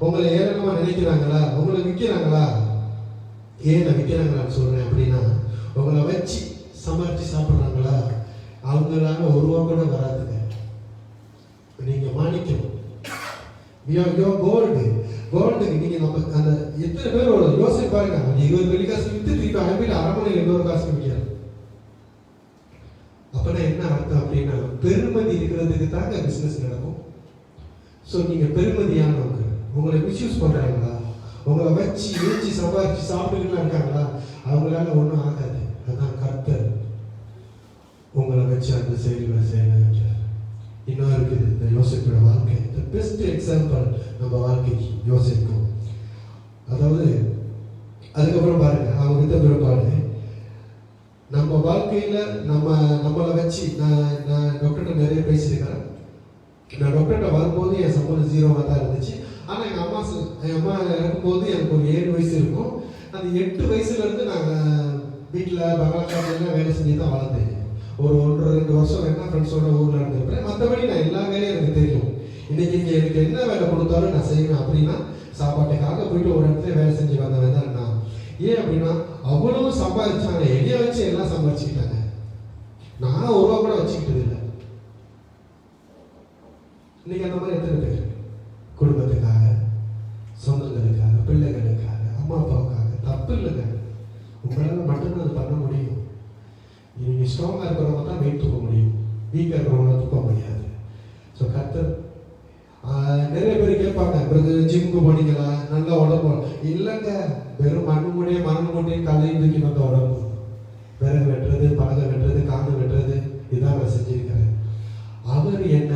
உங்களை ஏளனமா நினைக்கிறாங்களா? உங்களை விற்கிறாங்களா? ஏன் விற்கிறாங்களான்னு சொல்றேன் அப்படின்னா, உங்களை வச்சு சமாளிச்சு சாப்பிட்றாங்களா? அவங்களால ஒரு ரூபா கூட வராதுங்க. நீங்க மாணிக்கம், கோல்டுக்கு நீங்க நம்ம அந்த எத்தனை பேரோட யோசிச்சு பாருங்க. 20 வெள்ளி காசு வித்து திருப்பி அனுப்பிட்டு அரமனையில் 2 காசு விற்கிறாங்க. அப்பனா என்ன அர்த்தம் அப்படின்னா, பெருமதி இருக்கிறதுக்கு தாங்க பிசினஸ் நடக்கும். ஸோ நீங்க பெருமதியானவங்க. உங்களை மிஸ்யூஸ் பண்றாங்களா? உங்களை வச்சு ஏச்சி சம்பாதிச்சு சாப்பிட்டுக்கலாம் இருக்காங்களா? அவங்களால ஒன்றும் ஆகாது. அதான் கர்த்தர் உங்களை வச்சு அந்த செயல்களை செய்ய வைக்கிறார். இன்னும் இருக்குது இந்த யோசிப்போட வாழ்க்கை. இந்த பெஸ்ட் எக்ஸாம்பிள் நம்ம வாழ்க்கைக்கு யோசிக்கும். அதாவது அதுக்கப்புறம் பாருங்க, அவங்க வித்த பிறப்பாடு நம்ம வாழ்க்கையில நம்மளை வச்சு நான் டாக்டர்கிட்ட நிறைய பேசியிருக்கிறேன். நான் டாக்டர்கிட்ட வரும்போது என் சம்பளம் 0 தான் இருந்துச்சு. ஆனால் எங்கள் அம்மா இருக்கும்போது எனக்கு ஒரு 7 வயசு இருக்கும். அந்த 8 வயசுல இருந்து நாங்கள் வீட்டில் பகலாக்காட்டிலாம் வேலை செஞ்சு தான் வளர்ந்தேன். ஒரு 1-2 வருஷம் என்ன ஃப்ரெண்ட்ஸோட ஊரில் இருந்திருப்பேன். மற்றபடி நான் எல்லா வேலையும் எனக்கு தெரியும். இன்னைக்கு இங்கே எனக்கு என்ன வேலை கொடுத்தாலும் நான் செய்வேன். அப்படின்னா சாப்பாட்டுக்காக போயிட்டு ஒரு இடத்துல வேலை செஞ்சு வந்தவன் தான் நான். ஏன் அப்படின்னா அவ்வளவு சம்பாதிச்சாங்க, என்னைய வச்சு எல்லாம் சம்பாதிச்சுக்கிட்டாங்க. நான் 1 ரூபா இன்னைக்கு அந்த மாதிரி எத்தனை பேர் குடும்பத்துக்காக, சொந்தங்களுக்காக, பிள்ளைகளுக்காக, அம்மா அப்பாவுக்காக? தப்பு இல்லைங்க, உங்களால் மட்டும்தான் அது பண்ண முடியும். நீங்கள் ஸ்ட்ராங்காக இருக்கிறவங்க தான் வெயிட் தூக்க முடியும், வீக்காக இருக்கிறவங்களாம் தூக்க முடியாது. ஸோ கர்த்தர் நிறைய பேர் கேட்பாங்க, பிரதர் ஜிம்முக்கு போனீங்களா, நல்லா உடம்பு? இல்லைங்க, வெறும் மண்ணு மூட்டையும் கலையும் தூக்கி வந்த உடம்பு. விறகு வெட்டுறது, பலகை வெட்டுறது, காடு வெட்டுறது, இதான் நான் செஞ்சிருக்கிறேன். அவர் என்ன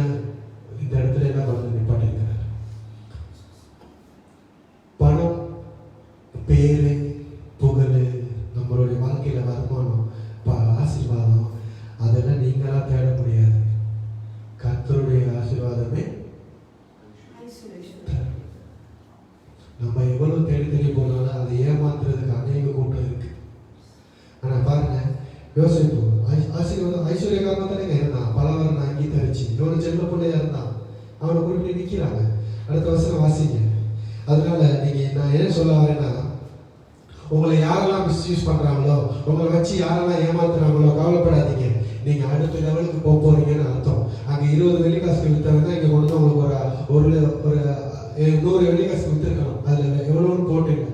இந்த இடத்துல எல்லாம் வந்து நிப்பாட்டிருக்கிறார். பணம், பேரு, புகழ், நம்மளுடைய வாழ்க்கையில வருமானம், ஆசீர்வாதம், அதெல்லாம் நீங்களாம் தேட முடியாது. கர்த்தருடைய ஆசீர்வாதமே. நம்ம எவ்வளவு தேடி போனாலும் அதை ஏமாத்துறதுக்கு அநேக கூட்டம் இருக்கு. ஆனா பாருங்க, யோசிப்பு ஆசீர்வாதம் ஐஸ்வர்யக்காரனா தானே இருந்தான். பலவரன் அங்கி தரிச்சு இன்னொரு செல்ல பிள்ளையா இருந்தான். அவனை குறிப்பிட்டு நிக்கிறாங்க. அடுத்த வருஷம் வாசிங்க. அதனால நீங்க நான் என்ன சொல்ல வரேன்னா, உங்களை யாரெல்லாம் மிஸ்யூஸ் பண்றாங்களோ, உங்களை வச்சு யாரெல்லாம் ஏமாத்துறாங்களோ கவலைப்படாதீங்க. நீங்க அடுத்த லெவலுக்கு போக போறீங்கன்னு அர்த்தம். அங்க 20 வெள்ளிக்காசுக்கு வித்தவங்க இங்க கொண்டு வந்து உங்களுக்கு ஒரு 100 வெள்ளிக்காசுக்கு வித்துருக்கணும். அதுல எவ்வளவுன்னு போட்டுங்க.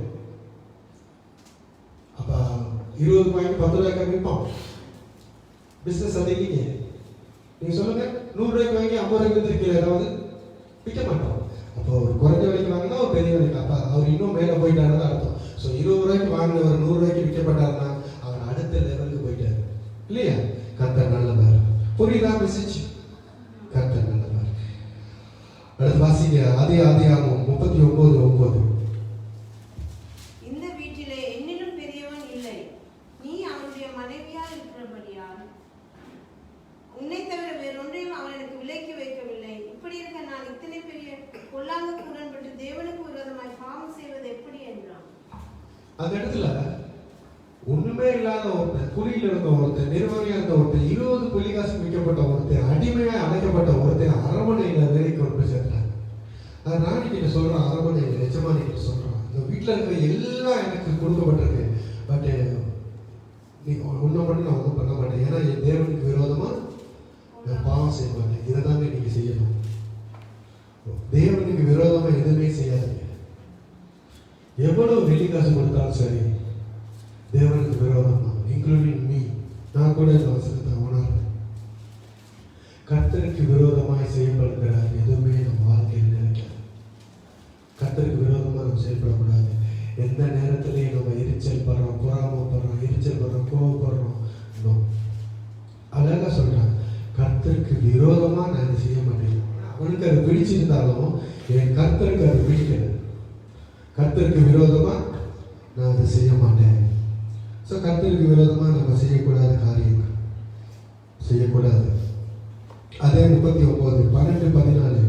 அப்ப 20 ரூபாய்க்கு 10 ரூபாய்க்கு விற்போம். பிசினஸ் அது இல்லைங்க. நீங்க சொல்லுங்க, 100 ரூபாய்க்கு வாங்கி 50 ரூபாய்க்கு வித்துருக்கீங்க, ஏதாவது விற்க மாட்டோம். அப்போ ஒரு குறைஞ்ச விலைக்கு வாங்கினா ஒரு பெரிய விலைக்கு, அப்ப அவர் இன்னும் மேல போயிட்டாருன்னு அர்த்தம். ஸோ 20 ரூபாய்க்கு வாங்கினவர் 100 ரூபாய்க்கு விற்கப்பட்டாருன்னா அவர் அடுத்த லெவலுக்கு போயிட்டாரு இல்லையா? கர்த்தர் நல்லவர். புரியுதா மெசேஜ்? கர்த்தர் நல்லவர். அடுத்து வாசிங்க, ஆதியாகமம் 39:9. இந்த வீட்டிலே என்னிலும் பெரியவன் இல்லை, நீ அவனுடைய மனைவியால் இருக்கிறபடியால் உன்னை தவிர வேறொன்றையும் அவன் எனக்கு விலக்கி வைக்கவில்லை. இப்படி இருக்க நான் இத்தனை பெரிய பொல்லாங்குக்கு உடன்பட்டு தேவனுக்கு விரோதமாய் பாவம் செய்வது எப்படி என்றான். அந்த இடத்துல ஒண்ணுமே இல்லாத ஒருத்தன், குழியில் இருந்த ஒருத்தன், நிர்வாகியா இருந்த ஒருத்தன், 20 புலிகாசு விற்கப்பட்ட ஒருத்தன், அடிமையா அழைக்கப்பட்ட ஒருத்தன் அரமனையில வேலைக்கு கொண்டு சேர்த்தாங்க. அது நான் கிட்ட சொல்றேன், அரமனையில எஜமானி கிட்ட சொல்றான், இந்த வீட்டுல இருக்கிற எல்லாம் எனக்கு கொடுக்கப்பட்டிருக்கு, பட் நீ ஒன்னும் பண்ண நான் ஒன்றும் பண்ண மாட்டேன், ஏன்னா என் தேவனுக்கு விரோதமா நான் பாவம் செய்ய மாட்டேன். இதை தாங்க நீங்க செய்யணும். தேவனுக்கு விரோதமா எதுவுமே செய்யாதீங்க. எவ்வளவு வெள்ளிக்காசு கொடுத்தாலும் சரி, தேவனுக்கு விரோதமா, இன்க்ளூடிங் மீ, நான் கூட இந்த வசனத்தை உணர்றேன். கர்த்தருக்கு விரோதமாய் செய்யப்படுகிற எதுவுமே நம்ம வாழ்க்கையில் நினைக்காது. கர்த்தருக்கு விரோதமா நம்ம செயல்படக்கூடாது. எந்த நேரத்திலையும் நம்ம எரிச்சல் படுறோம், பொறாமப்படுறோம், எரிச்சல் படுறோம், கோவப்படுறோம். அழகா சொல்றாங்க, கர்த்தருக்கு விரோதமா நான் அதை செய்ய மாட்டேன். அவனுக்கு அது பிடிச்சிருந்தாலும் என் கர்த்தருக்கு அது பிடிக்கல. கர்த்தருக்கு விரோதமா நான் அதை செய்ய மாட்டேன். ஸோ கர்த்தருக்கு விரோதமாக நம்ம செய்யக்கூடாத காரியம் செய்யக்கூடாது. அதே 39:12-14.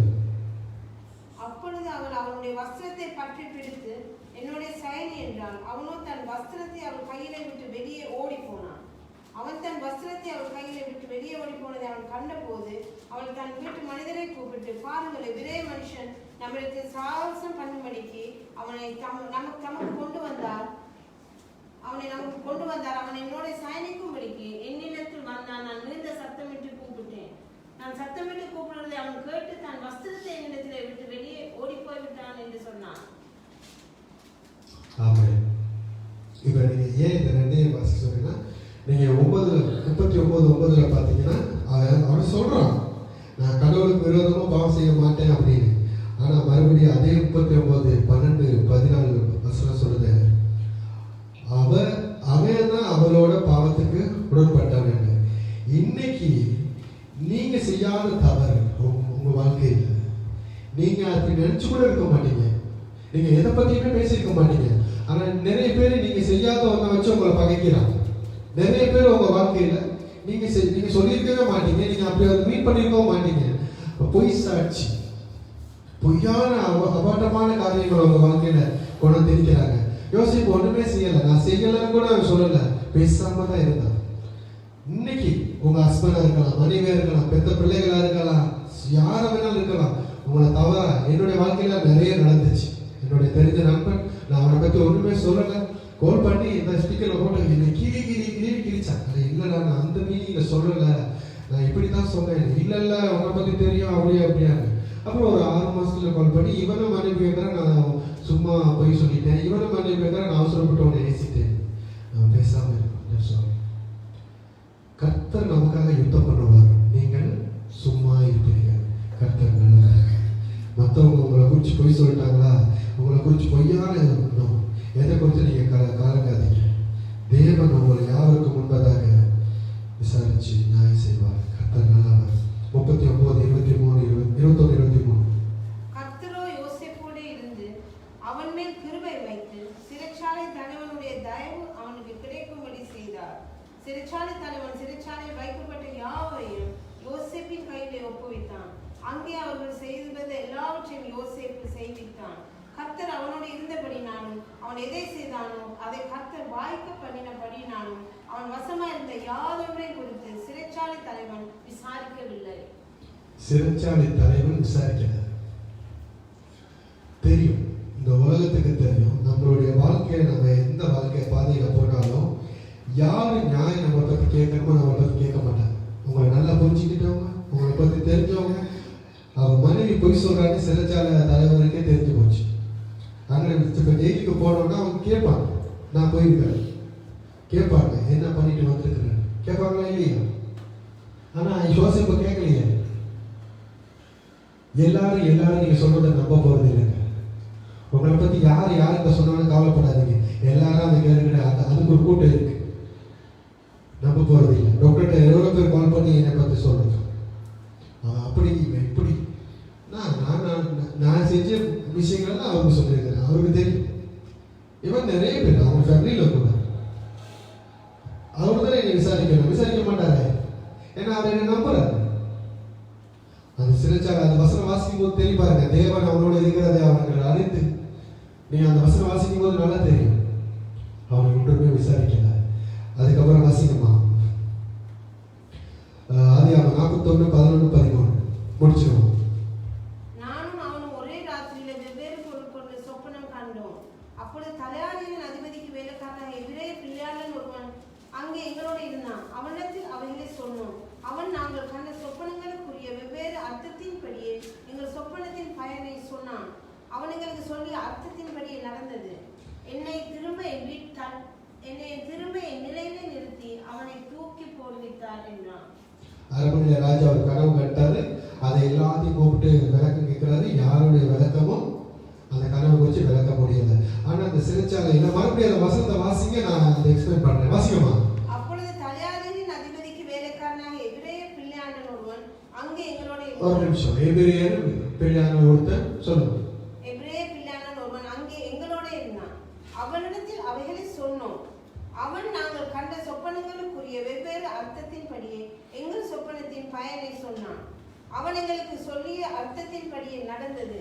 அப்பொழுது அவள் அவனுடைய வஸ்திரத்தை பற்றி பிடித்து என்னுடைய சயனி என்றான். அவனோ தன் வஸ்திரத்தை அவள் கையிலே விட்டு வெளியே ஓடி போனான். அவன் தன் வஸ்திரத்தை அவள் கையிலே விட்டு வெளியே ஓடி போனதை அவன் கண்டபோது அவள் தன் வீட்டு மனிதரை கூப்பிட்டு, பாருங்களை, விரே மனுஷன் நம்மளுக்கு சாகசம் பண்ணும்படிக்கு அவனை நமக்கு கொண்டு வந்தார். அவன் என்னோட சயனிக்கும்படிக்கு என்னிடத்தில் வந்தான். நான் மிகுந்த சத்தமிட்டு கூப்பிட்டேன். நான் சத்தமிட்டு கூப்பிடுவதை அவன் கேட்டு தன் வஸ்திரத்தை என்னிடத்தில் விட்டு வெளியே ஓடி போய்விட்டான் என்று சொன்னான். ஆமாம். இப்போ நீங்கள் ஏன் இந்த 2 வாசிக்க சொன்னீங்கன்னா, நீங்கள் 39:9 பார்த்தீங்கன்னா அவன் சொல்கிறான், நான் கடவுளுக்கு விரோதமாக பாவம் செய்ய மாட்டேன் அப்படின்னு. ஆனால் மறுபடியும் அதே 39:12-14 வசனம் சொல்லுது, அவன் தான் அவளோட பாவத்துக்கு உடன்பட்டான். இன்னைக்கு நீங்க செய்யாத தவறு உங்க வாழ்க்கையில் நீங்க அப்படி நினைச்சு கூட இருக்க மாட்டீங்க, நீங்க எதை பத்தியுமே பேசியிருக்க மாட்டீங்க. ஆனா நிறைய பேர் நீங்க செய்யாத ஒன்றை வச்சு உங்களை பகைக்கிறாங்க. நிறைய பேர் உங்க வாழ்க்கையில நீங்க சொல்லியிருக்கவே மாட்டீங்க, நீங்க அப்படி அதை மீட் பண்ணிருக்கவும் மாட்டீங்க. பொய் சாட்சி, பொய்யான அபாண்டமான காரியங்கள் உங்க வாழ்க்கையில கொண்டு திணிக்கிறாங்க. யோசிப்பு ஒண்ணுமே செய்யலை, நான் செய்யலைன்னு கூட அவன் சொல்லலை, பேசாம தான் இருந்தான். இன்னைக்கு உங்க ஹஸ்பண்டா இருக்கலாம், மனைவியா இருக்கலாம், பெத்த பிள்ளைகளா இருக்கலாம், யார வேணாலும் இருக்கலாம், உங்களை தவறா என்னுடைய வாழ்க்கையில நிறைய நடந்துச்சு. என்னுடைய தெரிஞ்ச நண்பன், நான் அவனை பத்தி ஒண்ணுமே சொல்லலை, கோல் பண்ணி இந்த ஸ்பீக்கர்ல போட்டு என்னை கிழிச்சான். இல்லைடா, நான் அந்த மீனிங்ல சொல்லலை, நான் இப்படித்தான் சொன்னேன். இல்ல உன்னை பத்தி தெரியும், அப்படியே அப்படியாங்க. அப்புறம் ஒரு 6 மாசத்துல கால் பண்ணி இவனை மனைவி கேட்குறேன், நான் சும்மா போய் சொல்லிட்டேன், இவனை மனைவி கேட்குறேன், நான் அவசரப்பட்டு உன்னை ஏசிட்டேன், நான் பேசாம இருக்கேன். கர்த்தர் நமக்காக யுத்தம் பண்ணுவார், நீங்கள் சும்மா இருப்பீர்கள். கர்த்தர் நல்லவர். மற்றவங்க உங்களை குறித்து பொய் சொல்லிட்டாங்களா, உங்களை குறித்து பொய்யான எதை குறித்து நீங்கள் கலங்காதீங்க. தேவன் உங்களை யாருக்கு முன்பதாக விசாரிச்சு நியாயம் செய்வார். கர்த்தர் நல்லவர். 39, 23, 21, 23. கர்த்தரோ யோசேப்போடே இருந்து அவன் மேல் கிருபை வைத்து சிறைச்சாலை தலைவனுடைய தயவு அவனுக்கு கிடைக்கும்படி செய்தார். சிறைச்சாலை தலைவன் சிறைச்சாலையில் வைக்கப்பட்ட யாவரையும் யோசேப்பின் கையிலே ஒப்புவித்தான். அங்கே அவர்கள் செய்தது எல்லாவற்றையும் யோசேப்பு செய்வித்தான். கர்த்தர் அவனோடு இருந்தபடினாலும் அவன் எதை செய்தானோ அதை கர்த்தர் வாய்க்க பண்ணினபடினாலும் அவன் வசமா இருந்த யாதொன்றை குறித்து சிறைச்சாலை தலைவன் விசாரிக்கவில்லை. சிறைச்சாலை தலைவன் விசாரிக்கிறார். தெரியும், இந்த உலகத்துக்கு தெரியும், நம்மளுடைய வாழ்க்கையை நம்ம எந்த வாழ்க்கை பாதையில போனாலும் யாரு நியாயம் நம்ம பத்தி கேட்கணுமோ நம்ம பத்தி கேட்க மாட்டாங்க. உங்களை நல்லா புரிஞ்சுக்கிட்டவங்க, உங்களை பத்தி தெரிஞ்சவங்க, அவன் மனைவி பொய் சொல்றான்னு சிறைச்சாலை தலைவருக்கே தெரிஞ்சு போச்சு. அங்கே இப்போ ஜெயிலுக்கு போனோம்னா அவங்க கேட்பாங்க, நான் போயிருக்கேன் கேட்பாங்க, என்ன பண்ணிட்டு வந்திருக்கிறேன் கேட்பாங்களா இல்லையா? ஆனா யோசேப்பு கேட்கலையே. எல்லாரும் நீங்க சொல்றதை நம்ப போறது இல்லைங்க. உங்களை பத்தி யாருக்கு சொன்னாலும் கவலைப்படாதீங்க. எல்லாரும் அதை கேட்கிற அதுக்கு ஒரு கூட்டம் இருக்கு, நம்ப போறது இல்லை. டாக்டர்கிட்ட எவ்வளவு பேர் கால் பண்ணி என்னை பத்தி சொல்றது, அப்படி இப்படி நான் செஞ்ச விஷயங்கள்லாம் அவருக்கு சொல்லியிருக்கிறேன், அவருக்கு தெரியும். இவன் நிறைய பேர் அவங்க ஃபேமிலியில கூட அவரு தான் என்னை விசாரிக்க மாட்டாரு. ஏன்னா அவர் என்ன நம்புறாரு. அந்த சிறைச்சாலை அந்த வசனம் வாசிக்கும் போது தெரியும் பாருங்க, தேவன் அவனோட இருக்கிறதை அவர்கள் அறிந்து, நீங்க அந்த வசனம் வாசிக்கும் போது நல்லா தெரியும் அவனை ஒன்றுமே விசாரிக்கல. அதுக்கப்புறம் வாசிக்கமா ஆதியாகமம் 41, 11, 13 முடிச்சிருவோம். நானும் அவனும் ஒரே ராத்திரியில வெவ்வேறு பொருள் கொண்டு சொப்பனம் கண்டோம். அப்பொழுது தலையாளியின் அதிபதிக்கு வேலைக்காரனாக எபிரேய பிள்ளையாளன் ஒருவன் அங்கே எங்களோடு இருந்தான். அவனிடத்தில் அவைகளை சொன்னோம். அவன் நாங்கள் கண்ட சொப்பனங்களுக்குரிய வெவ்வேறு அர்த்தத்தின்படியே எங்கள் சொப்பனத்தின் பயனை சொன்னான். அவன் எங்களுக்கு சொல்லி அர்த்தத்தின்படியே நடந்தது. என்னை திரும்ப என் நிலையிலே நிறுத்தி அவனை தூக்கி போடுவித்தார் என்றான். அரண்மனையில ராஜா ஒரு கனவு கட்டாரு, அதை எல்லாத்தையும் கூப்பிட்டு விளக்கம் கேட்கிறாரு. யாருடைய விளக்கமும் அந்த கனவு குறித்து விளக்க முடியல. ஆனா அந்த சிறைச்சாலையில மறுபடியும் அந்த வசனத்தை வாசிங்க, நான் அதை எக்ஸ்பிளைன் பண்றேன். வாசிக்கமா. அப்பொழுது தலையாளியின் அதிபதிக்கு வேலைக்காரனாக எபிரேய பிள்ளையாளன் ஒருவன் அங்கே எங்களோட ஒரு நிமிஷம். எபிரேய பிள்ளையாளன் ஒருத்தன் சொல்லுங்க. எபிரேய பிள்ளையாளன் ஒருவன் அங்கே எங்களோட இருந்தான். அவனிடத்தில் அவைகளை சொன்னோம். அவன் நாங்கள் கண்ட சொப்பனங்களுக்குரிய வெவ்வேறு அர்த்தத்தின்படியே எங்கள் சொப்பனத்தின் பயனை சொன்னான். அவன் எங்களுக்கு சொல்லிய அர்த்தத்தின்படியே நடந்தது.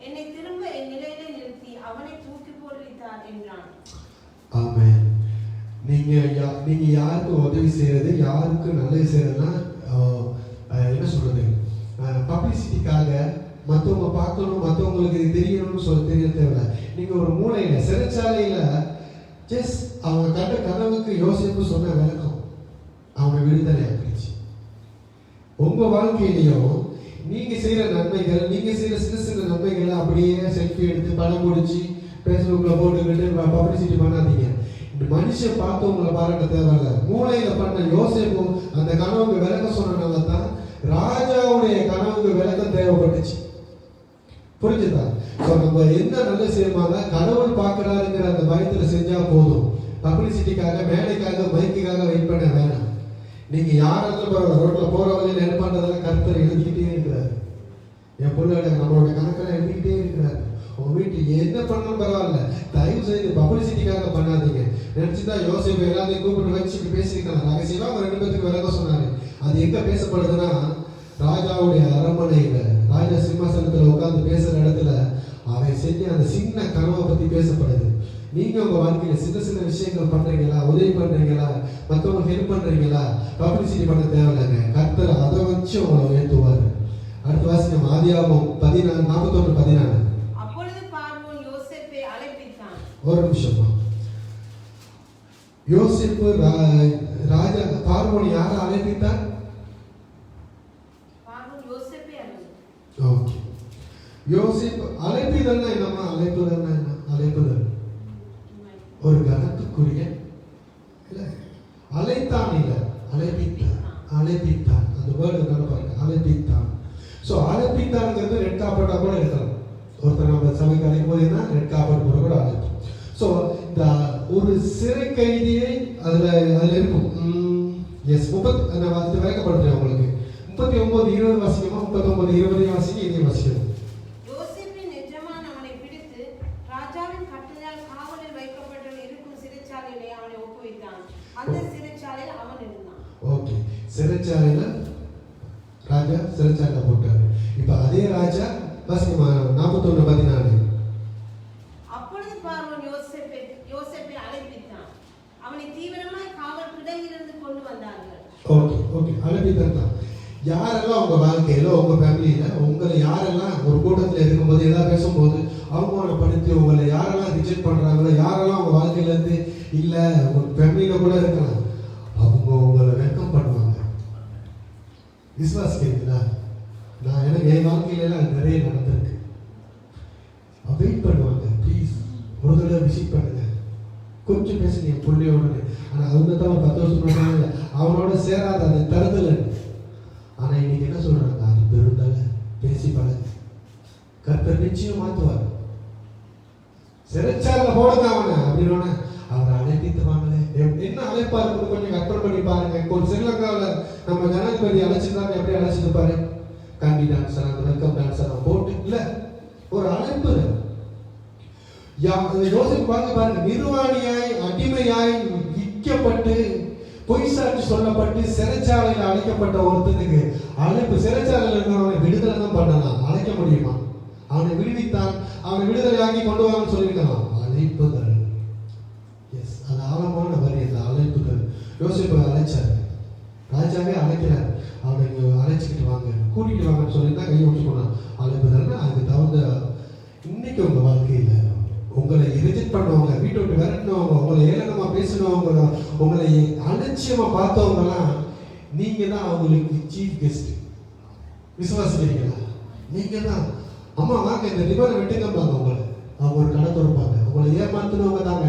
என்னை திரும்ப என் நிலையிலே நிறுத்தி அவனை தூக்கி போடுவித்தார் என்றான். ஆமென். நீங்க யாருக்கு உதவி செய்யறது, யாருக்கு நல்லது செய்யறதுன்னா என்ன சொல்றது, பப்ளிசிட்டிக்காக மற்றவங்க பார்க்கணும், மற்றவங்களுக்கு தெரியணும்னு தெரிய தேவையில்ல. நீங்க ஒரு மூலையில சிறைச்சாலையில ஜஸ்ட் அவங்க கண்ட கனவுக்கு யோசிப்பு சொன்ன விளக்கம் அவங்க விடுதலை ஆகிடுச்சு. உங்க வாழ்க்கையிலையும் நீங்க செய்யற நன்மைகள், நீங்க செய்யற சின்ன நன்மைகள் அப்படியே செல்ஃபி எடுத்து படம் முடிச்சு பேஸ்புக்ல போட்டுக்கிட்டு பப்ளிசிட்டி பண்ணாதீங்க. மனுஷன் பார்த்து உங்களை பாராட்ட தேவையில்ல. மூளையில பண்ண யோசிப்பு அந்த கனவுக்கு விளக்கம் சொன்னனால தான் ராஜாவுடைய கனவுக்கு விளக்கம் தேவைப்பட்டுச்சு. புரிஞ்சுதா? நம்ம என்ன நல்ல செய்யமாங்க கடவுள் பார்க்கிறாருங்கிற அந்த பயத்துல செஞ்சா போதும். பப்ளிசிட்டிக்காக, மேடைக்காக, மைக்குக்காக வெயிட் பண்ண வேணாம். நீங்க யாராவது ரோட்ல போற வழியில் என்ன பண்றதெல்லாம் கர்த்தர் எழுதிக்கிட்டே இருக்கிறாரு. என் பொண்ணோட நம்மளோட கணக்கெல்லாம் எழுதிக்கிட்டே இருக்கிறாரு. உங்க வீட்டுல என்ன பண்ணணும் பரவாயில்ல, தயவு செய்து பப்ளிசிட்டிக்காக பண்ணாதீங்க. நினைச்சுதான் யோசிப்பு எல்லாத்தையும் கூப்பிட்டு வச்சு பேசியிருக்காங்க. ரகசியமா அவங்க 2 பேருக்கு விளக்கம் சொன்னாரு. அது எங்க பேசப்படுதுன்னா ராஜாவுடைய அரண்மனையில, ராஜா சிம்மாசனத்துல உட்கார்ந்து பேசுற இடத்துல அவன் செஞ்ச அந்த சின்ன கனவை பத்தி பேசப்படுது. நீங்க உங்க வாழ்க்கையில சின்ன விஷயங்கள் பண்றீங்களா, உதவி பண்றீங்களா, மற்றவங்களுக்கு ஹெல்ப் பண்றீங்களா, பப்ளிசிட்டி பண்ண தேவையில்லைங்க. கர்த்தர் அதை வச்சு உங்களை உயர்த்துவாரு. அடுத்த வாசிக்கம் ஆதியாகமம் 41, 14. அப்பொழுது பார்வோன் யோசேப்பை அழைப்பித்தான். ஒரு நிமிஷமா. யோசேப்பு ராஜா பார்வோன் யாரை அழைப்பித்தான்? பார்வோன் யோசேப்பை அழைப்பித்தான். ஓகே. யோசிப்பு அழைப்பிதழ்னா என்னம்மா? அழைப்புதல்னா என்ன? அழைப்புதல் ஒரு கனத்துக்குரிய இல்ல, அழைத்தான் இல்ல, அழைப்பித்தான். அழைப்பித்தான் அந்த வேர்டு பாருங்க, அழைப்பித்தான். ஸோ அழைப்பித்தான்ங்கிறது ரெட் காப்பட்டா கூட இருக்கலாம். ஒருத்தர் நம்ம சபைக்கு அழைக்கும் போது என்ன ரெட் காப்பட் போட கூட அழைப்பு. ஸோ இந்த ஒரு சிறை கைதியை அதுல இருக்கும். எஸ் 30 நான் அது விளக்கப்படுத்துறேன் உங்களுக்கு. 39:20 வாசிக்கமா? 39:20 வாசிக்க இதை வாசிக்கணும். யோசேப்பின் எஜமான் அவனை பிடித்து ராஜாவின் கட்டளையால் காவலில் வைக்கப்பட்டு இருக்கும் சிறைச்சாலையிலே அவனை ஒப்புவித்தான். அந்த சிறைச்சாலையில் அவன் இருந்தான். ஓகே, சிறைச்சாலையில ராஜா சிறைச்சாலையில போட்டாரு. இப்ப அதே ராஜா வாசிக்கமா 41:14. அப்பொழுது பார்வோன் யோசேப்பை அழைப்பித்தான். அவனை தீவிரமாய் காவல் கிடங்கிலிருந்து கொண்டு வந்தார்கள். ஓகே அழைப்பித்தான் தான். யாரெல்லாம் உங்க வாழ்க்கையில உங்க ஃபேமிலியில உங்களை யாரெல்லாம் ஒரு கூட்டத்தில் இருக்கும்போது ஏதாவது பேசும்போது அவமானப்படுத்தி உங்களை யாரெல்லாம் ரிஜெக்ட் பண்றாங்களோ, யாரெல்லாம் உங்க வாழ்க்கையில இருந்து இல்ல உங்க ஃபேமிலியில கூட இருக்கலாம், அவங்க உங்களை வெல்கம் பண்ணுவாங்க. விசுவாசிக்கிறீங்களா? நான் எனக்கு என் வாழ்க்கையில நிறைய நடந்திருக்கு. வெயிட் பண்ணுவாங்க, ப்ளீஸ் ஒரு தடவை விசிட் பண்ணுங்க, கொஞ்சம் பேசுங்க என் பிள்ளையோட. ஆனா அவங்க தான் ஒரு 10 வருஷம் பண்ணாங்க, அவனோட சேராத அதை தருதல. ஆனா இன்னைக்கு என்ன சொல்றாங்க? அது பெருந்தால பேசி பழகு, கர்த்தர் நிச்சயம் மாத்துவார். சிறைச்சாலையில போடுங்க அவனை அப்படின்னு அவரை அழைப்பித்துவாங்களே. என்ன அழைப்பா இருக்கு கொஞ்சம் கற்பனை பண்ணி பாருங்க. இப்போ ஸ்ரீலங்காவில் நம்ம ஜனாதிபதி அழைச்சிருந்தாங்க, எப்படி அழைச்சிருப்பாரு? காண்டி டான்ஸர், வெல்கம் டான்ஸர் போட்டு இல்ல, ஒரு அழைப்பு. யோசிப்பு பாருங்க, நிர்வாணியாய் அடிமையாய் விற்கப்பட்டு பொய் சாட்சி சொல்லப்பட்டு சிறைச்சாலையில் அழைக்கப்பட்ட ஒருத்தனுக்கு அழைப்பு. சிறைச்சாலையில் இருக்கிறவனை விடுதலை தான் பண்ணலாம், அழைக்க முடியுமா? அவனை விடுவித்தான், அவனை விடுதலை ஆகி கொண்டு வாங்கன்னு சொல்லியிருக்கலாம். அழைப்புகள், எஸ், அது ஆழமான வரி. அந்த அழைப்புகள் யோசிப்பு அழைச்சாரு, ராஜாவே அழைக்கிறார், அவனை அழைச்சிக்கிட்டு வாங்க, கூட்டிகிட்டு வாங்கன்னு சொல்லிட்டு தான் கையை வச்சு போனான். அழைப்புகள்னா அதுக்கு தகுந்த. இன்னைக்கு உங்க வாழ்க்கையில உங்களை ரிஜெக்ட் பண்ணவங்க, வீட்டை விட்டு விரட்டினவங்க, உங்களை ஏளனமா பேசினவங்க, உங்களை அலட்சியமா பார்த்தவங்கலாம் நீங்க தான் அவங்களுக்கு சீஃப் கெஸ்ட். விசுவாசிக்கிறீங்களா? நீங்க தான். அம்மா வாங்க இந்த ரிவரை வெட்டுங்கம்பாங்க உங்களை. அவங்க ஒரு கடை திறப்பாங்க. உங்களை ஏமாத்தினவங்க தாங்க,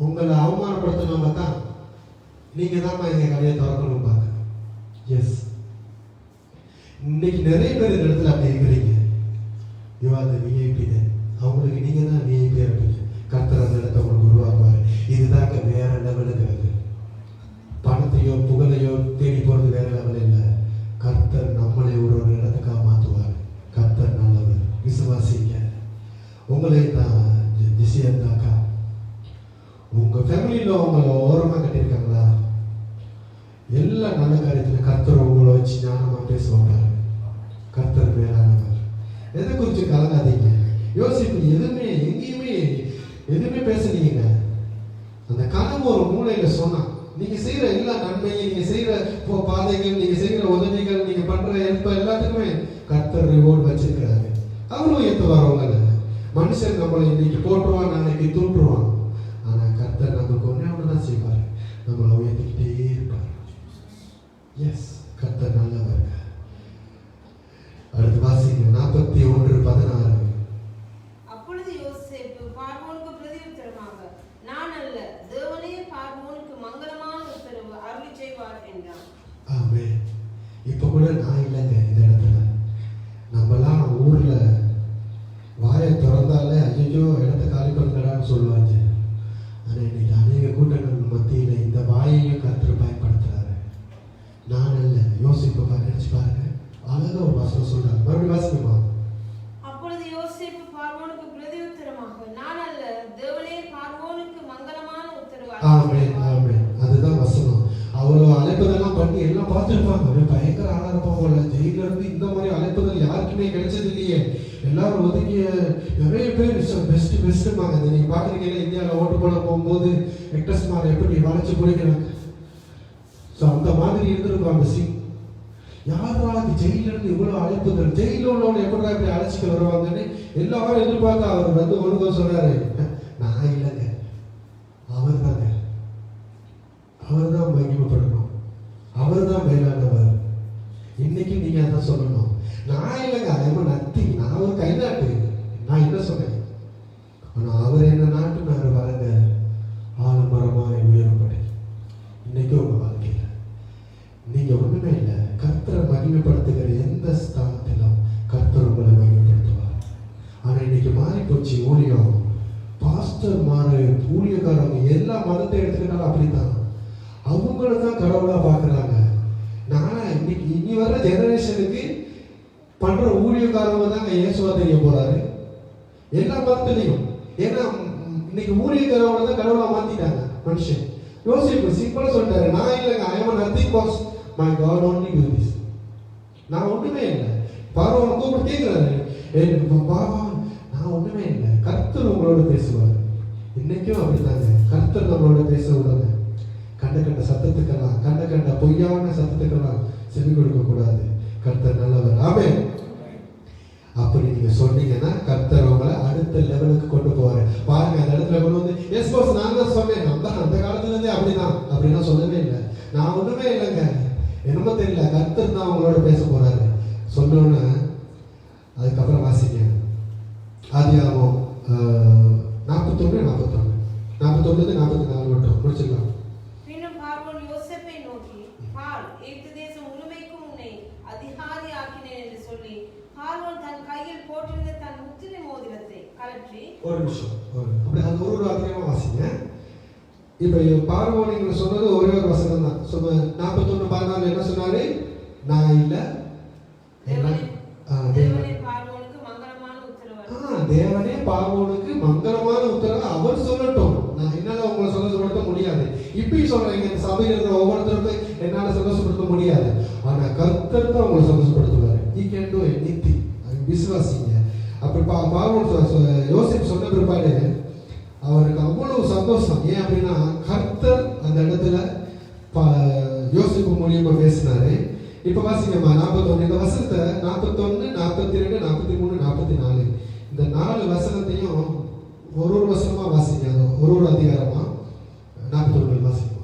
உங்களை அவமானப்படுத்தினவங்க தான். நீங்க தான் எங்க கடையை திறக்கணும்பாங்க. எஸ், இன்னைக்கு நிறைய பேர் இந்த இடத்துல அப்படி இருக்கிறீங்க. விஐபி அவங்களுக்கு நீங்க தான் விஐபி இருப்பீங்க. கர்த்தர் அந்த இடத்த உங்களுக்கு உருவாக்குவாரு. இதுதாங்க வேற லெவலுங்கிறது. பணத்தையோ புகழையோ தேடி போறது வேற லெவல் இல்லை. கர்த்தர் நம்மளை ஒரு இடத்துக்காக மாற்றுவார். கர்த்தர் நல்லவர், விசுவாசிங்க. உங்களை நான் திசையந்தாக்கா உங்க ஃபேமிலியில உங்களை ஓரமா கட்டியிருக்காங்களா? எல்லா நல்ல காரியத்துல கர்த்தர் உங்களை வச்சு ஞானமா பேசுவாங்க. கர்த்தர் மேலானவர். எதை குறித்து கலங்காதீங்க. யோசிப்பு எதுவுமே பேசுனீங்க. அந்த கனவு ஒரு மூலையில சொன்னா நீங்க செய்யற எல்லா நன்மையும், நீங்க செய்யற பாதைகள், நீங்க செய்யற உதவிகள், நீங்க பண்ற ஹெல்ப் எல்லாத்துக்குமே கர்த்தர் ரிவார்ட் வச்சிருக்கிறாரு. அவரும் உயர்த்துவார் உங்களை. மனுஷன் நம்மளை இன்னைக்கு போட்டுருவான், நாளைக்கு தூண்டுருவான். ஆனா கர்த்தர் நமக்கு ஒன்னே ஒண்ணுதான் செய்வார், நம்மளை உயர்த்திக்கிட்டே இருப்பார். எஸ், கர்த்தர் நல்லவர். அடுத்து வாசிங்க 41:16. அப்பொழுது யோசேப்பு பார்வோனுக்கு பிரதியுத்தரமாக, நான் அல்ல, தேவனே பார்வோனுக்கு மங்களமான உத்தரவு அருளி செய்வார் என்றான். ஆமென். இப்ப கூட நான் இல்லைங்க இந்த இடத்துல. நம்மலாம் ஊர்ல வாயை திறந்தாலே ஐயோ இடத்த காலி பண்ணுங்கடான்னு சொல்லுவாங்க. ஆனா இன்னைக்கு அநேக கூட்டங்கள் மத்தியில இந்த வாயையும் கர்த்தர் பயன்படுத்துறாரு. நான் அல்ல, யோசிப்பா நினைச்சு பாருங்க. அழகா ஒரு வசனம் சொல்றாரு, மறுபடியும் வாசிக்குமா? அப்பொழுது யோசேப்பு பார்வோனுக்கு பிரதியுத்தரமாக, நான் அல்ல, தேவனே பார்வோனுக்கு மங்களமான உத்தரவு. ஆமென், ஆமென். அதுதான் வசனம். அவ்வளவு அழைப்புதெல்லாம் பண்ணி எல்லாம் பார்த்துருப்பாங்க. பயங்கர ஆளா இருப்பாங்க. ஜெயில இருந்து இந்த மாதிரி அழைப்புதல் யாருக்குமே கிடைச்சது இல்லையே. எல்லாரும் ஒதுக்கிய நிறைய பேர் பெஸ்ட்பாங்க. நீங்க பாக்குறீங்கன்னா இந்தியாவில் ஓட்டு போட போகும்போது எக்டர்ஸ் மாதிரி எப்படி வளைச்சு பிடிக்கிறாங்க. ஸோ அந்த மாதிரி இருந்திருப்பாங்க. யாராவது ஜெயில இருந்து இவ்வளவு அழைப்புதல், ஜெயில உள்ளவங்க எப்படி இப்படி அழைச்சிட்டு வருவாங்கன்னு எல்லாரும் எதிர்பார்க்க அவர் வந்து ஒழுங்கா சொல்றாரு, நான் இல்லைங்க, அவர் தாங்க, அவர் தான் மகிமைப்படணும், அவர் தான் மேலானவர். இன்னைக்கு நீங்க அதான் சொல்லணும். நான் இல்லைங்க, ஐமன் நத்தி, நான் ஒரு கைநாட்டு. நான் என்ன சொன்னேன்? ஆனால் அவர் என்ன நாட்டுனாரு பாருங்க, ஆலமரமாக உயரப்படு. இன்னைக்கு உங்க வாழ்க்கையில் நீங்க ஒண்ணுமே இல்லை, கர்த்தரை மகிமைப்படுத்துகிற எந்த ஸ்தானத்திலும் கர்த்தர் உங்களை மகிமைப்படுத்துவார். ஆனா இன்னைக்கு மாறி போச்சு ஊழியம். பாஸ்டர் மாறு, ஊழியக்காரங்க எல்லா மதத்தை எடுத்துக்கிட்டாலும் அப்படித்தான். அவங்கள தான் கடவுளா பாக்குறாங்க. நானா இன்னைக்கு இனி வர ஜெனரேஷனுக்கு பண்ற ஊழியக்காரங்க தாங்க இயேசுவா தெரிய போறாரு எல்லா மதத்திலையும். ஏன்னா இன்னைக்கு ஊழியக்காரவங்க தான் கடவுளா மாத்திட்டாங்க மனுஷன். யோசிப்பு சிம்பிளா சொல்லிட்டாரு, நான் இல்லைங்க, I am nothing because my God only do this. நான் ஒண்ணுமே இல்லை. பார்வன் கூப்பிட்டு கேட்கிறாரு, பாபா நான் ஒண்ணுமே இல்லை. கர்த்தர் உங்களோட பேசுவார். இன்னைக்கும் அப்படித்தாங்க, கர்த்தர் நம்மளோட பேச விடுங்க. கண்ட கண்ட சத்தத்துக்கெல்லாம், கண்ட கண்ட பொய்யான சத்தத்துக்கெல்லாம் செவி கொடுக்க கூடாது. கர்த்தர் நல்லவர். ஆமென். அப்படி நீங்க சொன்னீங்கன்னா கர்த்தர் உங்களை அடுத்த லெவலுக்கு கொண்டு போவாரு. பாருங்க, அந்த இடத்துல கொண்டு வந்து எஸ் பாஸ் நான் தான் சொன்னேன், அந்த காலத்துல இருந்தே அப்படிதான் அப்படின்னா சொல்லவே இல்லை. நான் ஒண்ணுமே இல்லைங்க, என்னமோ தெரியல, கர்த்தர் தான் உங்களோட பேச போறாரு சொன்னோன்னு. அதுக்கப்புறம் வாசிங்க ஆதியாகமம் 41 44 மட்டும் முடிச்சிடலாம். பின்னும் பார்வோன் யோசேப்பை நோக்கி, பார், எகிப்து தேசம் முழுமைக்கும் உன்னை அதிகாரி ஆக்கினேன் என்று சொல்லி பார்வோன் தன் கையில் போட்டிருந்த தன் முத்திரை மோதிரத்தை கழற்றி. ஒரு நிமிஷம், அப்படி அது ஒரு அதிகமா வாசிங்க. இப்ப பார்வோன் நீங்க சொன்னது ஒரே ஒரு வசனம் தான். 41:14 என்ன சொன்னாரு? நான் இல்ல, தேவனே பார்வோனுக்கு மங்களமான உத்தரவு. தேவனே பார்வோனுக்கு மங்களமான உத்தரவு அவர் சொல்லட்டும். நான் என்னால உங்களை சந்தோஷப்படுத்த முடியாது. இப்பயும் சொல்றேன், இந்த சபையில் இருக்கிற ஒவ்வொருத்தருக்கும் என்னால சந்தோஷப்படுத்த முடியாது. ஆனா கர்த்தர் தான் உங்களை சந்தோஷப்படுத்துவாரு. He can do anything. விசுவாசிங்க. அப்படி பார்வோன் யோசிப்பு சொன்ன பிற்பாடு அவருக்கு அவ்வளவு சந்தோஷம். ஏன் அப்படின்னா கர்த்தர் அந்த இடத்துல யோசிப்பு மூலியமா பேசினாரு. இப்ப வாசிங்கம்மா 41 இந்த வசனத்தை 41, 42, 43, 44 இந்த 4 வசனத்தையும் ஒரு வசனமா வாசிங்க. ஒரு அதிகாரமா 41 வாசிங்க.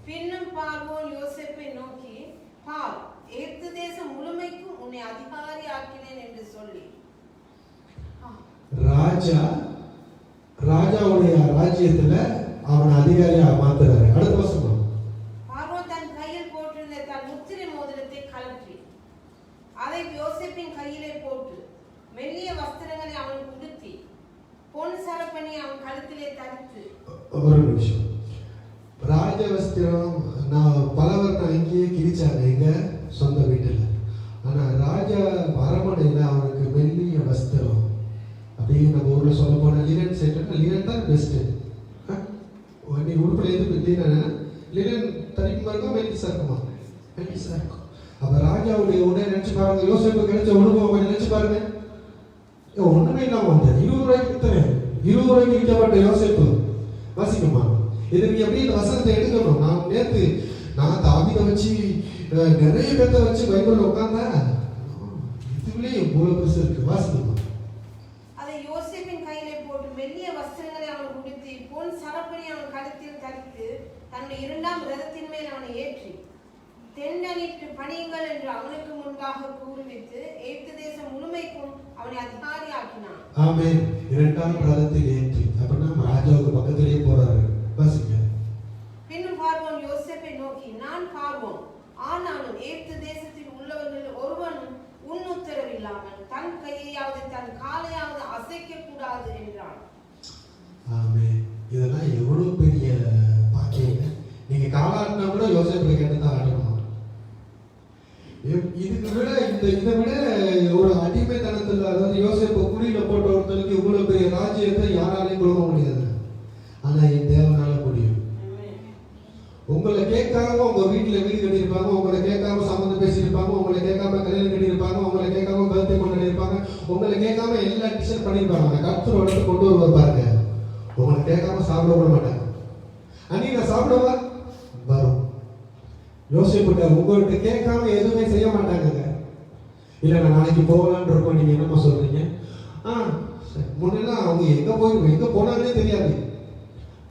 பின்னும் பார்வோன் யோசேப்பை நோக்கி, பார், எகிப்து தேசம் முழுமைக்கும் உன்னை அதிகாரி ஆக்கினேன் என்று சொல்லி. ராஜாவுடைய ராஜ்யத்துல அவன் அதிகாரியா மாத்துறாரு. அடுத்த வசனம். பார்வோன் தன் கையில் போட்டிருந்த தன் முத்திரை மோதிரத்தை கழற்றி அதை யோசேப்பின் கையிலே போட்டு மெல்லிய வஸ்திரங்களை அவனுக்கு உடுத்தி பொன் சரப்பணி அவன் கழுத்திலே தரித்து. ஒரு நிமிஷம். ராஜ வஸ்திரம் நான் பலவர் அங்கேயே கிழிச்சாங்க எங்க சொந்த வீட்டுல. ஆனா ராஜா அரமனையில அவனுக்கு மெல்லிய வஸ்திரம், அப்படியே நம்ம ஊர்ல சொல்ல போன லினன் செட். லினன் தான் பெஸ்ட். நீ உடுப்புல எது லினன் தனிக்குமா இருக்கும், மெல்லிசா இருக்குமா? மெல்லிசா இருக்கும். அப்ப ராஜாவுடைய உடனே நினைச்சு பாருங்க, யோசேப்பு கிடைச்ச உணவு கொஞ்சம் நினைச்சு பாருங்க. ஒண்ணுமே இல்லாம வந்தேன். 20 ரூபாய்க்கு வித்தேன். 20 ரூபாய்க்கு விற்கப்பட்ட யோசேப்பு. வாசிக்குமா? இது நீ எப்படி இந்த வசனத்தை எடுக்கணும்? நான் தாவீதை வச்சு நிறைய பேர்த்த வச்சு பைபிள்ல உட்கார்ந்தேன். இதுலயே இவ்வளவு பெருசு இருக்கு. வாசிக்குமா? அதை யோசேப்பின் கையிலே போட்டு மெல்லிய வஸ்திரங்களை அவன் உடுத்தி பொன் சரப்பணி அவன் கழுத்தில் தரித்து தன்னுடைய 2ஆம் ரதத்தின் மேல் அவனை ஏற்றி தென்னனிட்டு பணியுங்கள் என்று அவனுக்கு முன்பாக கூறுவித்து எகிப்து தேசம் முழுமைக்கும் அவனை அதிகாரி ஆக்கினான். ஆமென். 2ஆம் ரதத்தில் ஏற்றி அப்படின்னா ராஜாவுக்கு பக்கத்திலேயே போறாரு. வாசிங்க. பின்னும் பார்வோன் யோசேப்பை நோக்கி, நான் பார்வோன், ஆனாலும் எகிப்து தேசத்தில் உள்ளவர்கள் ஒருவனும் உன் உத்தரவில்லாமல் தன் கையையாவது தன் காலையாவது அசைக்க கூடாது என்றான். ஆமென். இதெல்லாம் எவ்வளவு பெரிய பாக்கியம். நீங்க காலாட்டினா கூட யோசேப்பு கேட்டுதான் ஆடணும். இதுக்கு விட இதை விட ஒரு அடிமைத்தனத்தில், அதாவது யோசேப்பு குழியில போட்ட ஒருத்தருக்கு இவ்வளவு பெரிய ராஜ்யத்தை யாராலையும் கொடுக்க முடியாது. ஆனா என் தேவனால முடியும். உங்களை கேட்காம உங்க வீட்டுல வீடு கட்டியிருப்பாங்க, உங்களை கேட்காம சம்மந்தம் பேசியிருப்பாங்க, உங்களை கேட்காம கல்யாணம் கட்டியிருப்பாங்க, உங்களை கேட்காம பர்த்டே கொண்டாடி இருப்பாங்க, உங்களை கேட்காம எல்லா டிசிஷன் பண்ணியிருப்பாங்க. கர்த்தர் இடத்துல கொண்டு வருவார் பாருங்க. உங்களை கேட்காம சாப்பிட விட மாட்டாங்க. அன்னைக்கு நான் சாப்பிடவா வரும். யோசிப்புட்ட உங்கள்கிட்ட கேட்காம எதுவுமே செய்ய மாட்டாங்க. இல்ல நான் நாளைக்கு போகலான்னு இருக்கோம், நீங்க என்னமா சொல்றீங்க? முன்னெல்லாம் அவங்க எங்க போனாலே தெரியாது.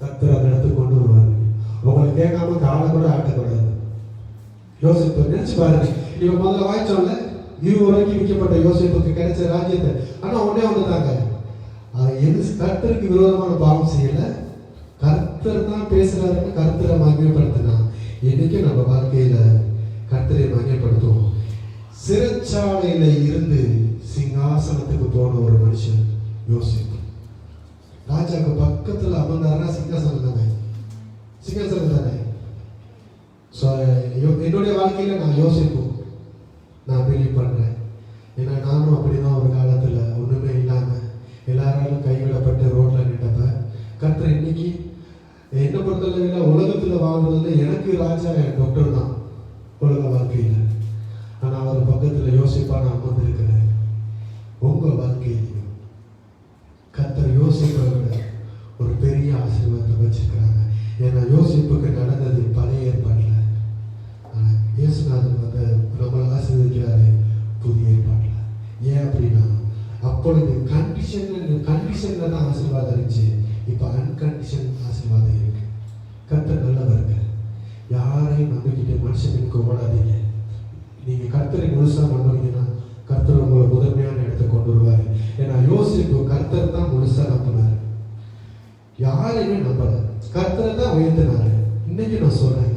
கர்த்தர் அந்த இடத்துக்கு கொண்டு வருவாரு. உங்களை கேட்காம காலை கூட ஆட்டக்கூடாது. யோசிப்பு நினைச்சு பாருங்க. இப்ப முதல்ல வாய்ச்சோம்ல வரைக்கும் விற்கப்பட்ட யோசேப்புக்கு கிடைச்ச ராஜ்யத்தை. ஆனா ஒன்னே ஒண்ணுதாங்க, அவன் எது கர்த்தருக்கு விரோதமான பாவம் செய்யல, கர்த்தர் தான் பேசுறாருன்னு கர்த்தரை மகிமைப்படுத்தினா. இன்னைக்கு நம்ம வாழ்க்கையில கர்த்தரை மகிமைப்படுத்துவோம். சிறைச்சாலையில இருந்து சிங்காசனத்துக்கு போன ஒரு மனுஷன் யோசேப்பு. ராஜாக்கு பக்கத்துல அமர்ந்தாருன்னா சிங்காசனம் தானே, சிங்காசனம் தானே. என்னுடைய வாழ்க்கையில நான் யோசிப்போம், நான் பிலீவ் பண்றேன். ஏன்னா நானும் அப்படிதான் ஒரு காலத்துல ஒண்ணுமே இல்லாம எல்லாராலும் கைவிடப்பட்டு ரோட்ல நின்றப்ப கர்த்தர் இன்னைக்கு என்ன பொறுத்தளவில் உலகத்துல வாழ்றதுல எனக்கு ராஜா என் டாக்டர் தான் உலக வாழ்க்கையில. ஆனா அவர் பக்கத்துல யோசிப்பா நான் அமர்ந்திருக்கிறேன். உங்க வாழ்க்கையிலையும் கர்த்தர் யோசிப்பை விட ஒரு பெரிய ஆசீர்வாதத்தை வச்சிருக்கிறாங்க. ஏன்னா யோசிப்புக்கு நடந்தது பழைய ஏற்பாடுல, இயேசுநாதன் வந்து நம்மளை ஆசீர்வதிக்கிறாரு புதிய ஏற்பாடுல. ஏன் அப்படின்னா அப்பொழுது கண்டிஷன்ல தான் ஆசீர்வாதம் இருந்துச்சு, இப்ப அன்கண்டிஷன் ஆசீர்வாதம் இருக்கு. கர்த்தர் நல்லவருங்க. யாரையும் நம்பிக்கிட்டு மனுஷனுக்கு ஓடாதீங்க. நீங்க கர்த்தரை முழுசா நம்புறீங்கன்னா கர்த்தர் உங்களை முதன்மையான இடத்தை கொண்டு வருவாரு. ஏன்னா யோசிப்பு கர்த்தர் தான் முழுசா நம்பினாரு, யாரையுமே நம்பல, கர்த்தரை தான் உயர்த்தினாரு. இன்னைக்கு நான் சொல்றேன்,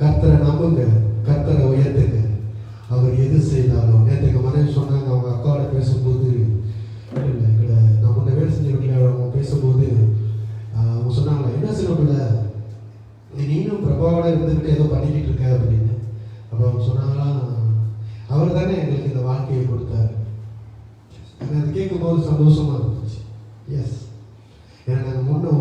கர்த்தரை நம்புங்க, கர்த்தரை உயர்த்துங்க. அவர் எது செய்தாலும், நேற்று எங்க மனைவி சொன்னாங்க, அவங்க அக்காவோட பேசும்போது, இல்லை எங்களை நான் முன்ன வேலை செஞ்ச வீட்டில் அவங்க பேசும்போது அவங்க சொன்னாங்களா, என்ன செய்யணும்ல நீனும் பிரபாவோட இருந்துக்கிட்டு ஏதோ பண்ணிக்கிட்டு இருக்க அப்படின்னு. அப்போ அவங்க சொன்னாங்களா, அவர் தானே எங்களுக்கு இந்த வாழ்க்கையை கொடுத்தாரு. எனக்கு அது கேட்கும்போது சந்தோஷமா இருந்துச்சு. எஸ், ஏன்னா நாங்கள் முன்ன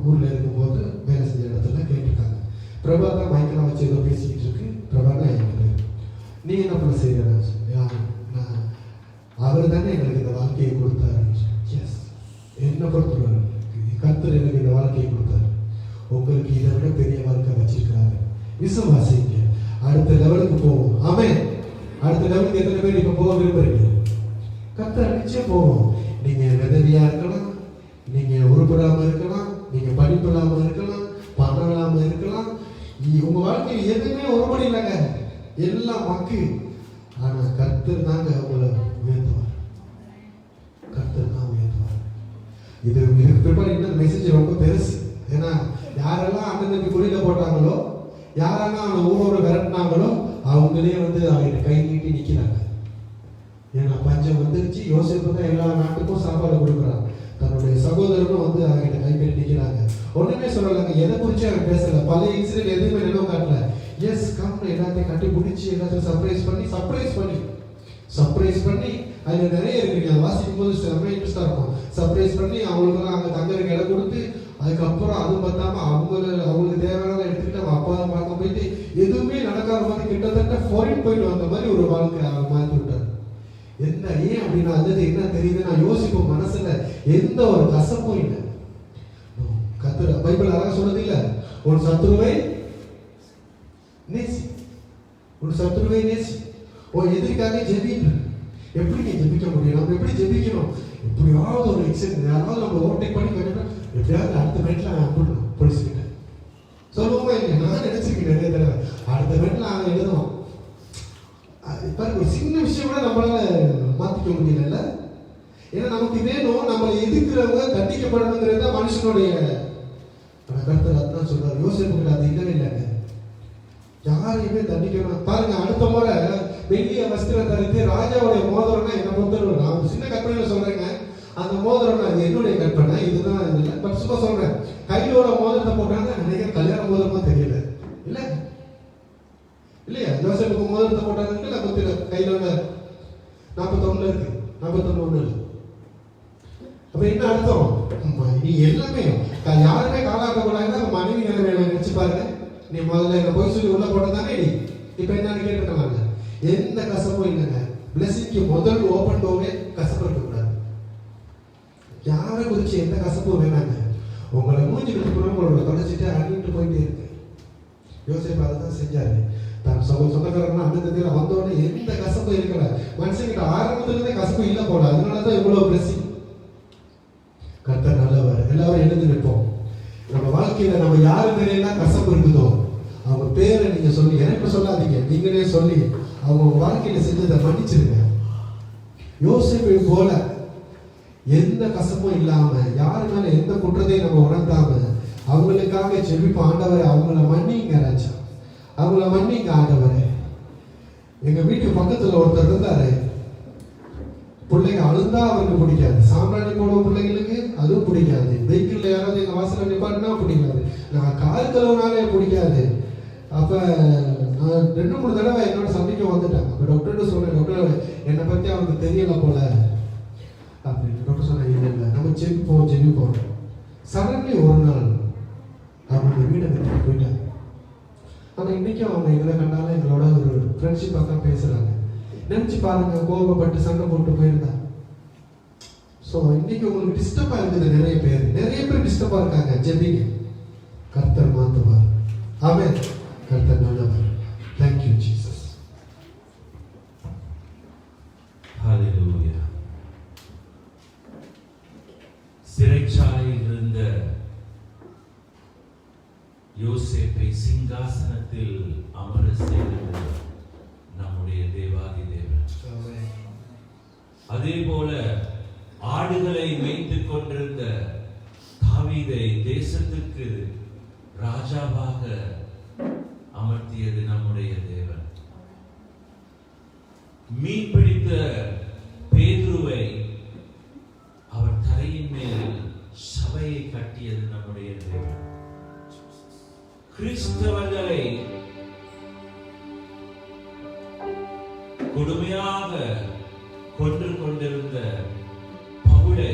ஊரில் இருக்கும்போது வேலை செஞ்ச இடத்துல கேட்டிருக்காங்க, பிரபா தான் மைக்கெல்லாம் வச்சு ஏதோ பேசிக்கிட்டு இருக்கு, பிரபா தான் எங்களுக்கு நீ என்ன பண்ண செய்யற, அவர் தானே எங்களுக்கு இந்த வாழ்க்கையை கொடுத்தாரு. எஸ், என்ன பொறுத்தவரை கர்த்தர் எனக்கு இந்த வாழ்க்கையை கொடுத்தாரு, உங்களுக்கு இதை விட பெரிய வாழ்க்கை வச்சிருக்கிறாரு. விசுவாசிங்க, அடுத்த லெவலுக்கு போவோம். ஆமென். அடுத்த லெவலுக்கு எத்தனை பேர் இப்ப போக விரும்புறீங்க? கர்த்தர் நிச்சயம் போவோம். நீங்க விதவியா இருக்கலாம், நீங்க உருப்படாம இருக்கலாம், நீங்க படிப்பு இல்லாம இருக்கலாம், பணம் இல்லாம இருக்கலாம், உங்க வாழ்க்கையில் எதுவுமே உருப்படி இல்லைங்க, எல்லாம் மக்கு. ஆனா கர்த்தர் தாங்க உங்களை உயர்த்துவார், கர்த்தர் தான் உயர்த்துவார். இதுக்கு பிற்பாடு இன்னும் மெசேஜ் ரொம்ப பெருசு. ஏன்னா யாரெல்லாம் அண்ணனுக்கு குறியில போட்டாங்களோ, யாரெல்லாம் அவங்க ஊரோட விரட்டினாங்களோ, அவங்களே வந்து அவங்க கை நீட்டி நிக்கிறாங்க. ஏன்னா பஞ்சம் வந்துருச்சு. யோசேப்பு தான் எல்லா நாட்டுக்கும் சாப்பாடு கொடுக்குறாங்க. தன்னுடைய சகோதரனும் வந்து அவங்க கை கட்டி நிக்கிறாங்க. ஒண்ணுமே சொல்லலைங்க, எதை குறிச்சு அவன் பேசல, பழைய இன்சிடென்ட் எதுவுமே நினைவு காட்டல. எஸ் கம், எல்லாத்தையும் கட்டி பிடிச்சி எல்லாத்தையும் சர்ப்ரைஸ் பண்ணி அதுல நிறைய இருக்கு. அதை வாசிக்கும் போது செம்ம இன்ட்ரெஸ்டா இருக்கும். சர்ப்ரைஸ் பண்ணி அவங்களுக்குலாம் அங்கே தங்கறதுக்கு இடம் கொடுத்து, அதுக்கப்புறம் அது பார்த்தாம அவங்களுக்கு தேவையான எடுத்துக்கிட்டு அவங்க அப்பா தான் பார்க்க போயிட்டு எதுவுமே நடக்காத மாதிரி கிட்டத்தட்ட ஃபாரின் போயிட்டு வந்த மாதிரி ஒரு வாழ்க்கை அவர் மாற்றி விட்டார். ஏன் அப்படின்னா அது என்ன தெரியுது, நான் யோசிப்போம் மனசுல எந்த ஒரு கசப்பும் இல்லை. கர்த்தர் பைபிள் அழகா சொன்னது இல்ல, ஒரு சத்துருவை நேசி, ஒரு சத்துருவை நேசி, ஒரு எதிர்க்காக ஜெபின்னு. எப்படி நீ ஜெபிக்க முடியும்? நம்ம எப்படி ஜெபிக்கணும்? எப்படியாவது ஒரு எக்ஸிடென்ட், யாராவது நம்ம ஓவர்டேக் பண்ணி கொஞ்சம் எப்படியாவது அடுத்த மினிட்ல அனுப்பிடணும் போலீஸ் கிட்ட. சொல்லுவோமா இல்லையா? நான் நினைச்சிருக்கேன் நிறைய தடவை, அடுத்த மினிட்ல அவன் எழுதுவோம். பாருங்க, ஒரு சின்ன விஷயம் கூட நம்மளால மாத்திக்க முடியல. ஏன்னா நமக்கு வேணும், நம்மளை எதிர்க்கிறவங்க தண்டிக்கப்படணுங்கிறது தான் மனுஷனுடைய. கர்த்தர் அதான் சொல்றாரு, யோசிப்புக்கு அது இல்லவே இல்லைங்க, யாரையுமே தண்டிக்கணும். பாருங்க, அடுத்த முறை வெள்ளிய வஸ்திரம் தரித்து ராஜாவுடைய மோதிரம்னா என்ன பொறுத்தவரை, நான் சின்ன கற்பனையில சொல்றேங்க, அந்த மோதிரம் அது என்னுடைய கற்பனை, இதுதான் இல்லை. பட் சும்மா சொல்றேன், கையோட மோதிரத்தை போட்டாங்க, நிறைய கல்யாண மோதிரமா தெரியல இல்ல இல்லையா? யோசேப்புக்கு மோதிரத்தை போட்டாங்க, நம்ம கையில 41 இருக்கு, 41 இல்லை. அப்ப என்ன அர்த்தம்? நீ எல்லாமே யாருமே காலாட்டக்கூடாதுன்னா மனைவி நிலைமை நினைச்சு பாருங்க. நீ முதல்ல என்ன போய் சொல்லி உள்ள போட்டதானே நீ இப்ப என்னன்னு கேட்டுருக்காங்க. எந்த கசப்பும் இல்லைங்க. பிளஸிங்க்கு முதல் ஓபன் டோவே கசப்பு இருக்கக்கூடாது. யாரை குறிச்சு எந்த கசப்பும் வேணாங்க. உங்களை மூஞ்சி விட்டு உங்களோட தொலைச்சிட்டு அடிட்டு போயிட்டே இருக்கு. யோசிப்பு அதை தான் செஞ்சாரு. தன் சொந்தக்காரங்க அந்த தேதியில வந்தோடனே எந்த கசப்பும் இருக்கல. மனுஷங்கிட்ட ஆரம்பத்துலேருந்தே கசப்பு இல்லை போல. அதனாலதான் இவ்வளவு பிளஸிங். கர்த்தர் நல்லவர். எல்லாரும் எழுந்து நிற்போம். நம்ம வாழ்க்கையில நம்ம யாரு பேரெல்லாம் கசப்பு இருக்குதோ அவங்க பேரை நீங்க சொல்லி, எனக்கு சொல்லாதீங்க, நீங்களே சொல்லி அவங்க வாழ்க்கையில செஞ்சதை மன்னிச்சிருங்க. யோசேப்பை போல எந்த கசப்பும் இல்லாம, யாரு மேல எந்த குற்றத்தையும் நம்ம உணர்த்தாம அவங்களுக்காக ஜெபிப்போம். ஆண்டவரே அவங்கள மன்னிங்க ராஜா, அவங்கள மன்னிங்க ஆண்டவரே. எங்க வீட்டு பக்கத்துல ஒருத்தர் இருந்தாரு, பிள்ளைங்க அழுந்தா அவருக்கு பிடிக்காது, சாம்பிராணி போடுற பிள்ளைங்களுக்கு அதுவும் பிடிக்காது, வெஹிக்கிள்ல யாராவது எங்க வாசல நிப்பாட்டினா பிடிக்காது, நான் கார் கழுவுனாலே பிடிக்காது. அப்ப நான் 2-3 தடவை என்னோட சந்திக்க வந்துட்டேன். அப்ப டாக்டர்கிட்ட சொன்னேன், டாக்டர் என்னை பத்தி அவருக்கு தெரியல போல அப்படின்னு. டாக்டர் சொன்னாங்க, இல்லை நம்ம ஜெபிப்போம். சடன்லி ஒரு நாள் அவங்க வீடை விட்டு போயிட்டாங்க. ஆனா இன்னைக்கும் அவங்க எங்களை கண்டாலும் எங்களோட ஒரு ஃப்ரெண்ட்ஷிப்பாக தான் பேசுறாங்க. நினைச்சு பாருங்க, கோபப்பட்டு சண்டை போட்டு போயிருந்தா. ஸோ இன்னைக்கு உங்களுக்கு டிஸ்டர்பா இருக்குது, நிறைய பேர் டிஸ்டர்பா இருக்காங்க. ஜெபிங்க, கர்த்தர் மாத்துவார். ஆமென். கர்த்தர் நல்லவர். Thank you Jesus. ஹalleluya. சிறைச்சாலையில் இருந்த யோசேப்பை சிங்காசனத்தில் அமர செய்தது நம்முடைய தேவாதி தேவன். அதே போல ஆடுகளை மேய்த்துக் கொண்டிருந்த தாவீதை தேசத்துக்கு ராஜாவாக அமர்த்தியது நம்முடைய தேவன். மீன் பிடித்த பேதுருவை அவர் தரையின் மேல் சபையை கட்டியது நம்முடைய தேவன். கிறிஸ்தவர்களை கொடுமையாக கொன்று கொண்டிருந்த பவுலை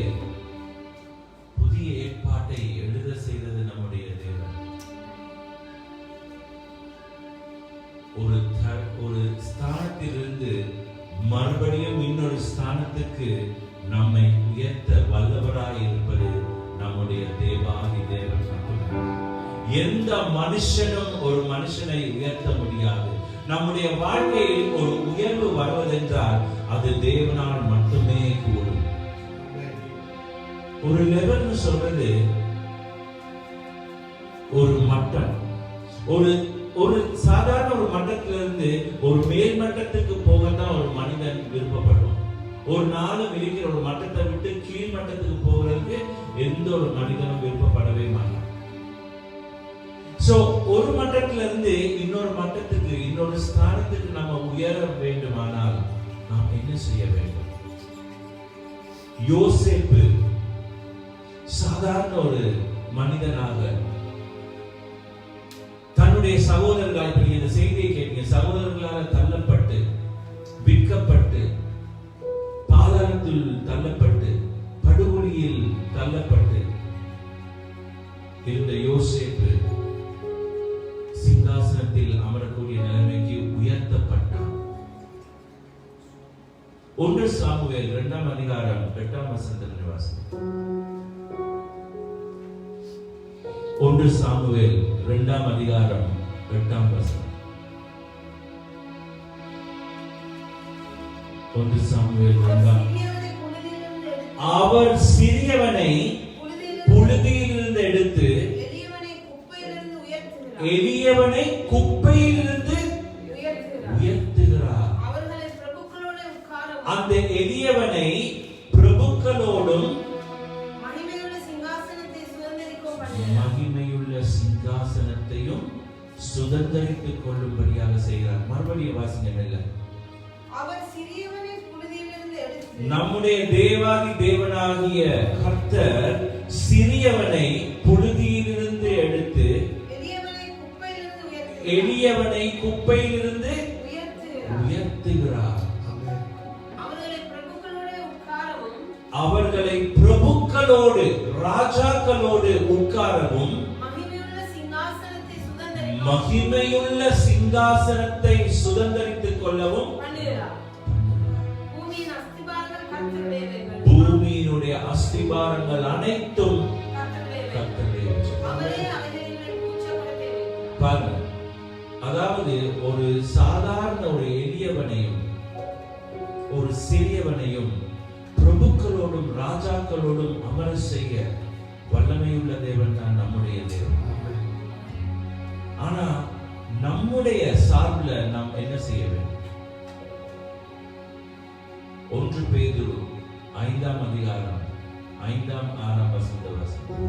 புதிய ஏற்பாட்டை எழுத செய்தது நம்முடைய தேவன். ஒரு ஸ்தானத்திலிருந்து மறுபடியும் இன்னொரு ஸ்தானத்துக்கு நம்மை உயர்த்த வல்லவராய் இருப்பது நம்முடைய தேவாதி தேவன் மட்டுமே. எந்த மனுஷனும் ஒரு மனுஷனை உயர்த்த முடியாது. நம்முடைய வாழ்க்கையில் ஒரு உயர்வு வருவதென்றால் அது தேவனால் மட்டுமே கூடும். ஒரு லெவல்னு சொல்றது ஒரு மட்டம். ஒரு சாதாரண ஒரு மட்டத்திலிருந்து ஒரு மேல் மட்டத்துக்கு போகத்தான் ஒரு மனிதன் விருப்பப்படுவான். ஒரு நாள் விழிக்கிற ஒரு மட்டத்தை விட்டு கீழ் மட்டத்துக்கு போகிறதுக்கு எந்த ஒரு மனிதனும் விருப்பப்படவே மாட்டான். சோ ஒரு மட்டத்துல இருந்து இன்னொரு மட்டத்துக்கு, இன்னொரு ஸ்தானத்துக்கு நம்ம உயர வேண்டுமானால் நாம் என்ன செய்ய வேண்டும்? யோசேப்பு சாதாரண ஒரு மனிதனாக தன்னுடைய சகோதரர்களால், இப்ப இந்த செய்தியை கேட்டீங்க, சகோதரர்களால் தள்ளப்பட்டு, விற்கப்பட்டு, பாதாளத்தில் தள்ளப்பட்டு, படுகொலியில் தள்ளப்பட்டு இருந்த யோசேப்பு சிங்காசனத்தில் அமரக்கூடிய நிலைமைக்கு உயர்த்தப்பட்டார். 1 சாமுவேல் 2ஆம் அதிகாரம் 8ஆம் வசனத்தில் வாசிக்கிறோம். 1 சாமுவேல் 2ஆம் அதிகாரம் 8ஆம் வசனம். 1 சாமுவேல் 2ஆம். அவர் சிறியவனை புழுதியிலிருந்து எடுத்து எளியவனை குப்பையிலிருந்து உயர்த்துகிறார். அந்த எளியவனை பிரபுக்களோடும் மகிமையுள்ள சிங்காசனத்தையும் சுதந்தரித்துக் கொள்ளும்படியாக செய்கிறார். மறுபடியும் வாசிங்க. நம்முடைய தேவாதி தேவனாகிய கர்த்தர் சிறியவனை புழுதியிலிருந்து எடுத்து எளியவனை குப்பையிலிருந்து உயர்த்துகிறார். அவர்களை பிரபுக்களோடு ராஜாக்களோடு உட்காரவும் மகிமையுள்ள சிங்காசனத்தை சுதந்தரித்துக் கொள்ளவும் பூமியினுடைய அஸ்திபாரங்கள் அனைத்தும் பாருங்க. அதாவது ஒரு சாதாரண ஒரு எளியவனையும் ஒரு சிறியவனையும் பிரபுக்களோடும் ராஜாக்களோடும் அமர செய்ய வல்லமையுள்ள தேவன் தான் நம்முடைய தேவன். ஆனா நம்முடைய சார்பில் நாம் என்ன செய்ய வேண்டும்? 1 பேதுரு 5ஆம் அதிகாரம் 5ஆம் 6ஆம் வசனம்.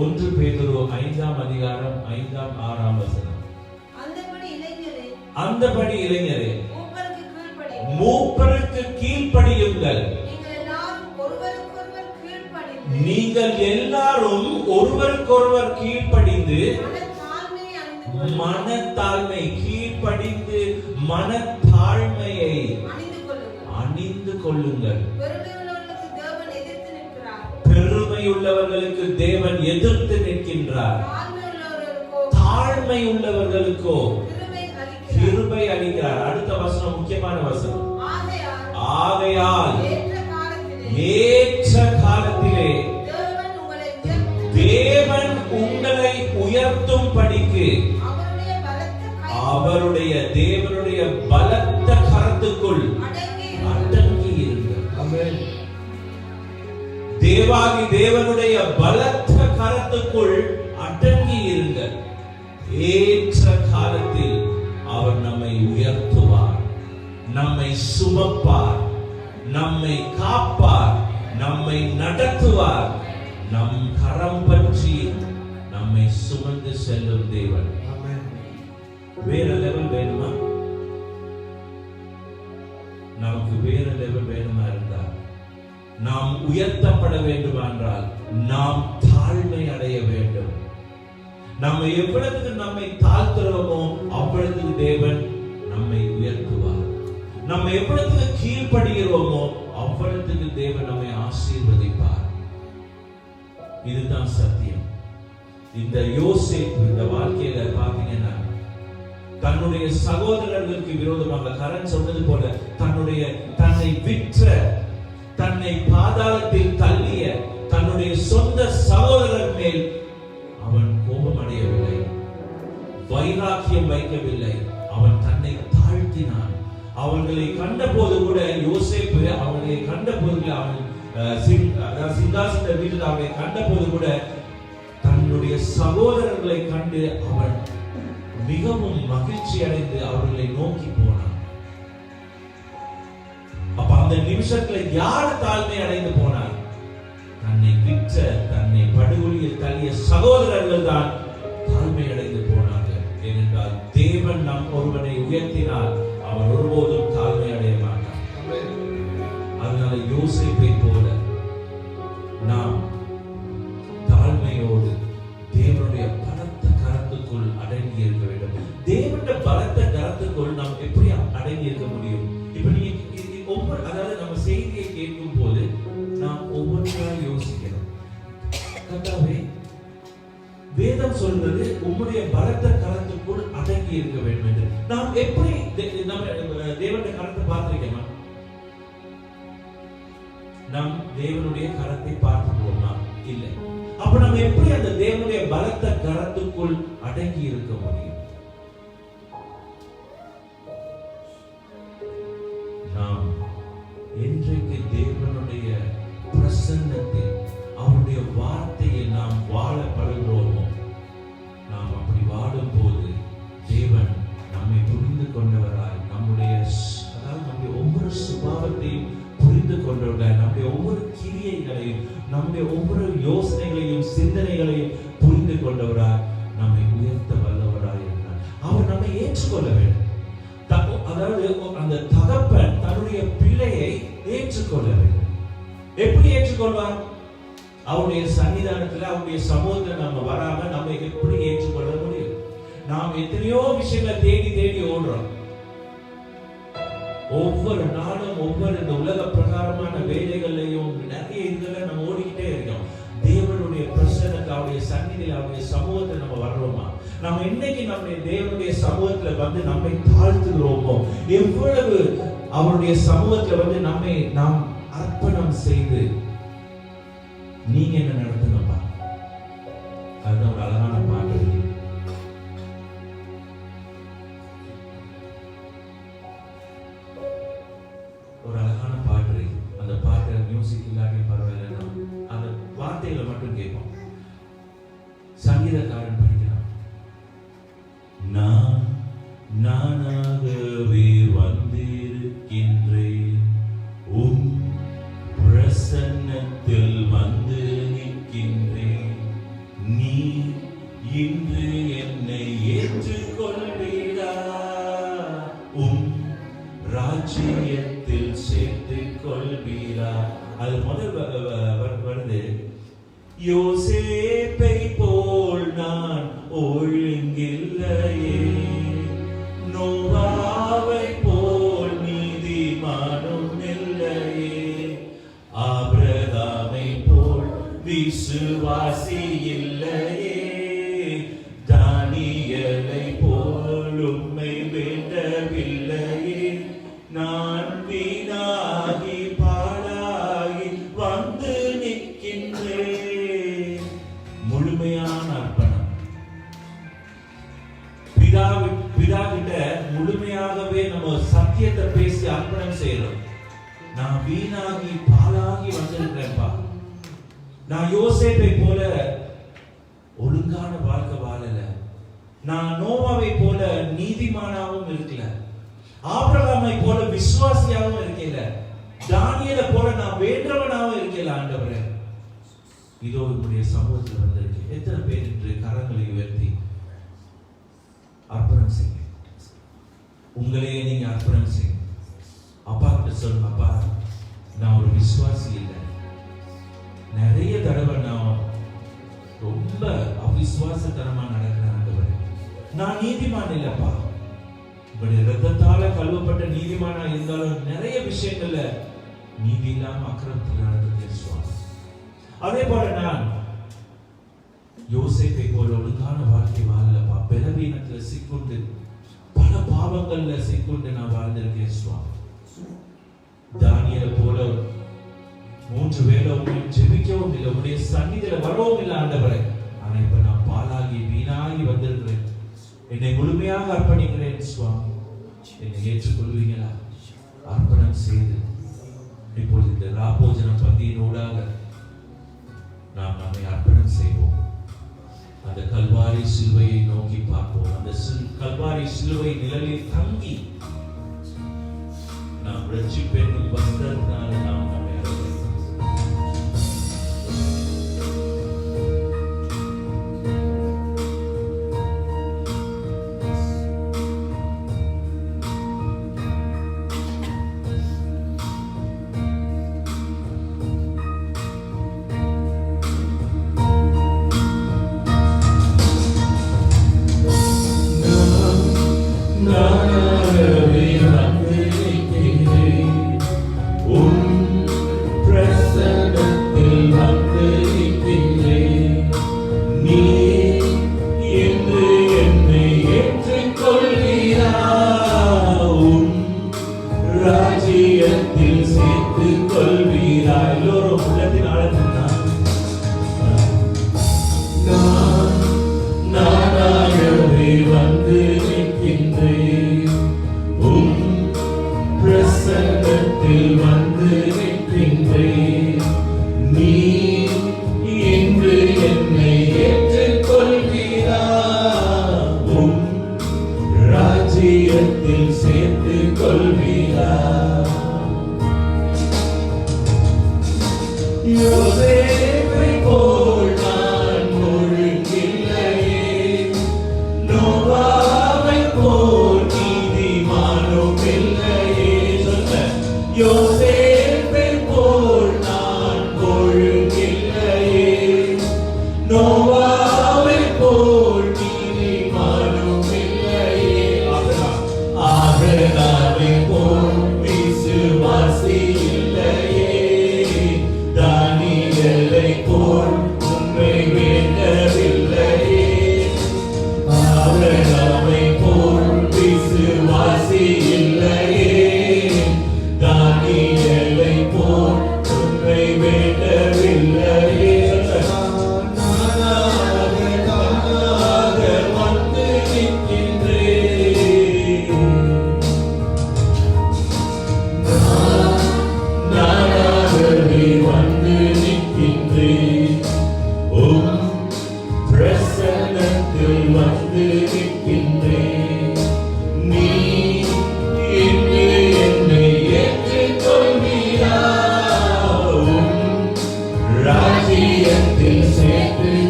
1 பேதுரு 5ஆம் அதிகாரம் 5ஆம் 6ஆம் வசனம். அந்தபடி இளைஞரே மூப்பருக்கு கீழ்ப்படியுங்கள். நீங்கள் எல்லாரும் ஒருவருக்கொருவர் கீழ்ப்படிந்து மனத்தாழ்மை கீழ்ப்படிந்து மனத்தாழ்மையை அணிந்து கொள்ளுங்கள். பெருமையுள்ளவர்களுக்கு தேவன் எதிர்த்து நிற்கின்றார், தாழ்மை உள்ளவர்களுக்கோ கிருபை அளிக்கிறார். அடுத்த வசனம் முக்கியமான வசனம். ஆகையால் ஏற்ற காலத்திலே தேவன் உங்களை உயர்த்தும் படிக்கு அவருடைய தேவனுடைய பலத்த கரத்துக்குள் அடங்கி இருங்கள். தேவாகி தேவனுடைய பலத்த கரத்துக்குள் அடங்கி இருங்கள். ஏற்ற காலத்தில் அவர் நம்மை உயர்த்துவார், நம்மை சுமப்பார், நம்மை காப்பார், நம்மை நடத்துவார், நம் கரம் பற்றி நம்மை சுமந்து செல்லும் தேவன். வேற லெவல் வேணுமா? நமக்கு வேற லெவல் வேணுமா இருந்தால், நாம் உயர்த்தப்பட வேண்டுமா என்றால் நாம் தாழ்மை அடைய வேண்டும். நம்ம எவ்வளவுக்கு நம்மை தாழ்த்துறோமோ அவ்வளவுக்கு தேவன் நம்மை உயர்த்துவார். நம்ம எவ்வளவுக்கு கீழ்ப்படுகிறோமோ அவ்வளவுக்கு தேவன் நம்மை ஆசீர்வதிப்பார். இதுதான் சத்தியம். இந்த யோசேப்பு இந்த வாழ்க்கையில பாத்தீங்கன்னா தன்னுடைய சகோதரர்களுக்கு விரோதமாக கரண் சொன்னது போல தன்னை விற்ற, தன்னை பாதாளத்தில் தள்ளிய தன்னுடைய சொந்த சகோதரர் மேல் அவன் கோபம் அடையவில்லை, வைராக்கியம் வைக்கவில்லை. அவன் தன்னை தாழ்த்தினான். அவர்களை கண்டபோது கூட யோசேப்பு அவர்களை கண்டபோது அவன் சிங்காசன வீட்டில் அவனை கண்டபோது கூட தன்னுடைய சகோதரர்களை கண்டு அவன் மிகவும் மகிழ்ச்சி அடைந்து அவர்களை நோக்கி போனான். அப்ப அந்த நிமிஷத்துல யார் தாழ்மை அடைந்து போனார்? தன்னை விற்ற, தன்னை படுகொலியில் தள்ளிய சகோதரர்கள் தான் தாழ்மை அடைந்து போனாங்க. ஏனென்றால் தேவன் நம் ஒருவனை உயர்த்தினால் அவர் ஒருபோதும் தாழ்மை அடைய மாட்டார். அதனால யோசேப்பை போல நாம் தாழ்மையோடு தேவனுடைய பலத்த கரத்துக்குள் அடங்கி இருக்க வேண்டும். தேவனுடைய பலத்த கரத்துக்குள் நாம் எப்படி அடங்கி இருக்க முடியும்? இப்ப நீங்க ஒவ்வொரு, அதாவது நம்ம செய்தியை கேட்கும் போது நாம் ஒவ்வொன்றா யோசிக்கணும். கர்த்தாவே, வேதம் சொல்றது உம்முடைய பலத்த கரத்துக்குள் அடங்கி இருக்க வேண்டும் என்று. நாம் எப்படி தேவனுடைய கரத்தை பார்த்திருக்கோமா? நாம் தேவனுடைய கரத்தை பார்த்துக்கோமா? இல்லை. அப்ப நம்ம எப்படி அந்த தேவனுடைய பலத்த கரத்துக்குள் அடங்கி இருக்க முடியும்? நாம் என்றைக்கு தேவனுடைய பிரசன்னத்தில் அவருடைய வார்த்தையில் நாம் வாழ பழகிறோமோ, நாம் அப்படி வாழும் போது தேவன் நம்மை புரிந்து கொண்டவராய், நம்முடைய ஒவ்வொரு சுபாவத்தையும் புரிந்து கொண்டவராய், நம்முடைய ஒவ்வொரு கிரியைகளையும், நம்முடைய ஒவ்வொரு யோசனைகளையும் சிந்தனைகளையும் புரிந்து கொண்டவராய், நம்மை உயர்த்த வல்லவராய் இருக்கிறார். அவர் நம்மை ஏற்றுக்கொள்ள வேண்டும். அதாவது அந்த தகப்பன் தன்னுடைய பிள்ளையை ஏற்றுக்கொள்ள வேண்டும். எப்படி ஏற்றுக்கொள்வார்? அவருடைய சன்னிதானத்துல, அவருடைய சமூகத்துல நம்ம வராம நம்ம எப்படி ஏற்றுக்கொள்ள முடியும்? நாம் எத்தனையோ விஷயங்களை தேடி தேடி ஓடுறோம். ஒவ்வொரு நாளும் ஒவ்வொரு இந்த உலக பிரகாரமான வேலைகளையும் நிறைய இதுல நம்ம ஓடிக்கிட்டே இருக்கோம். தேவனுடைய பிரசன்னத்தை, அவருடைய சந்நிதியில், அவருடைய சமூகத்தை நம்ம வர்றோமா? நம்ம இன்னைக்கு நம்முடைய தேவனுடைய சமூகத்துல வந்து நம்மை தாழ்த்துகிறோமோ, எவ்வளவு அவருடைய சமூகத்துல வந்து நம்மை நாம் அர்ப்பணம் செய்து நீங்க என்ன நடத்துங்கப்பா. அதுதான் ஒரு அழகான பாட்டு. ஒரு அழகான பாட்டு. அந்த பாட்டு மியூசிக் இல்லாட்டி பரவாயில்ல, அந்த வார்த்தைகளை மட்டும் கேட்போம். சங்கீதக்காரன் படிக்கிறான். நான் இன்று என்னை ஏற்றுக்கொள்வீரா, ராஜ்யத்தில் சேர்த்துக் கொள்வீரா. அது முதல் வருது, யோசேப்பை போல் நான் ஒழுங்கில்லையே, நோவாவை போல் நீதிமானும் இல்லையே, ஆபிரகாமை போல் விசுவாசி இல்லையே, தானியேலை போல் உம்மை வேண்டவில்லையே, நான் வீணாகி பாழாகி வந்து நிற்கின்றேன். முழுமையான அர்ப்பணம். பிதா கிட்ட முழுமையாகவே நம்ம சத்தியத்தை பேசி அர்ப்பணம் செய்யறோம். நான் வீணாகி பாழாகி வந்திருக்கிறேன்ப்பா. நான் யோசேப்பை போல ஒழுங்கான வாழ்க்கை வாழல, நான் நோவாவை போல நீதிமானாவும் இருக்கல, ஆபிரகாமை போல விசுவாசியாகவும் இருக்கல, தானியேலை போல நான் வேண்டவனாகவும் இருக்கல. ஆண்டவரே, இதோ உங்களுடைய சமூகத்தில் வந்திருக்கு. எத்தனை பேர் இன்று கரங்களை உயர்த்தி அர்ப்பணம் செய்யுங்க. உங்களையே நீங்க அர்ப்பணம் செய்யுங்க. அப்பா கிட்ட சொல்லுங்க, அப்பா நான் ஒரு விசுவாசி இல்லை, நிறைய தடவை நான் ரொம்ப அவிசுவாசத்தனமா நடக்கிறேன். ஆண்டவரே, நான் நீதிமான் இல்லப்பா, உங்களுடைய ரத்தத்தால கழுவப்பட்ட நீதிமானா இருந்தாலும் நிறைய விஷயங்கள்ல நீதி இல்லாம அக்கிரமத்தில் நடந்து சுவாமி. அதே போல நான் யோசேப்பை போல ஒழுங்கான வாழ்க்கை வாழலப்பா, பலவீனத்துல சிக்குண்டு பல பாவங்கள்ல சிக்குண்டு நான் வாழ்ந்திருக்கேன் சுவாமி. தானியேலை போல 3 வேளை உங்களை ஜெபிக்கவும் இல்லை, உங்களுடைய சந்நிதியில வரவும் இல்லை ஆண்டவரே. ஆனா இப்ப நான் பாலாகி வீணாகி வந்திருக்கிறேன். என்னை முழுமையாக அர்ப்பணிக்கிறேன் சுவாமி. என்னை ஏற்றுக்கொள்வீங்களா? அர்ப்பணம் செய்து இப்பொழுது இந்த ராபோஜன பந்தியின் ஊடாக நாம் நம்மை அர்ப்பணம் செய்வோம். அந்த கல்வாரி சிலுவையை நோக்கி பார்ப்போம். அந்த கல்வாரி சிலுவை நிழலில் தங்கி நாம் ரட்சிப்பெண் வஸ்திரத்தினால நாம் நம்மை அர்ப்பணிப்போம். ராஜ்யத்தில் சேர்த்துக்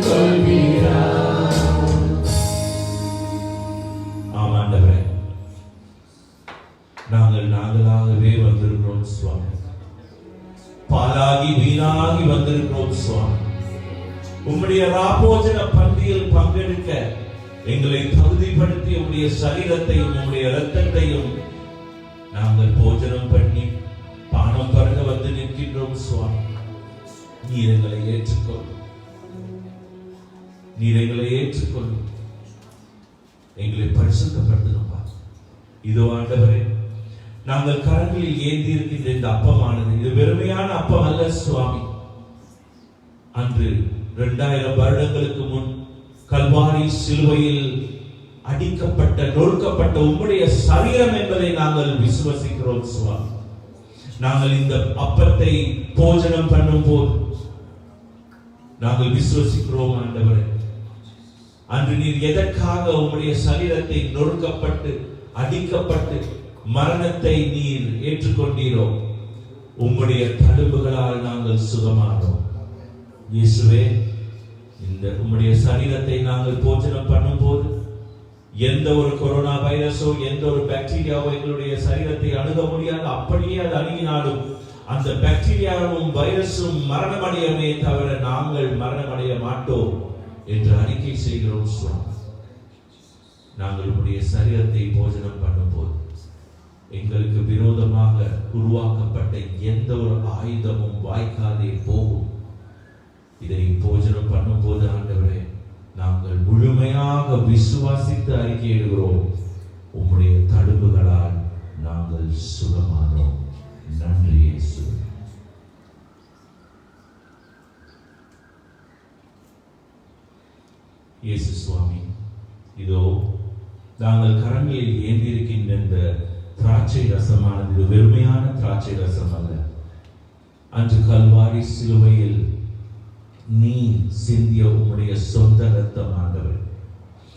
கொள்வீரா? வருகிறோம் சுவாமி. உம்முடைய ராபோஜன பந்தியில் பங்கெடுக்க எங்களை தகுதிப்படுத்தி உம்முடைய சரீரத்தையும் உம்முடைய இரத்தத்தையும் நாங்கள் போஜனம் பண்ணி பானம் பருக வந்து நிற்கின்றோம் சுவாமி. நீர் எங்களை ஏற்றுக்கொள்ளும், நீர் எங்களை ஏற்றுக்கொள்ளும், எங்களை பரிசுத்தப்படுத்துங்கப்பா. இதோ ஆண்டவரே, நாங்கள் கரங்களில் ஏந்தி இருக்கின்ற இந்த அப்பமானது இது வெறுமையான அப்பம் அல்ல சுவாமி. அன்று 2000 வருடங்களுக்கு முன் கல்வாரி சிலுவையில் அடிக்கப்பட்ட நொறுக்கப்பட்ட உம்முடைய சரீரம் என்பதை நாங்கள் விசுவசிக்கிறோம் சுவாமி. நாங்கள் இந்த அப்பத்தை போஜனம் பண்ணும் போது நாங்கள் விசுவசிக்கிறோம் ஆண்டவரே, அன்று நீர் எதற்காக உம்முடைய சரீரத்தை நொறுக்கப்பட்டு அடிக்கப்பட்டு மரணத்தை நீர் ஏற்றுக்கொண்டீரோ, உம்முடைய தழும்புகளால் நாங்கள் சுகமானோம். இயேசுவே, இந்த உம்முடைய சரீரத்தை நாங்கள் போஜனம் பண்ணும் போது எந்த ஒரு கொரோனா வைரஸோ எந்த ஒரு பாக்டீரியாவோ எங்களுடைய சரீரத்தை அணுக முடியாது. அப்படியே அது அணுகினாலும் அந்த பாக்டீரியாவும் வைரஸும் மரணமடையவே தவிர நாங்கள் மரணமடைய மாட்டோம் என்று அறிக்கை செய்கிறோம் சுவாமி. நாங்கள் உம்முடைய சரீரத்தை போஜனம் பண்ணும் போது எங்களுக்கு விரோதமாக உருவாக்கப்பட்ட எந்த ஒரு ஆயுதமும் வாய்க்காதே போகும். இதை போஜனம் பண்ணும் போது ஆண்டவரே, நாங்கள் முழுமையாக விசுவாசித்து அறிக்கையிடுகிறோம், உம்முடைய தழும்புகளால் நாங்கள் சுகமானோம். நன்றி இயேசு. இயேசு சுவாமி, இதோ நாங்கள் கரங்களில் ஏந்திருக்கின்ற இந்த திராட்சை ரசமானது இது வெறுமையான திராட்சை ரசம் அல்ல. அன்று கல்வாரி சிலுவையில் நீ சிந்திய உம்முடைய சொந்த ரத்தம் ஆண்டவர்.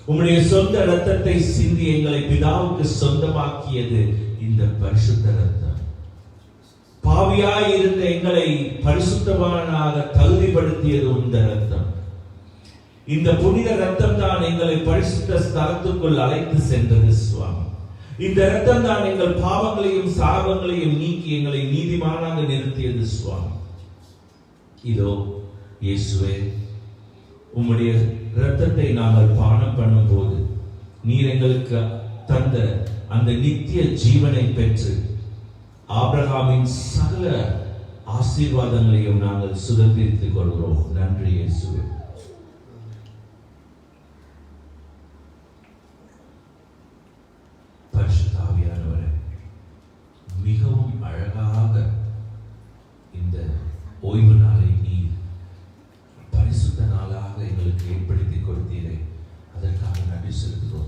உம்முடைய சொந்த ரத்தத்தை சிந்தி எங்களை பிதாவுக்கு சொந்தமாக்கியது இந்த பரிசுத்த ரத்தம். பாவியாய் இருந்த எங்களை பரிசுத்தவானாக தகுதிப்படுத்தியது இந்த ரத்தம். இந்த புனித ரத்தம் தான் எங்களை பரிசுத்த ஸ்தலத்துக்குள் அழைத்து சென்றது சுவாமி. இந்த ரத்தம் தான் எங்கள் பாவங்களையும் சாபங்களையும் நீக்கி எங்களை நீதிமானாக நிறுத்தியது சுவாமி. இதோ இயேசுவே, உம்முடைய இரத்தத்தை நாங்கள் பானம் பண்ணும் போது நீர் எங்களுக்கு தந்த அந்த நித்திய ஜீவனை பெற்று ஆபிரகாமின் சகல ஆசீர்வாதங்களையும் நாங்கள் சுதந்திரித்துக் கொள்கிறோம். நன்றி இயேசுவே. பரிசுத்த ஆவியானவரே, மிகவும் அழகாக இந்த ஓய்வு நாளை நீர் பரிசுத்த நாளாக எங்களுக்கு ஏற்படுத்தி கொடுத்தீரே, அதற்காக நன்றி செலுத்துகிறோம்.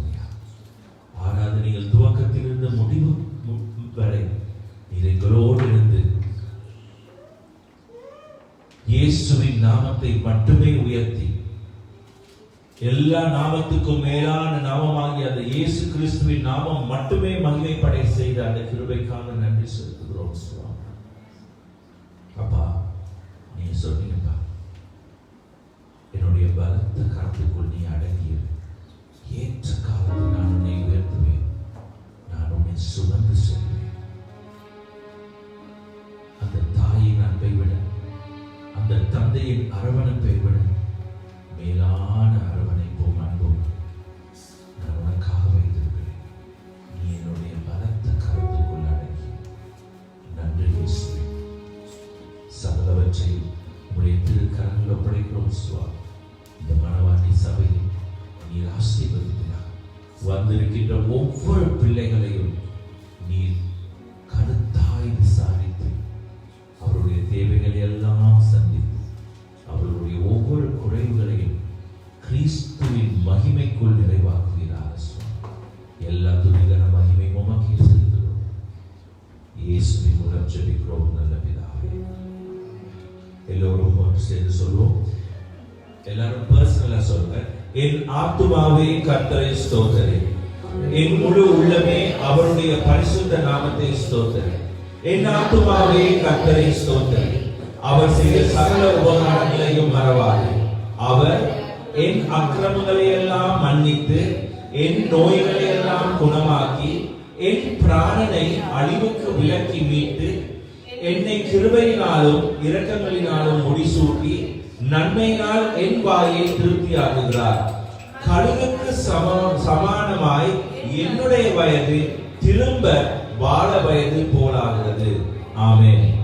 ஆராதனைகள் துவக்கத்திலிருந்து முடிவு வரை நீர் எங்களோடு இருந்து இயேசுவின் நாமத்தை மட்டுமே உயர்த்தி எல்லா நாமத்துக்கும் மேலான நாமமாகிய அந்த இயேசு கிறிஸ்துவின் நாமம் மட்டுமே மகிமைப்படை செய்த அந்த கிருபைக்காக நன்றி செலுத்துகிறோம் சுவாமி. அப்பா, நீங்க சொன்னீங்கப்பா, என்னுடைய பலத்த கருத்துக்குள் நீ அடங்கியிரு. ஏற்ற காலத்தில் நான் உன்னை உயர்த்துவேன், நான் உன்னை சுமந்து செல்வேன். அந்த தாயின் அன்பை விட, அந்த தந்தையின் அரவணைப்பை விட மேலான அரவணைப்பும் அன்பும் நான் உனக்காக வைத்திருக்கிறேன். நீ என்னுடைய பலத்த கருத்துக்குள் அடங்கி. நன்றி இயேசுவே. சகலவற்றையும் உடைய திருக்கரங்கள் ஒப்படைக்கிறோம் சுவாமி. இந்த மணவாட்டி சபையை நீர் ஆசீர்வதிக்கிறார். வந்திருக்கின்ற ஒவ்வொரு பிள்ளைகளையும் நீர் கருத்தாய் விசாரித்து அவருடைய தேவைகளை எல்லாம் சந்தித்து அவர்களுடைய ஒவ்வொரு குறைவுகளையும் கிறிஸ்துவின் மகிமைக்குள் நிறைவாக்குகிறார் சுவாமி. எல்லா துணிகர மகிமை உமக்கே செலுத்துகிறோம். இயேசுவின் மூலம் ஜெபிக்கிறோம் நல்ல பிதாவே. எல்லோரும் ஒன்று சேர்ந்து சொல்வோம். எல்லாரும் பர்சனலா சொல்லுங்க. என் ஆத்துமாவே கர்த்தரை ஸ்தோத்திரி, என் முழு உள்ளமே அவருடைய பரிசுத்த நாமத்தை ஸ்தோத்திரி. என் ஆத்துமாவே கர்த்தரை ஸ்தோத்திரி, அவர் செய்த சகல உபகாரங்களையும் மறவாதே. அவர் என் அக்கிரமங்களை எல்லாம் மன்னித்து என் நோய்களை எல்லாம் குணமாக்கி என் பிராணனை அழிவுக்கு விலக்கி மீட்டு என்னை கிருபையினாலும் இரக்கங்களினாலும் முடிசூட்டி நன்மையினால் என் வாயை திருப்தியாக்குகிறார். கழுகுக்கு சமானமாய் என்னுடைய வயது திரும்ப வாழ வயது போலாகிறது. ஆமென்.